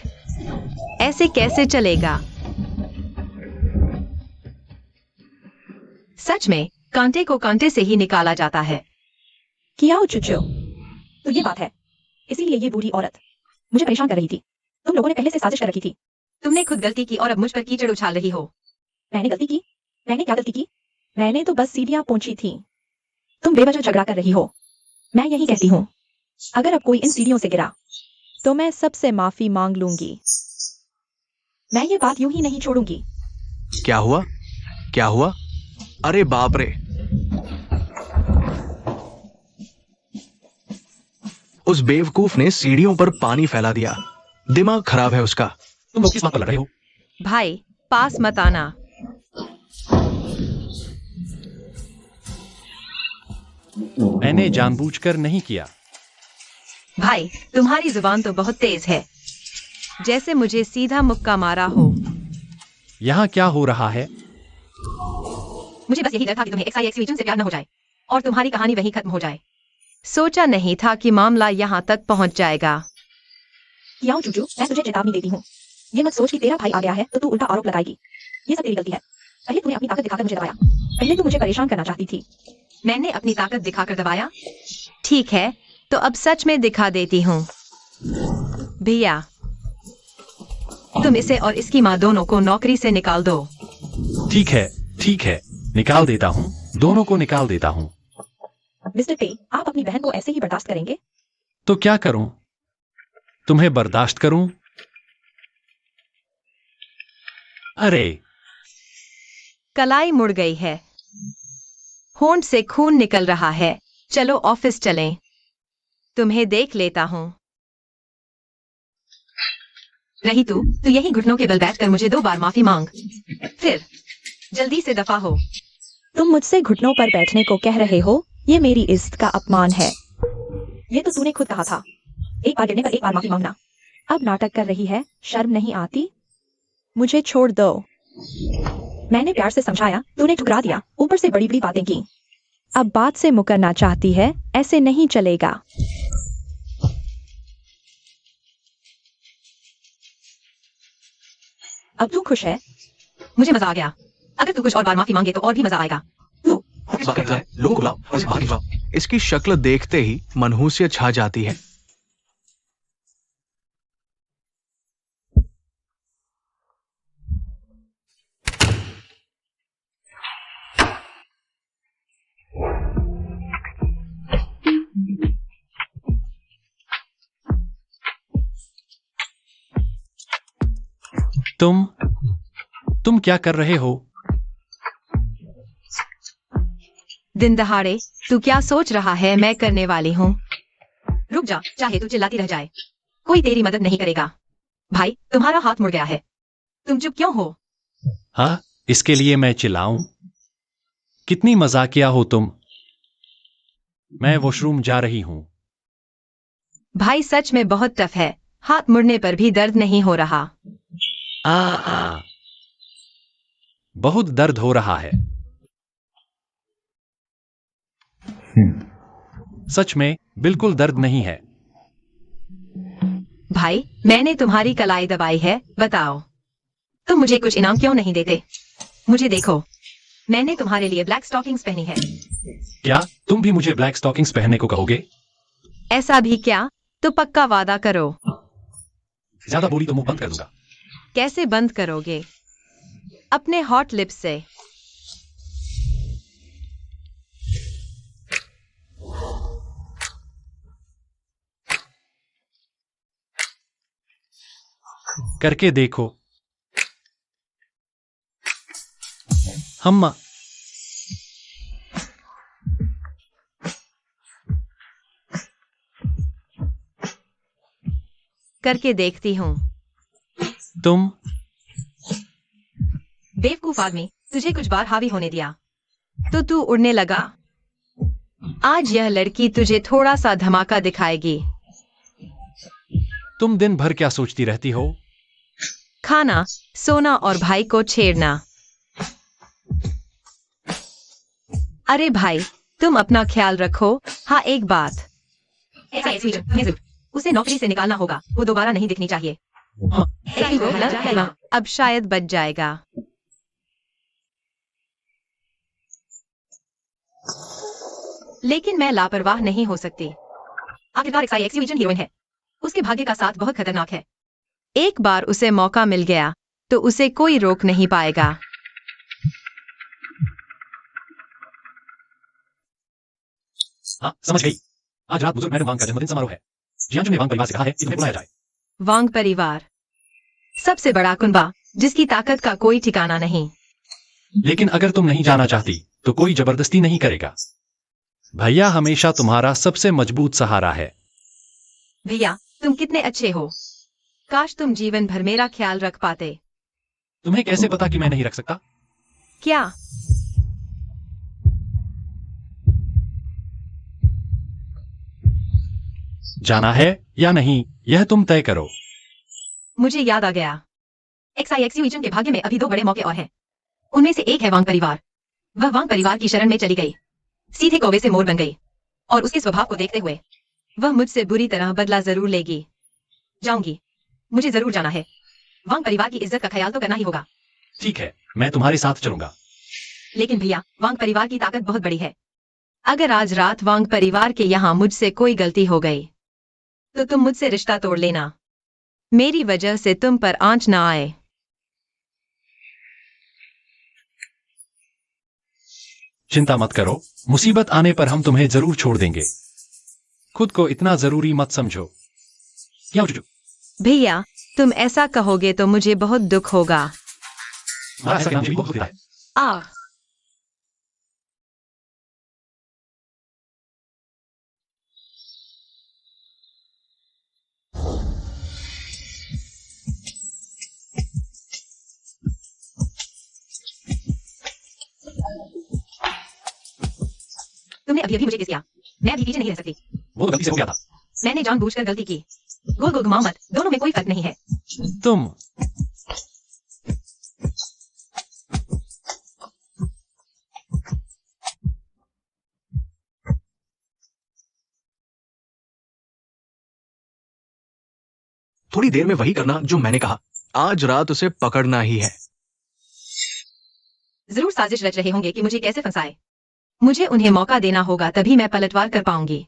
ऐसे कैसे चलेगा? सच में कांटे को कांटे से ही निकाला जाता है। किया हो चुचो। तो ये बात है, इसीलिए ये बूढ़ी औरत मुझे परेशान कर रही थी। तुम लोगों ने पहले से साजिश कर रखी थी। तुमने खुद गलती की और अब मुझ पर कीचड़ उछाल रही हो। मैंने गलती की? मैंने क्या गलती की? मैंने तो बस सीढ़ियां पोंछी थी। तुम बेवजह झगड़ा कर रही हो। मैं यही कहती हूँ, अगर अब कोई इन सीढ़ियों से गिरा तो मैं सबसे माफी मांग लूंगी। मैं ये बात यूं ही नहीं छोड़ूंगी। क्या हुआ? क्या हुआ? अरे बाप रे! उस बेवकूफ ने सीढ़ियों पर पानी फैला दिया। दिमाग खराब है उसका। तुम लोग किस बात पर लड़ रहे हो? भाई, पास मत आना। मैंने जानबूझकर नहीं किया। भाई, तुम्हारी जुबान तो बहुत तेज है, जैसे मुझे सीधा मुक्का मारा हो। यहाँ क्या हो रहा है? मुझे बस यही डर था कि तुम्हें XIX रीजन से प्यार न हो जाए और तुम्हारी कहानी वहीं खत्म हो जाए। सोचा नहीं था कि मामला यहाँ तक पहुँच जाएगा। किया चूचू, मैं तुझे चेतावनी देती हूँ। ये मत सोच कि तेरा भाई आ गया है तो तू उल्टा आरोप लगाएगी। ये सब तेरी गलती है। पहले तूने अपनी ताकत दिखाकर मुझे दबाया। पहले तू मुझे परेशान करना चाहती थी। मैंने अपनी ताकत दिखाकर दबाया? ठीक है, तो अब सच में दिखा देती हूँ। भैया, तुम इसे और इसकी माँ दोनों को नौकरी से निकाल दो। ठीक है, निकाल देता हूँ। दोनों को निकाल देता हूँ। मिस्टर पे, आप अपनी बहन को ऐसे ही बर्दाश्त करेंगे? तो क्या करूं? तुम्हें बर्दाश्त करूं? अरे, कलाई मुड़ गई है, होंठ से खून निकल रहा है। चलो ऑफिस चलें। तुम्हें देख लेता हूँ। रही तू यही घुटनों के बल बैठकर मुझे 2 बार माफी मांग, फिर जल्दी से दफा हो। तुम मुझसे घुटनों पर बैठने को कह रहे हो? ये मेरी इज्जत का अपमान है। ये तो तूने खुद कहा था, एक बार गिरने पर एक बार माफी मांगना। अब नाटक कर रही है, शर्म नहीं आती? मुझे छोड़ दो। मैंने प्यार से समझाया, तूने ठुकरा दिया, ऊपर से बड़ी बड़ी बातें की। अब बात से मुकरना चाहती है? ऐसे नहीं चलेगा। अब तू खुश है? मुझे मजा आ गया। अगर तू कुछ और बार माफी मांगे तो और भी मजा आएगा। लोगों को बुलाओ, बस बाहर निकलो। इसकी शक्ल देखते ही मनहूसियत छा जाती है। तुम क्या कर रहे हो? दिन दहाड़े तू क्या सोच रहा है मैं करने वाली हूँ? रुक जा, चाहे तू चिल्लाती रह जाए, कोई तेरी मदद नहीं करेगा। भाई, तुम्हारा हाथ मुड़ गया है। तुम चुप क्यों हो? हाँ, इसके लिए मैं चिल्लाऊं? कितनी मजाकिया हो तुम। मैं वॉशरूम जा रही हूँ। भाई, सच में बहुत टफ है। हाथ मुड़ने पर भी दर्द नहीं हो रहा। बहुत दर्द हो रहा है। सच में बिल्कुल दर्द नहीं है। भाई, मैंने तुम्हारी कलाई दबाई है, बताओ तुम मुझे कुछ इनाम क्यों नहीं देते? मुझे देखो, मैंने तुम्हारे लिए ब्लैक स्टॉकिंग्स पहनी है। क्या तुम भी मुझे ब्लैक स्टॉकिंग्स पहनने को कहोगे? ऐसा भी क्या? तो पक्का वादा करो। ज्यादा बोली तो मुंह बंद कर दूंगा। कैसे बंद करोगे? अपने हॉट लिप्स से। करके देखो। हम्मा। करके देखती हूँ। तुम बेवकूफ आदमी, तुझे कुछ बार हावी होने दिया तो तू उड़ने लगा। आज यह लड़की तुझे थोड़ा सा धमाका दिखाएगी। तुम दिन भर क्या सोचती रहती हो? खाना, सोना और भाई को छेड़ना। अरे भाई, तुम अपना ख्याल रखो। हाँ, एक बात, उसे नौकरी से निकालना होगा। वो दोबारा नहीं दिखनी चाहिए। अब शायद बच जाएगा। लेकिन मैं लापरवाह नहीं हो सकती। आखिरकार एक्स-एक्स हीरोइन है। उसके भाग्य का साथ बहुत खतरनाक है। एक बार उसे मौका मिल गया तो उसे कोई रोक नहीं पाएगा। हाँ, समझ गई। आज रात बुजुर्ग मैडम वांग का जन्मदिन समारोह है। जियांजू ने वांग परिवार से कहा है कि तुम्हें बुलाया जाए। वांग परिवार सबसे बड़ा कुनबा, जिसकी ताकत का कोई ठिकाना नहीं। लेकिन अगर तुम नहीं जाना चाहती तो कोई जबरदस्ती नहीं करेगा। भैया हमेशा तुम्हारा सबसे मजबूत सहारा है। भैया, तुम कितने अच्छे हो। काश तुम जीवन भर मेरा ख्याल रख पाते। तुम्हें कैसे पता कि मैं नहीं रख सकता? क्या? जाना है या नहीं, यह तुम तय करो। मुझे याद आ गया। एक्स-एक्स के भाग्य में अभी 2 बड़े मौके और हैं। उनमें से एक है वांग परिवार। वह वांग परिवार की शरण में चली गई, सीधे कौवे से मोर बन गई। और उसके स्वभाव को देखते हुए वह मुझसे बुरी तरह बदला जरूर लेगी। जाऊंगी, मुझे जरूर जाना है। वांग परिवार की इज्जत का ख्याल तो करना ही होगा। ठीक है, मैं तुम्हारे साथ चलूंगा। लेकिन भैया, वांग परिवार की ताकत बहुत बड़ी है। अगर आज रात वांग परिवार के यहाँ मुझसे कोई गलती हो गई तो तुम मुझसे रिश्ता तोड़ लेना। मेरी वजह से तुम पर आंच ना आए। चिंता मत करो, मुसीबत आने पर हम तुम्हें जरूर छोड़ देंगे। खुद को इतना जरूरी मत समझो। क्या हो, चुचू? भैया, तुम ऐसा कहोगे तो मुझे बहुत दुख होगा। हमारा ऐसा कहना मुझे भी बहुत दुख देता है। आ तुमने अभी अभी मुझे किस किया। मैं अभी पीछे नहीं रह सकती। वो तो गलती से हो गया था। मैंने जानबूझकर गलती की। गोल गोल घुमाओ मत, दोनों में कोई फर्क नहीं है। तुम थोड़ी देर में वही करना जो मैंने कहा। आज रात उसे पकड़ना ही है। जरूर साजिश रच रहे होंगे कि मुझे कैसे फंसाए। मुझे उन्हें मौका देना होगा, तभी मैं पलटवार कर पाऊंगी।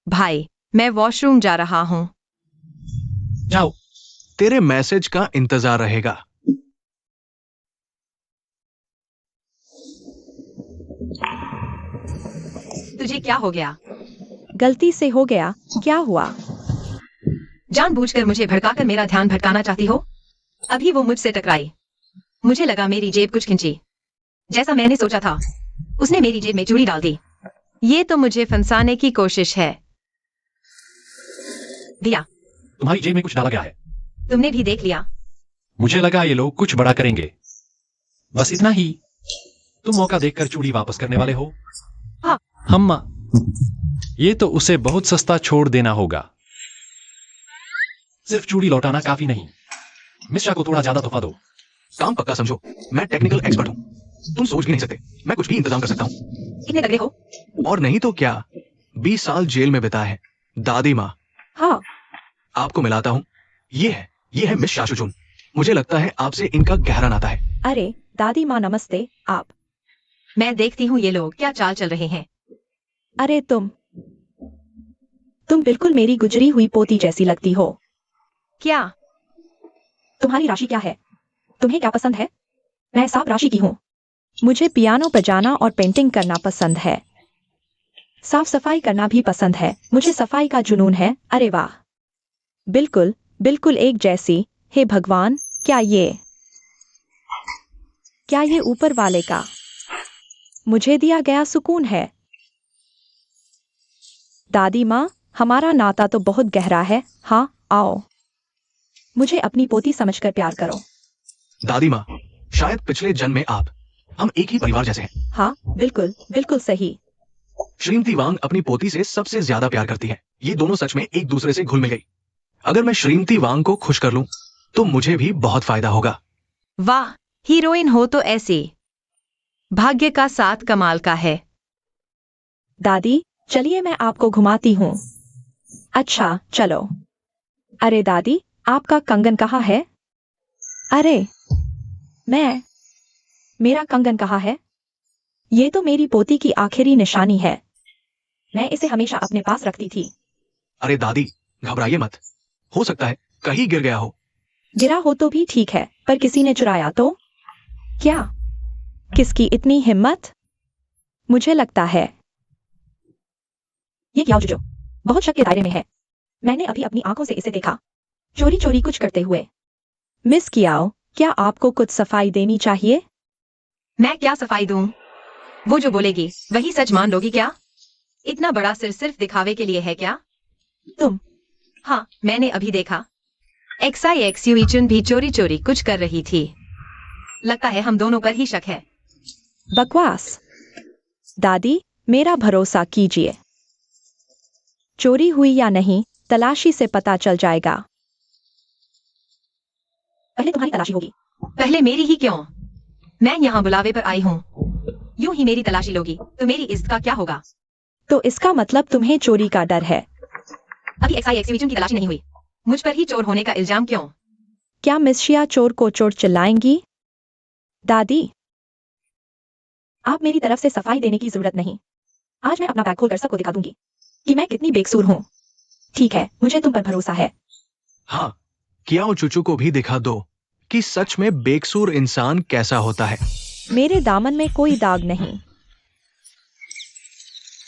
भाई, मैं वॉशरूम जा रहा हूँ। जाओ। तेरे मैसेज का इंतजार रहेगा। तुझे क्या हो गया? गलती से हो गया। क्या हुआ? जानबूझकर मुझे भड़काकर मेरा ध्यान भटकाना चाहती हो? अभी वो मुझसे टकराई। मुझे लगा मेरी जेब कुछ खिंची। जैसा मैंने सोचा था, उसने मेरी जेब में चूड़ी डाल दी। ये तो मुझे फंसाने की कोशिश है। भैया, तुम्हारी जेब में कुछ डाला गया है। तुमने भी देख लिया। मुझे लगा ये लोग कुछ बड़ा करेंगे। बस इतना ही। तुम मौका देखकर चूड़ी वापस करने वाले हो। हाँ। हम्मा, ये तो उसे बहुत सस्ता छोड़ देना होगा। सिर्फ चूड़ी लौटाना काफी नहीं। मिश्रा को थोड़ा ज्यादा तोहफा दो। काम पक्का समझो, मैं टेक्निकल एक्सपर्ट हूँ। तुम सोच भी नहीं सकते, मैं कुछ भी इंतजाम कर सकता हूँ। कितने तगड़े हो? और नहीं तो क्या, 20 साल जेल में बिताए हैं। दादी माँ, हाँ, आपको मिलाता हूँ। ये है मिस शाशुचुन। मुझे लगता है आपसे इनका गहरा नाता है। अरे दादी माँ नमस्ते। आप? मैं देखती हूँ ये लोग क्या चाल चल रहे हैं। अरे तुम बिल्कुल मेरी गुजरी हुई पोती जैसी लगती हो। क्या? तुम्हारी राशि क्या है? तुम्हें क्या पसंद है? मैं सांप राशि की हूँ। मुझे पियानो बजाना और पेंटिंग करना पसंद है। साफ सफाई करना भी पसंद है। मुझे सफाई का जुनून है। अरे वाह, बिल्कुल बिल्कुल एक जैसी। हे भगवान, क्या ये ऊपर वाले का मुझे दिया गया सुकून है। दादी माँ, हमारा नाता तो बहुत गहरा है। हाँ, आओ। मुझे अपनी पोती समझकर प्यार करो। दादी माँ, शायद पिछले जन्म में हम एक ही परिवार जैसे हैं। हाँ, बिल्कुल बिल्कुल सही। श्रीमती वांग अपनी पोती से सबसे ज्यादा प्यार करती है। ये दोनों सच में एक दूसरे से घुल मिल गई। अगर मैं श्रीमती वांग को खुश कर लूं तो मुझे भी बहुत फायदा होगा। वाह, हीरोइन हो तो ऐसी। भाग्य का साथ कमाल का है। दादी, चलिए मैं आपको घुमाती हूँ। अच्छा, चलो। अरे दादी, आपका कंगन कहाँ है? अरे, मेरा कंगन कहाँ है? ये तो मेरी पोती की आखिरी निशानी है। मैं इसे हमेशा अपने पास रखती थी। अरे दादी, घबराइए मत। हो सकता है कहीं गिर गया हो। गिरा हो तो भी ठीक है, पर किसी ने चुराया तो? क्या? किसकी इतनी हिम्मत? मुझे लगता है ये क्या जो बहुत शक के दायरे में है। मैंने अभी अपनी आंखों से इसे देखा, चोरी चोरी कुछ करते हुए। मिस कियाओ, क्या आपको कुछ सफाई देनी चाहिए? मैं क्या सफाई दूं? वो जो बोलेगी वही सच मान लोगी क्या? इतना बड़ा सिर सिर्फ दिखावे के लिए है क्या? तुम? हाँ, मैंने अभी देखा। XIX यूइचुन भी चोरी चोरी कुछ कर रही थी। लगता है हम दोनों पर ही शक है। बकवास। दादी, मेरा भरोसा कीजिए। चोरी हुई या नहीं, तलाशी से पता चल जाएगा। पहले तुम्हारी तलाशी होगी। पहले मेरी ही क्यों? मैं यहाँ बुलावे पर आई हूँ। यूं ही मेरी तलाशी लोगी तो मेरी इज्जत का क्या होगा? तो इसका मतलब तुम्हें चोरी का डर है। अभी XIX यूइचुन की तलाशी नहीं हुई, मुझ पर ही चोर होने का इल्जाम क्यों? क्या मिस शिया चोर को चोर चिल्लाएंगी? दादी, आप मेरी तरफ से सफाई देने की जरूरत नहीं। आज मैं अपना बैग खोलकर सबको दिखा दूंगी कि मैं कितनी बेकसूर हूँ। ठीक है, मुझे तुम पर भरोसा है। हाँ, कियाओ चूचू को भी दिखा दो कि सच में बेकसूर इंसान कैसा होता है। मेरे दामन में कोई दाग नहीं,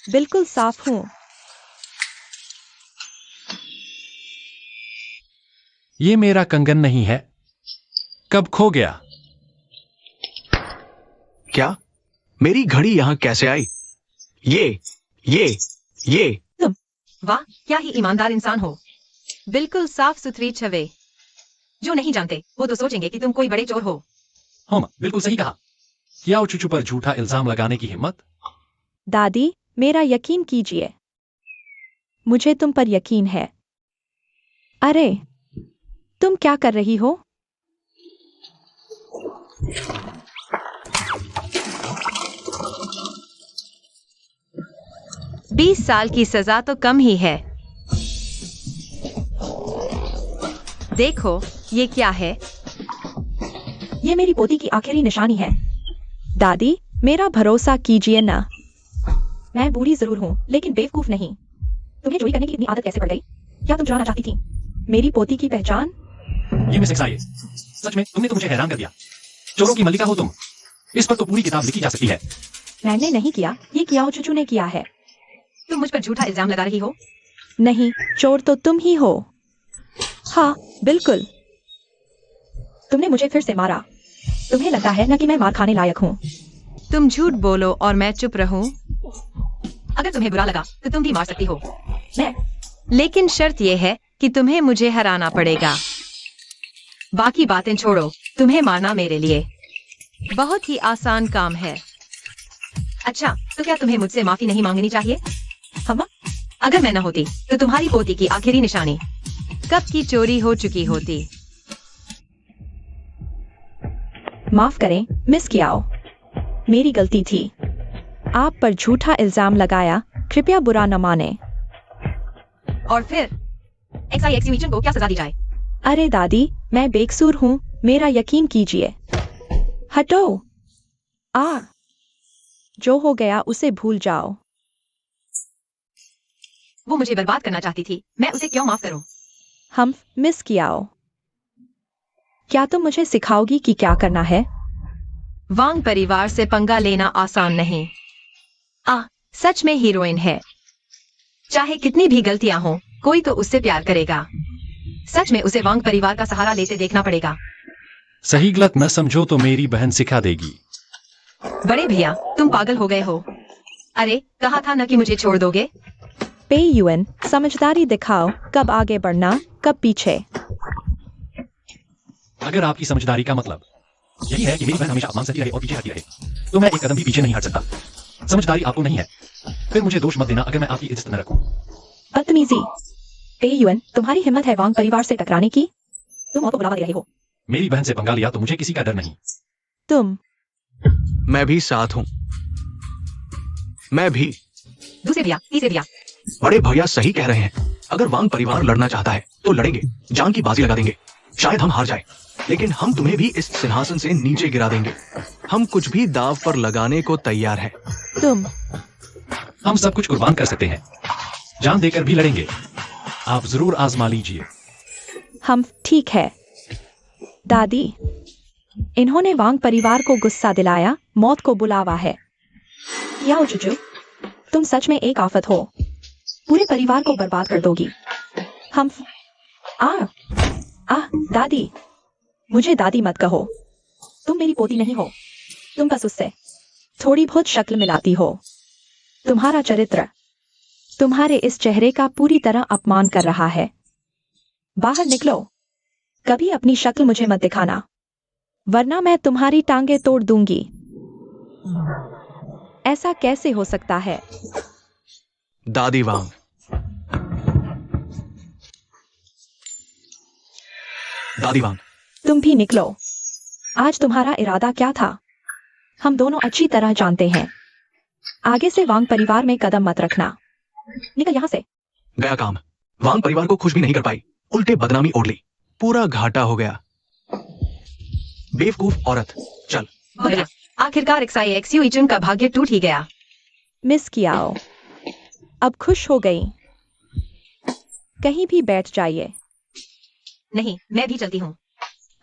बिल्कुल साफ हूँ। ये मेरा कंगन नहीं है। कब खो गया? क्या? मेरी घड़ी यहाँ कैसे आई? ये वाह, क्या ही ईमानदार इंसान हो। बिल्कुल साफ सुथरी छवे। जो नहीं जानते वो तो सोचेंगे कि तुम कोई बड़े चोर हो। हाँ, बिल्कुल सही कहा। कियाओ चूचू पर झूठा इल्जाम लगाने की हिम्मत। दादी, मेरा यकीन कीजिए। मुझे तुम पर यकीन है। अरे, तुम क्या कर रही हो? बीस साल की सजा तो कम ही है। देखो, ये क्या है? ये मेरी पोती की आखिरी निशानी है। दादी, मेरा भरोसा कीजिए ना। मैं बूढ़ी जरूर हूँ, लेकिन बेवकूफ नहीं। तुम्हें चोरी करने की इतनी आदत कैसे पड़ गई? क्या तुम चुराना चाहती थी मेरी पोती की पहचान? ये मिस XIX, सच में तुमने तो मुझे हैरान कर दिया। चोरों की मलिका हो तुम। इस पर तो पूरी किताब लिखी जा सकती है। मैंने नहीं किया, ये कियाओ चूचू ने किया है। तुम मुझ पर झूठा इल्जाम लगा रही हो। नहीं, चोर तो तुम ही हो। हाँ, बिल्कुल। तुमने मुझे फिर से मारा। तुम्हें लगता है ना कि मैं मार खाने लायक हूँ? तुम झूठ बोलो और मैं चुप रहूं। अगर तुम्हें बुरा लगा तो तुम भी मार सकती हो। मैं? लेकिन शर्त यह है कि तुम्हें मुझे हराना पड़ेगा। बाकी बातें छोड़ो, तुम्हें मारना मेरे लिए बहुत ही आसान काम है। अच्छा, तो क्या तुम्हें मुझसे माफी नहीं मांगनी चाहिए? हम? अगर मैं न होती तो तुम्हारी पोती की आखिरी निशानी कब की चोरी हो चुकी होती। माफ करें, मिस कियाओ। मेरी गलती थी। आप पर झूठा इल्जाम लगाया, कृपया बुरा न माने। और फिर XIX यूइचुन को क्या सजा दी जाए? अरे दादी, मैं बेकसूर हूँ, मेरा यकीन कीजिए। हटो। जो हो गया उसे भूल जाओ। वो मुझे बर्बाद करना चाहती थी, मैं उसे क्यों माफ करूं? हम मिस कियाओ, क्या तुम मुझे सिखाओगी कि क्या करना है? वांग परिवार से पंगा लेना आसान नहीं। सच में हीरोइन है। चाहे कितनी भी गलतियां हो, कोई तो उससे प्यार करेगा। सच में उसे वांग परिवार का सहारा लेते देखना पड़ेगा। सही गलत न समझो तो मेरी बहन सिखा देगी। बड़े भैया तुम पागल हो गए हो। अरे कहा था ना कि मुझे छोड़ दोगे। पे यूएन समझदारी दिखाओ, कब आगे बढ़ना कब पीछे। अगर आपकी समझदारी का मतलब यही है कि मेरी बहन हमेशा अपमान सहती रहे और पीछे हटती रहे, तो मैं एक कदम भी पीछे नहीं हट सकता। समझदारी आपको नहीं है, फिर मुझे दोष मत देना अगर मैं आपकी इज्जत न रखूं। बदतमीजी। पे यूएन तुम्हारी हिम्मत है वांग परिवार से टकराने की? तुम और को बुलावा दे रहे हो। मेरी बहन से पंगा लिया तो मुझे किसी का डर नहीं। तुम मैं भी साथ हूं। मैं भी। दूसरे भैया तीसरे भैया। बड़े भैया सही कह रहे हैं। अगर वांग परिवार लड़ना चाहता है तो लड़ेंगे, जान की बाजी लगा देंगे। शायद हम हार जाए, लेकिन हम तुम्हें भी इस सिंहासन से नीचे गिरा देंगे। हम कुछ भी दाव पर लगाने को तैयार हैं। तुम हम सब कुछ कुर्बान कर सकते हैं, जान देकर भी लड़ेंगे। आप जरूर आजमा लीजिए। हम ठीक है। दादी, इन्होंने वांग परिवार को गुस्सा दिलाया, मौत को बुलावा है। क्या हो चुचू, तुम सच में एक आफत हो। पूरे परिवार को बर्बाद कर दोगी। हम दादी, मुझे दादी मत कहो। तुम मेरी पोती नहीं हो। तुम बस उससे थोड़ी बहुत शक्ल मिलाती हो। तुम्हारा चरित्र तुम्हारे इस चेहरे का पूरी तरह अपमान कर रहा है। बाहर निकलो। कभी अपनी शक्ल मुझे मत दिखाना, वरना मैं तुम्हारी टांगे तोड़ दूंगी। ऐसा कैसे हो सकता है? दादी वांग, दादी वांग, तुम भी निकलो। आज तुम्हारा इरादा क्या था, हम दोनों अच्छी तरह जानते हैं। आगे से वांग परिवार में कदम मत रखना। निकल यहाँ से। गया काम। वांग परिवार को खुश भी नहीं कर पाई, उल्टे बदनामी ओढ़ ली। पूरा घाटा हो गया। बेवकूफ औरत। चल। हो गया। आखिरकार एक्सयू इचुन का भाग्य टूट ही गया। मिस कियाओ, अब खुश हो गई। कहीं भी बैठ जाइए। नहीं, मैं भी चलती हूँ।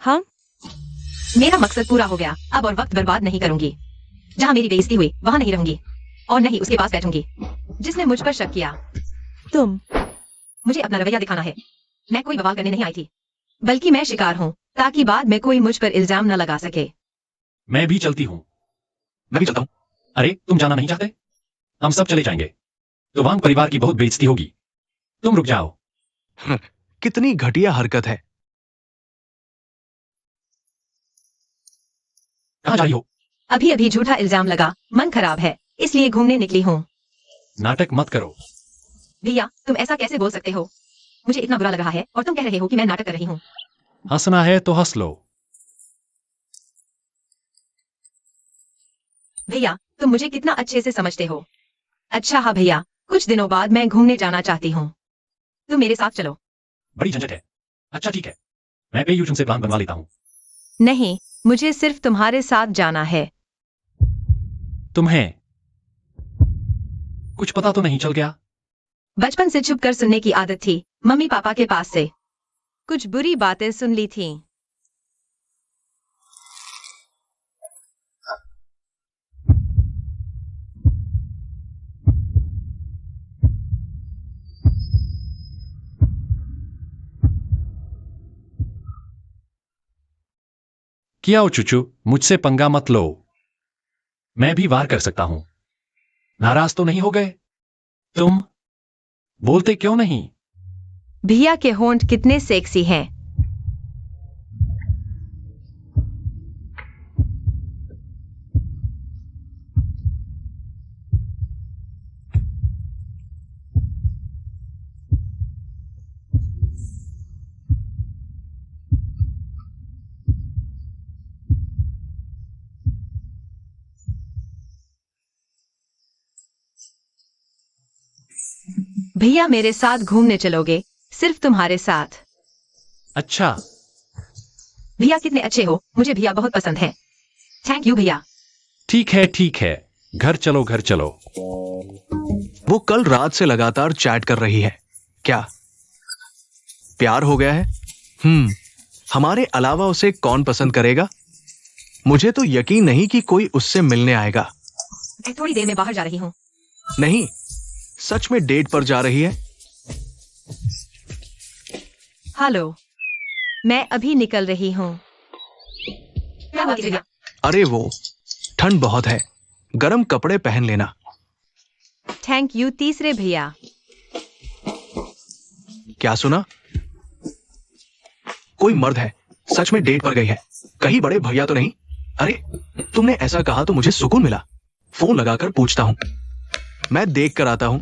हम मेरा मकसद पूरा हो गया, अब और वक्त बर्बाद नहीं करूंगी। जहाँ मेरी बेइज्जती हुई वहां नहीं रहूंगी, और नहीं उसके पास बैठूंगी जिसने मुझ पर शक किया। तुम मुझे अपना रवैया दिखाना है। मैं कोई बवाल करने नहीं आई थी, बल्कि मैं शिकार हूँ, ताकि बाद में कोई मुझ पर इल्जाम न लगा सके। मैं भी चलती हूँ। मैं भी चलता हूँ। अरे तुम जाना नहीं चाहते? हम सब चले जाएंगे तो वांग परिवार की बहुत बेइज्जती होगी। तुम रुक जाओ। कितनी घटिया हरकत है। कहाँ जा रही हो? अभी अभी झूठा इल्जाम लगा, मन खराब है, इसलिए घूमने निकली हूँ। नाटक मत करो। भैया तुम ऐसा कैसे बोल सकते हो? मुझे इतना बुरा लग रहा है और तुम कह रहे हो कि मैं नाटक कर रही हूँ। हंसना है तो हंस लो। भैया तुम मुझे कितना अच्छे से समझते हो। अच्छा हाँ भैया, कुछ दिनों बाद मैं घूमने जाना चाहती हूँ, तुम मेरे साथ चलो। बड़ी झंझट है। अच्छा ठीक है, मैं पे यूट्यूब से प्लान बनवा लेता हूँ। नहीं, मुझे सिर्फ तुम्हारे साथ जाना है। तुम्हें कुछ पता तो नहीं चल गया? बचपन से छुप कर सुनने की आदत थी, मम्मी पापा के पास से कुछ बुरी बातें सुन ली थी। क्या हो चुचू, मुझसे पंगा मत लो। मैं भी वार कर सकता हूं। नाराज तो नहीं हो गए? तुम बोलते क्यों नहीं? भैया के होंठ कितने सेक्सी हैं। भैया मेरे साथ घूमने चलोगे? सिर्फ तुम्हारे साथ। अच्छा। भैया कितने अच्छे हो, मुझे भैया बहुत पसंद है। थैंक यू भैया। ठीक है ठीक है, घर चलो घर चलो। वो कल रात से लगातार चैट कर रही है। क्या प्यार हो गया है? हमारे अलावा उसे कौन पसंद करेगा? मुझे तो यकीन नहीं कि कोई उससे मिलने आएगा। मैं थोड़ी देर में बाहर जा रही हूँ। नहीं, सच में डेट पर जा रही है। हेलो, मैं अभी निकल रही हूँ। क्या हुआ तीसरे भैया? अरे वो ठंड बहुत है, गर्म कपड़े पहन लेना। थैंक यू तीसरे भैया। क्या सुना? कोई मर्द है, सच में डेट पर गई है, कहीं बड़े भैया तो नहीं? अरे तुमने ऐसा कहा तो मुझे सुकून मिला। फोन लगाकर पूछता हूं, मैं देख कर आता हूं।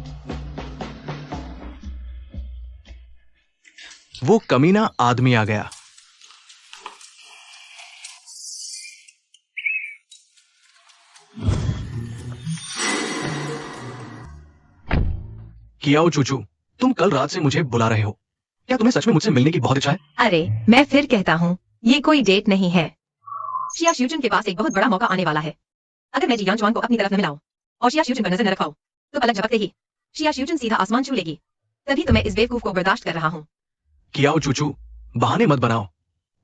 वो कमीना आदमी आ गया। कियाओ चूचू, तुम कल रात से मुझे बुला रहे हो, क्या तुम्हें सच में मुझसे मिलने की बहुत इच्छा है? अरे मैं फिर कहता हूँ, ये कोई डेट नहीं है। शिया शिवचुन के पास एक बहुत बड़ा मौका आने वाला है। अगर मैं जियांग जुआन को अपनी तरफ न मिलाऊं और शिया शिवचुन पर नजर न रखाऊं, तो पलक झपकते ही शिया शिवचुन सीधा आसमान छू लेगी। तभी तो मैं इस बेवकूफ को बर्दाश्त कर रहा हूँ। कियाओ चूचू, बहाने मत बनाओ।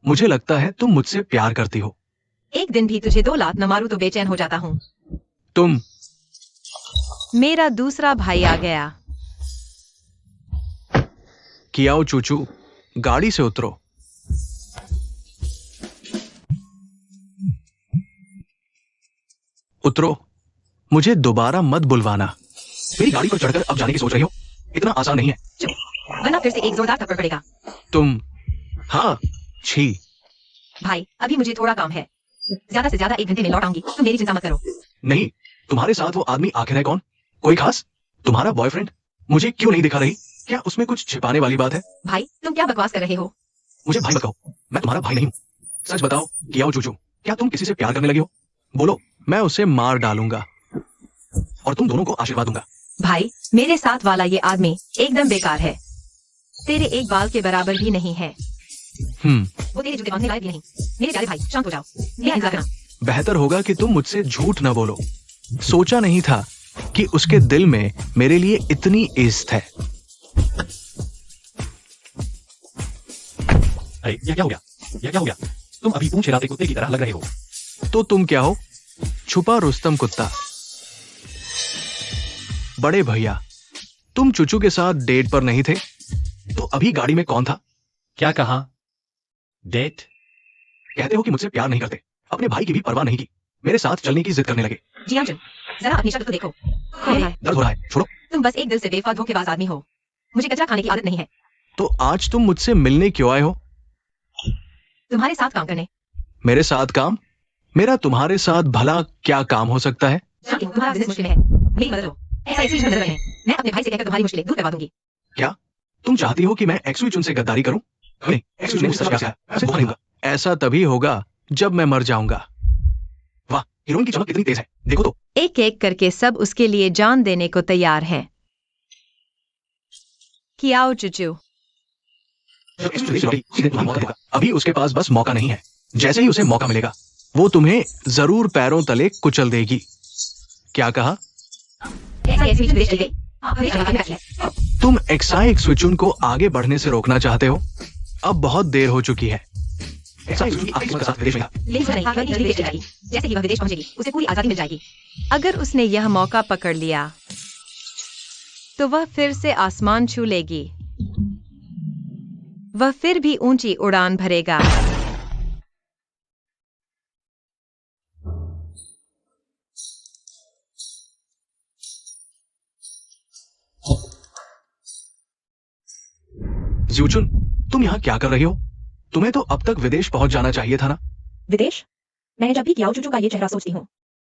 मुझे लगता है तुम मुझसे प्यार करती हो। एक दिन भी तुझे 2 लात न मारूं तो बेचैन हो जाता हूँ। तुम मेरा दूसरा भाई आ गया। कियाओ चूचू, गाड़ी से उतरो। उतरो, मुझे दोबारा मत बुलवाना। मेरी गाड़ी पर चढ़कर अब जाने की सोच रही हो? इतना आसान नहीं है। चुप, वरना फिर से एक जोरदार थप्पड़ पड़ेगा। तुम हाँ, छी। भाई अभी मुझे थोड़ा काम है, ज्यादा से ज्यादा 1 घंटे में लौट आऊंगी। तुम मेरी चिंता मत करो। नहीं, तुम्हारे साथ वो आदमी आखिर है कौन? कोई खास? तुम्हारा बॉयफ्रेंड? मुझे क्यों नहीं दिखा रही? क्या उसमें कुछ छिपाने वाली बात है? भाई तुम क्या बकवास कर रहे हो? मुझे भाई मत कहो, मैं तुम्हारा भाई नहीं हूँ। सच बताओ कियाओ चूचू, क्या तुम किसी से प्यार करने लगी हो? बोलो, मैं उसे मार डालूंगा और तुम दोनों को आशीर्वाद दूंगा। भाई मेरे साथ वाला ये आदमी एकदम बेकार है, तेरे एक बाल के बराबर भी नहीं है। वो तेरे जूते बांधने लायक भी नहीं। मेरे प्यारे भाई शांत हो जाओ, मेरा इंतजार करना। बेहतर होगा कि तुम मुझसे झूठ न बोलो। सोचा नहीं था कि उसके दिल में मेरे लिए इतनी इज्जत है। अरे ये क्या हो गया? ये क्या हो गया? तुम अभी पूंछ हिलाते कुत्ते की तरह लग रहे हो। तो तुम क्या हो? छुपा रुस्तम कुत्ता। बड़े भैया, तुम चुचू के साथ डेट पर नहीं थे, तो अभी गाड़ी में कौन था? क्या कहा? डेट? कहते हो कि मुझसे प्यार नहीं करते, अपने भाई की भी परवाह नहीं की, मेरे साथ चलने की जिद करने लगे। जियांग, जरा अपनी शक्ल तो देखो। दर्द हो रहा है, छोड़ो। तुम बस एक दिल से बेवफा धोखेबाज आदमी हो। मुझे कचरा खाने की आदत नहीं है। तो आज तुम मुझसे मिलने क्यों आए हो? तुम्हारे साथ काम करने। मेरे साथ काम? मेरा तुम्हारे साथ भला क्या काम हो सकता है? जानती हूँ तुम्हारा बिजनेस मुश्किल में है, मेरी मदद लो। ऐसा इसलिए नजर रहे हैं, मैं अपने भाई से कहकर तुम्हारी मुश्किलें दूर करवा दूंगी। क्या तुम चाहती हो कि मैं एक्सुइचुन से गद्दारी करूं? नहीं, एक्सुइचुन सच क्या है, मैं धोखा नहीं दूंगा। ऐसा तभी होगा जब मैं मर जाऊंगा। वाह, हीरोइन की चमक कितनी तेज है, देखो तो। एक एक करके सब उसके लिए जान देने को तैयार हैं। कियाओ चुचू, अभी उसके पास बस मौका नहीं है, जैसे ही उसे मौका मिलेगा वो तुम्हें जरूर पैरों तले कुचल देगी। क्या कहा? तुम एक्साई एक्सुइचुन को आगे बढ़ने से रोकना चाहते हो? अब बहुत देर हो चुकी है। जैसे ही वह विदेश पहुंचेगी, उसे पूरी आजादी मिल जाएगी। अगर उसने यह मौका पकड़ लिया, तो वह फिर से आसमान छू लेगी। वह फिर भी ऊंची उड़ान भरेगा। ज़्यूचुन, तुम यहाँ क्या कर रही हो? तुम्हें तो अब तक विदेश पहुंच जाना चाहिए था ना? विदेश? मैं जब भी कियाओ चूचू का ये चेहरा सोचती हूँ,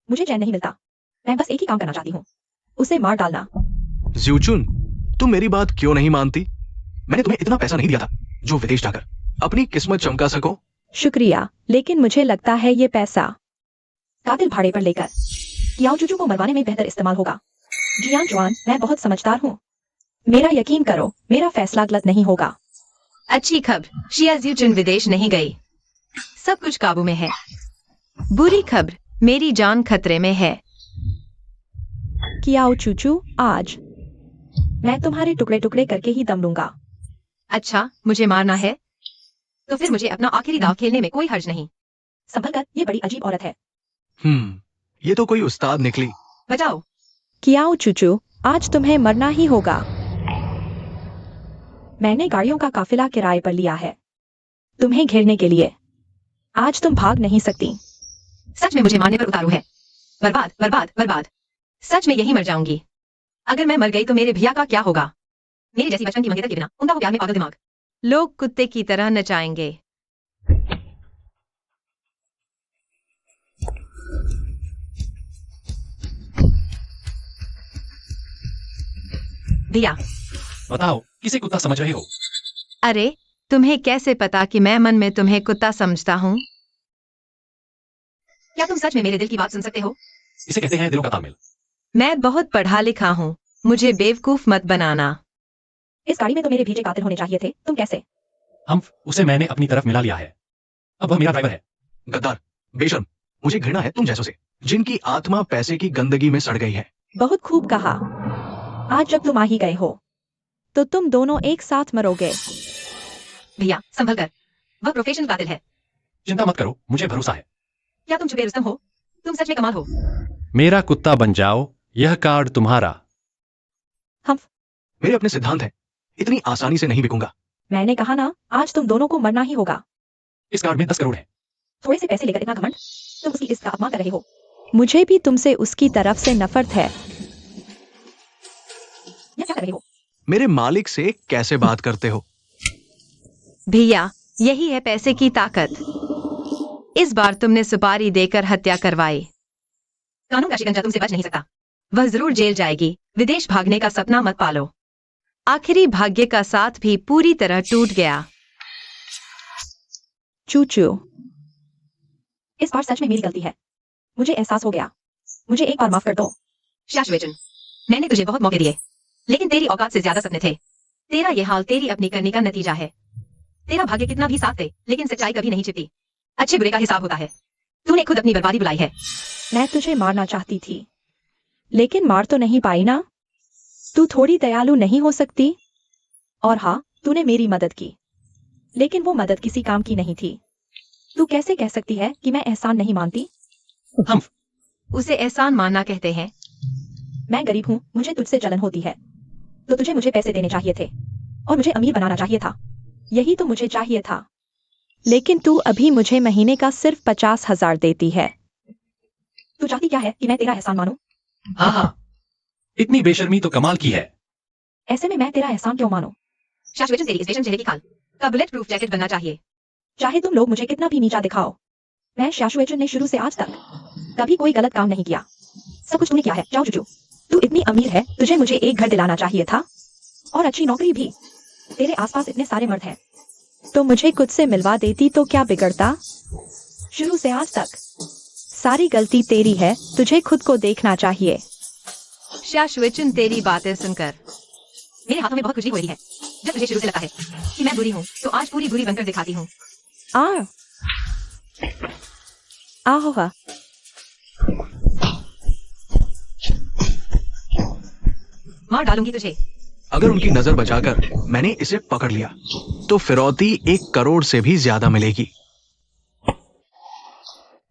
मुझे चैन नहीं मिलता। मैं बस एक ही काम करना चाहती हूँ, उसे मार डालना। ज़्यूचुन, तुम मेरी बात क्यों नहीं मानती? मैंने तुम्हें इतना पैसा नहीं दिया था जो विदेश जाकर अपनी किस्मत चमका सको। शुक्रिया, लेकिन मुझे लगता है ये पैसा कातिल भाड़े पर लेकर कियाओ चूचू को मरवाने में बेहतर इस्तेमाल होगा। जियांग जुआन, मैं बहुत समझदार हूँ। मेरा यकीन करो, मेरा फैसला गलत नहीं होगा। अच्छी खबर, शिया ज़्यूचुन विदेश नहीं गई, सब कुछ काबू में है। बुरी खबर, मेरी जान खतरे में है। कियाओ चूचू, आज मैं तुम्हारे टुकड़े टुकड़े करके ही दम लूंगा। अच्छा, मुझे मारना है तो फिर मुझे अपना आखिरी दाव खेलने में कोई हर्ज नहीं। संभल कर, ये बड़ी अजीब औरत है। ये तो कोई उस्ताद निकली। बचाओ। कियाओ चूचू, आज तुम्हें मरना ही होगा। मैंने गाड़ियों का काफिला किराए पर लिया है तुम्हें घेरने के लिए। आज तुम भाग नहीं सकती। सच में मुझे मारने पर उतारू है। बर्बाद बर्बाद बर्बाद। सच में यही मर जाऊंगी। अगर मैं मर गई तो मेरे भैया का क्या होगा? मेरी जैसी बचपन की मंगेतर के बिना उनका वो प्यार में पागल दिमाग। लोग कुत्ते की तरह नचाएंगे। भैया, बताओ, किसे कुत्ता समझ रहे हो? अरे तुम्हें कैसे पता कि मैं मन में तुम्हें कुत्ता समझता हूँ? क्या तुम सच में मेरे दिल की बात सुन सकते हो? इसे कहते हैं दिलों का तालमेल। मैं बहुत पढ़ा लिखा हूँ, मुझे बेवकूफ मत बनाना। इस गाड़ी में तो मेरे भीजे कातिल होने चाहिए थे, तुम कैसे? हम उसे मैंने अपनी तरफ मिला लिया है। अब वह मेरा ड्राइवर है। गद्दार, बेशर्म, मुझे घृणा है तुम जैसों से, जिनकी आत्मा पैसे की गंदगी में सड़ गई है। बहुत खूब कहा। आज जब तुम आ ही गए हो तो तुम दोनों एक साथ मरोगे। भैया संभल कर, वह प्रोफेशनल कातिल है। चिंता मत करो, मुझे भरोसा है। क्या तुम छुपे रुस्तम हो? तुम सच में कमाल हो। मेरा कुत्ता बन जाओ, यह कार्ड तुम्हारा। मेरे अपने सिद्धांत हैं, इतनी आसानी से नहीं बिकूंगा। मैंने कहा ना, आज तुम दोनों को मरना ही होगा। इस कार्ड में 10 करोड़ है। थोड़े से पैसे लेकर इतना घमंड, तुम उसकी इज्जत का अपमान कर रहे हो। मुझे भी तुमसे उसकी तरफ से नफरत है। या क्या कर रहे हो? मेरे मालिक से कैसे बात करते हो? भैया यही है पैसे की ताकत। इस बार तुमने सुपारी देकर हत्या करवाई। कानून का शिकंजा तुमसे बच नहीं सकता। वह जरूर जेल जाएगी। विदेश भागने का सपना मत पालो। आखिरी भाग्य का साथ भी पूरी तरह टूट गया। चूचू, इस बार सच में मेरी गलती है। मुझे एहसास हो गया। मुझे एक बार माफ कर दो। शाश्वेचन, मैंने तुझे बहुत मौके दिए, लेकिन तेरी औकात से ज्यादा सपने थे। तेरा ये हाल तेरी अपनी करनी का नतीजा है। तेरा भाग्य कितना भी साथ दे, लेकिन सच्चाई कभी नहीं छिपती। अच्छे बुरे का हिसाब होता है। तूने खुद अपनी बर्बादी बुलाई है। मैं तुझे मारना चाहती थी, लेकिन मार तो नहीं पाई ना। तू थोड़ी दयालु नहीं हो सकती? और हाँ, तूने मेरी मदद की, लेकिन वो मदद किसी काम की नहीं थी। तू कैसे कह सकती है कि मैं एहसान नहीं मानती? हम उसे एहसान मानना कहते हैं। मैं गरीब हूँ, मुझे तुझसे जलन होती है, तो तुझे मुझे पैसे देने चाहिए थे और मुझे अमीर बनाना चाहिए था। यही तो मुझे चाहिए था। लेकिन तू अभी मुझे महीने का सिर्फ 50,000 देती है। तू चाहती क्या है कि मैं तेरा एहसान मानूं? हाँ हाँ, इतनी बेशर्मी तो कमाल की है। ऐसे में मैं तेरा एहसान क्यों मानूं? शाश्वेचन, तेरी इस बेशर्म चेहरे की खाल का बुलेट प्रूफ जैकेट बनना चाहिए। चाहे तुम लोग मुझे कितना भी नीचा दिखाओ, मैं शाश्वेचन ने शुरू से आज तक कभी कोई गलत काम नहीं किया। सब कुछ तूने किया है। जाओ जुजू, तू इतनी अमीर है, तुझे मुझे एक घर दिलाना चाहिए था और अच्छी नौकरी भी। तेरे आसपास इतने सारे मर्द हैं। तो मुझे खुद से मिलवा देती तो क्या बिगड़ता? शुरू से आज तक सारी गलती तेरी है, तुझे खुद को देखना चाहिए। शाश्वेचन, तेरी बातें सुनकर मेरे हाथों में बहुत खुजली हो रही है। जब तुझे शुरू से लगता है कि मैं बुरी हूँ, तो आज पूरी बुरी बनकर दिखाती हूँ। आह, मार डालूंगी तुझे। अगर उनकी नजर बचाकर मैंने इसे पकड़ लिया, तो फिरौती 1 करोड़ से भी ज्यादा मिलेगी।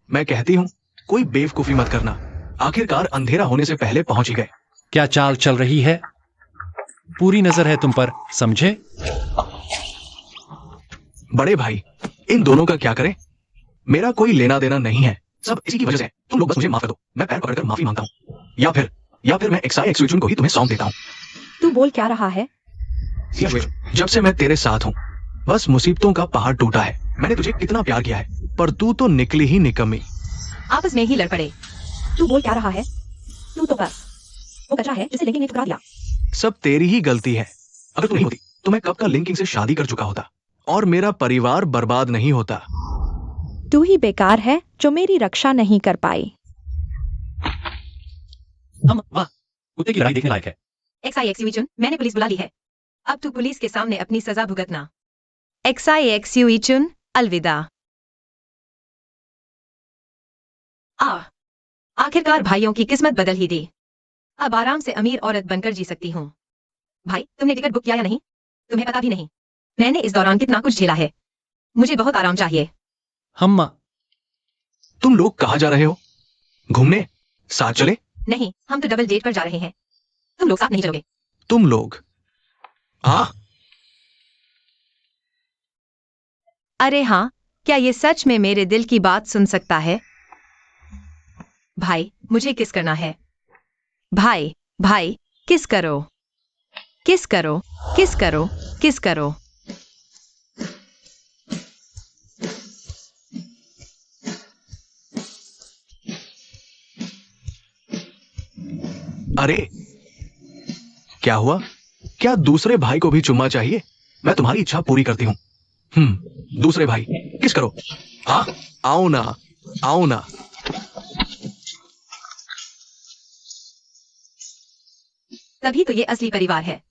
मैं कहती हूँ, कोई बेवकूफी मत करना। आखिरकार अंधेरा होने से पहले पहुंच ही गए। क्या चाल चल रही है? पूरी नजर है तुम पर, समझे? बड़े भाई, इन दोनों का क्या करें? मेरा कोई लेना देना नहीं है, सब इसी की वजह से। तुम लोग बस मुझे माफ कर दो, मैं पैर पकड़कर माफी मांगता हूँ। या फिर मैं एक्साई एक्सविचुन को ही तुम्हें सौंप देता हूँ। तू बोल क्या रहा है? जब से मैं तेरे साथ हूँ, बस मुसीबतों का पहाड़ टूटा है। मैंने तुझे कितना प्यार किया है, पर तू तो निकली ही निकम्मी। आपस में ही लड़ पड़े। तू बोल क्या रहा है? तू तो बस वो कचरा है जिसे लिंकिंग ने ठुकरा दिया। सब तेरी ही गलती है। अगर तू नहीं होती तो मैं कब का लिंकिंग से शादी कर चुका होता और मेरा परिवार बर्बाद नहीं होता। तू ही बेकार है जो मेरी रक्षा नहीं कर पाई। हम वाह, कुत्ते की लड़ाई देखने लायक है। XIXUIचुन, मैंने पुलिस बुला ली है। अब तू पुलिस के सामने अपनी सजा भुगतना। XIXUIचुन, अलविदा। आखिरकार भाइयों की किस्मत बदल ही दी। अब आराम से अमीर औरत बनकर जी सकती हूँ। भाई, तुमने टिकट बुक किया या नहीं? तुम्हें पता भी नहीं मैंने इस दौरान कितना कुछ झेला है। मुझे बहुत आराम चाहिए। हम तुम लोग कहाँ जा रहे हो? घूमने? साथ चले? नहीं, हम तो डबल डेट पर जा रहे हैं। तुम लोग साथ नहीं चलोगे। तुम लोग अरे हाँ, क्या ये सच में मेरे दिल की बात सुन सकता है? भाई, मुझे किस करना है। भाई, भाई, किस करो, किस करो, किस करो, किस करो। अरे क्या हुआ? क्या दूसरे भाई को भी चुम्मा चाहिए? मैं तुम्हारी इच्छा पूरी करती हूँ। दूसरे भाई किस करो। हाँ, आओ ना, आओ ना। तभी तो ये असली परिवार है।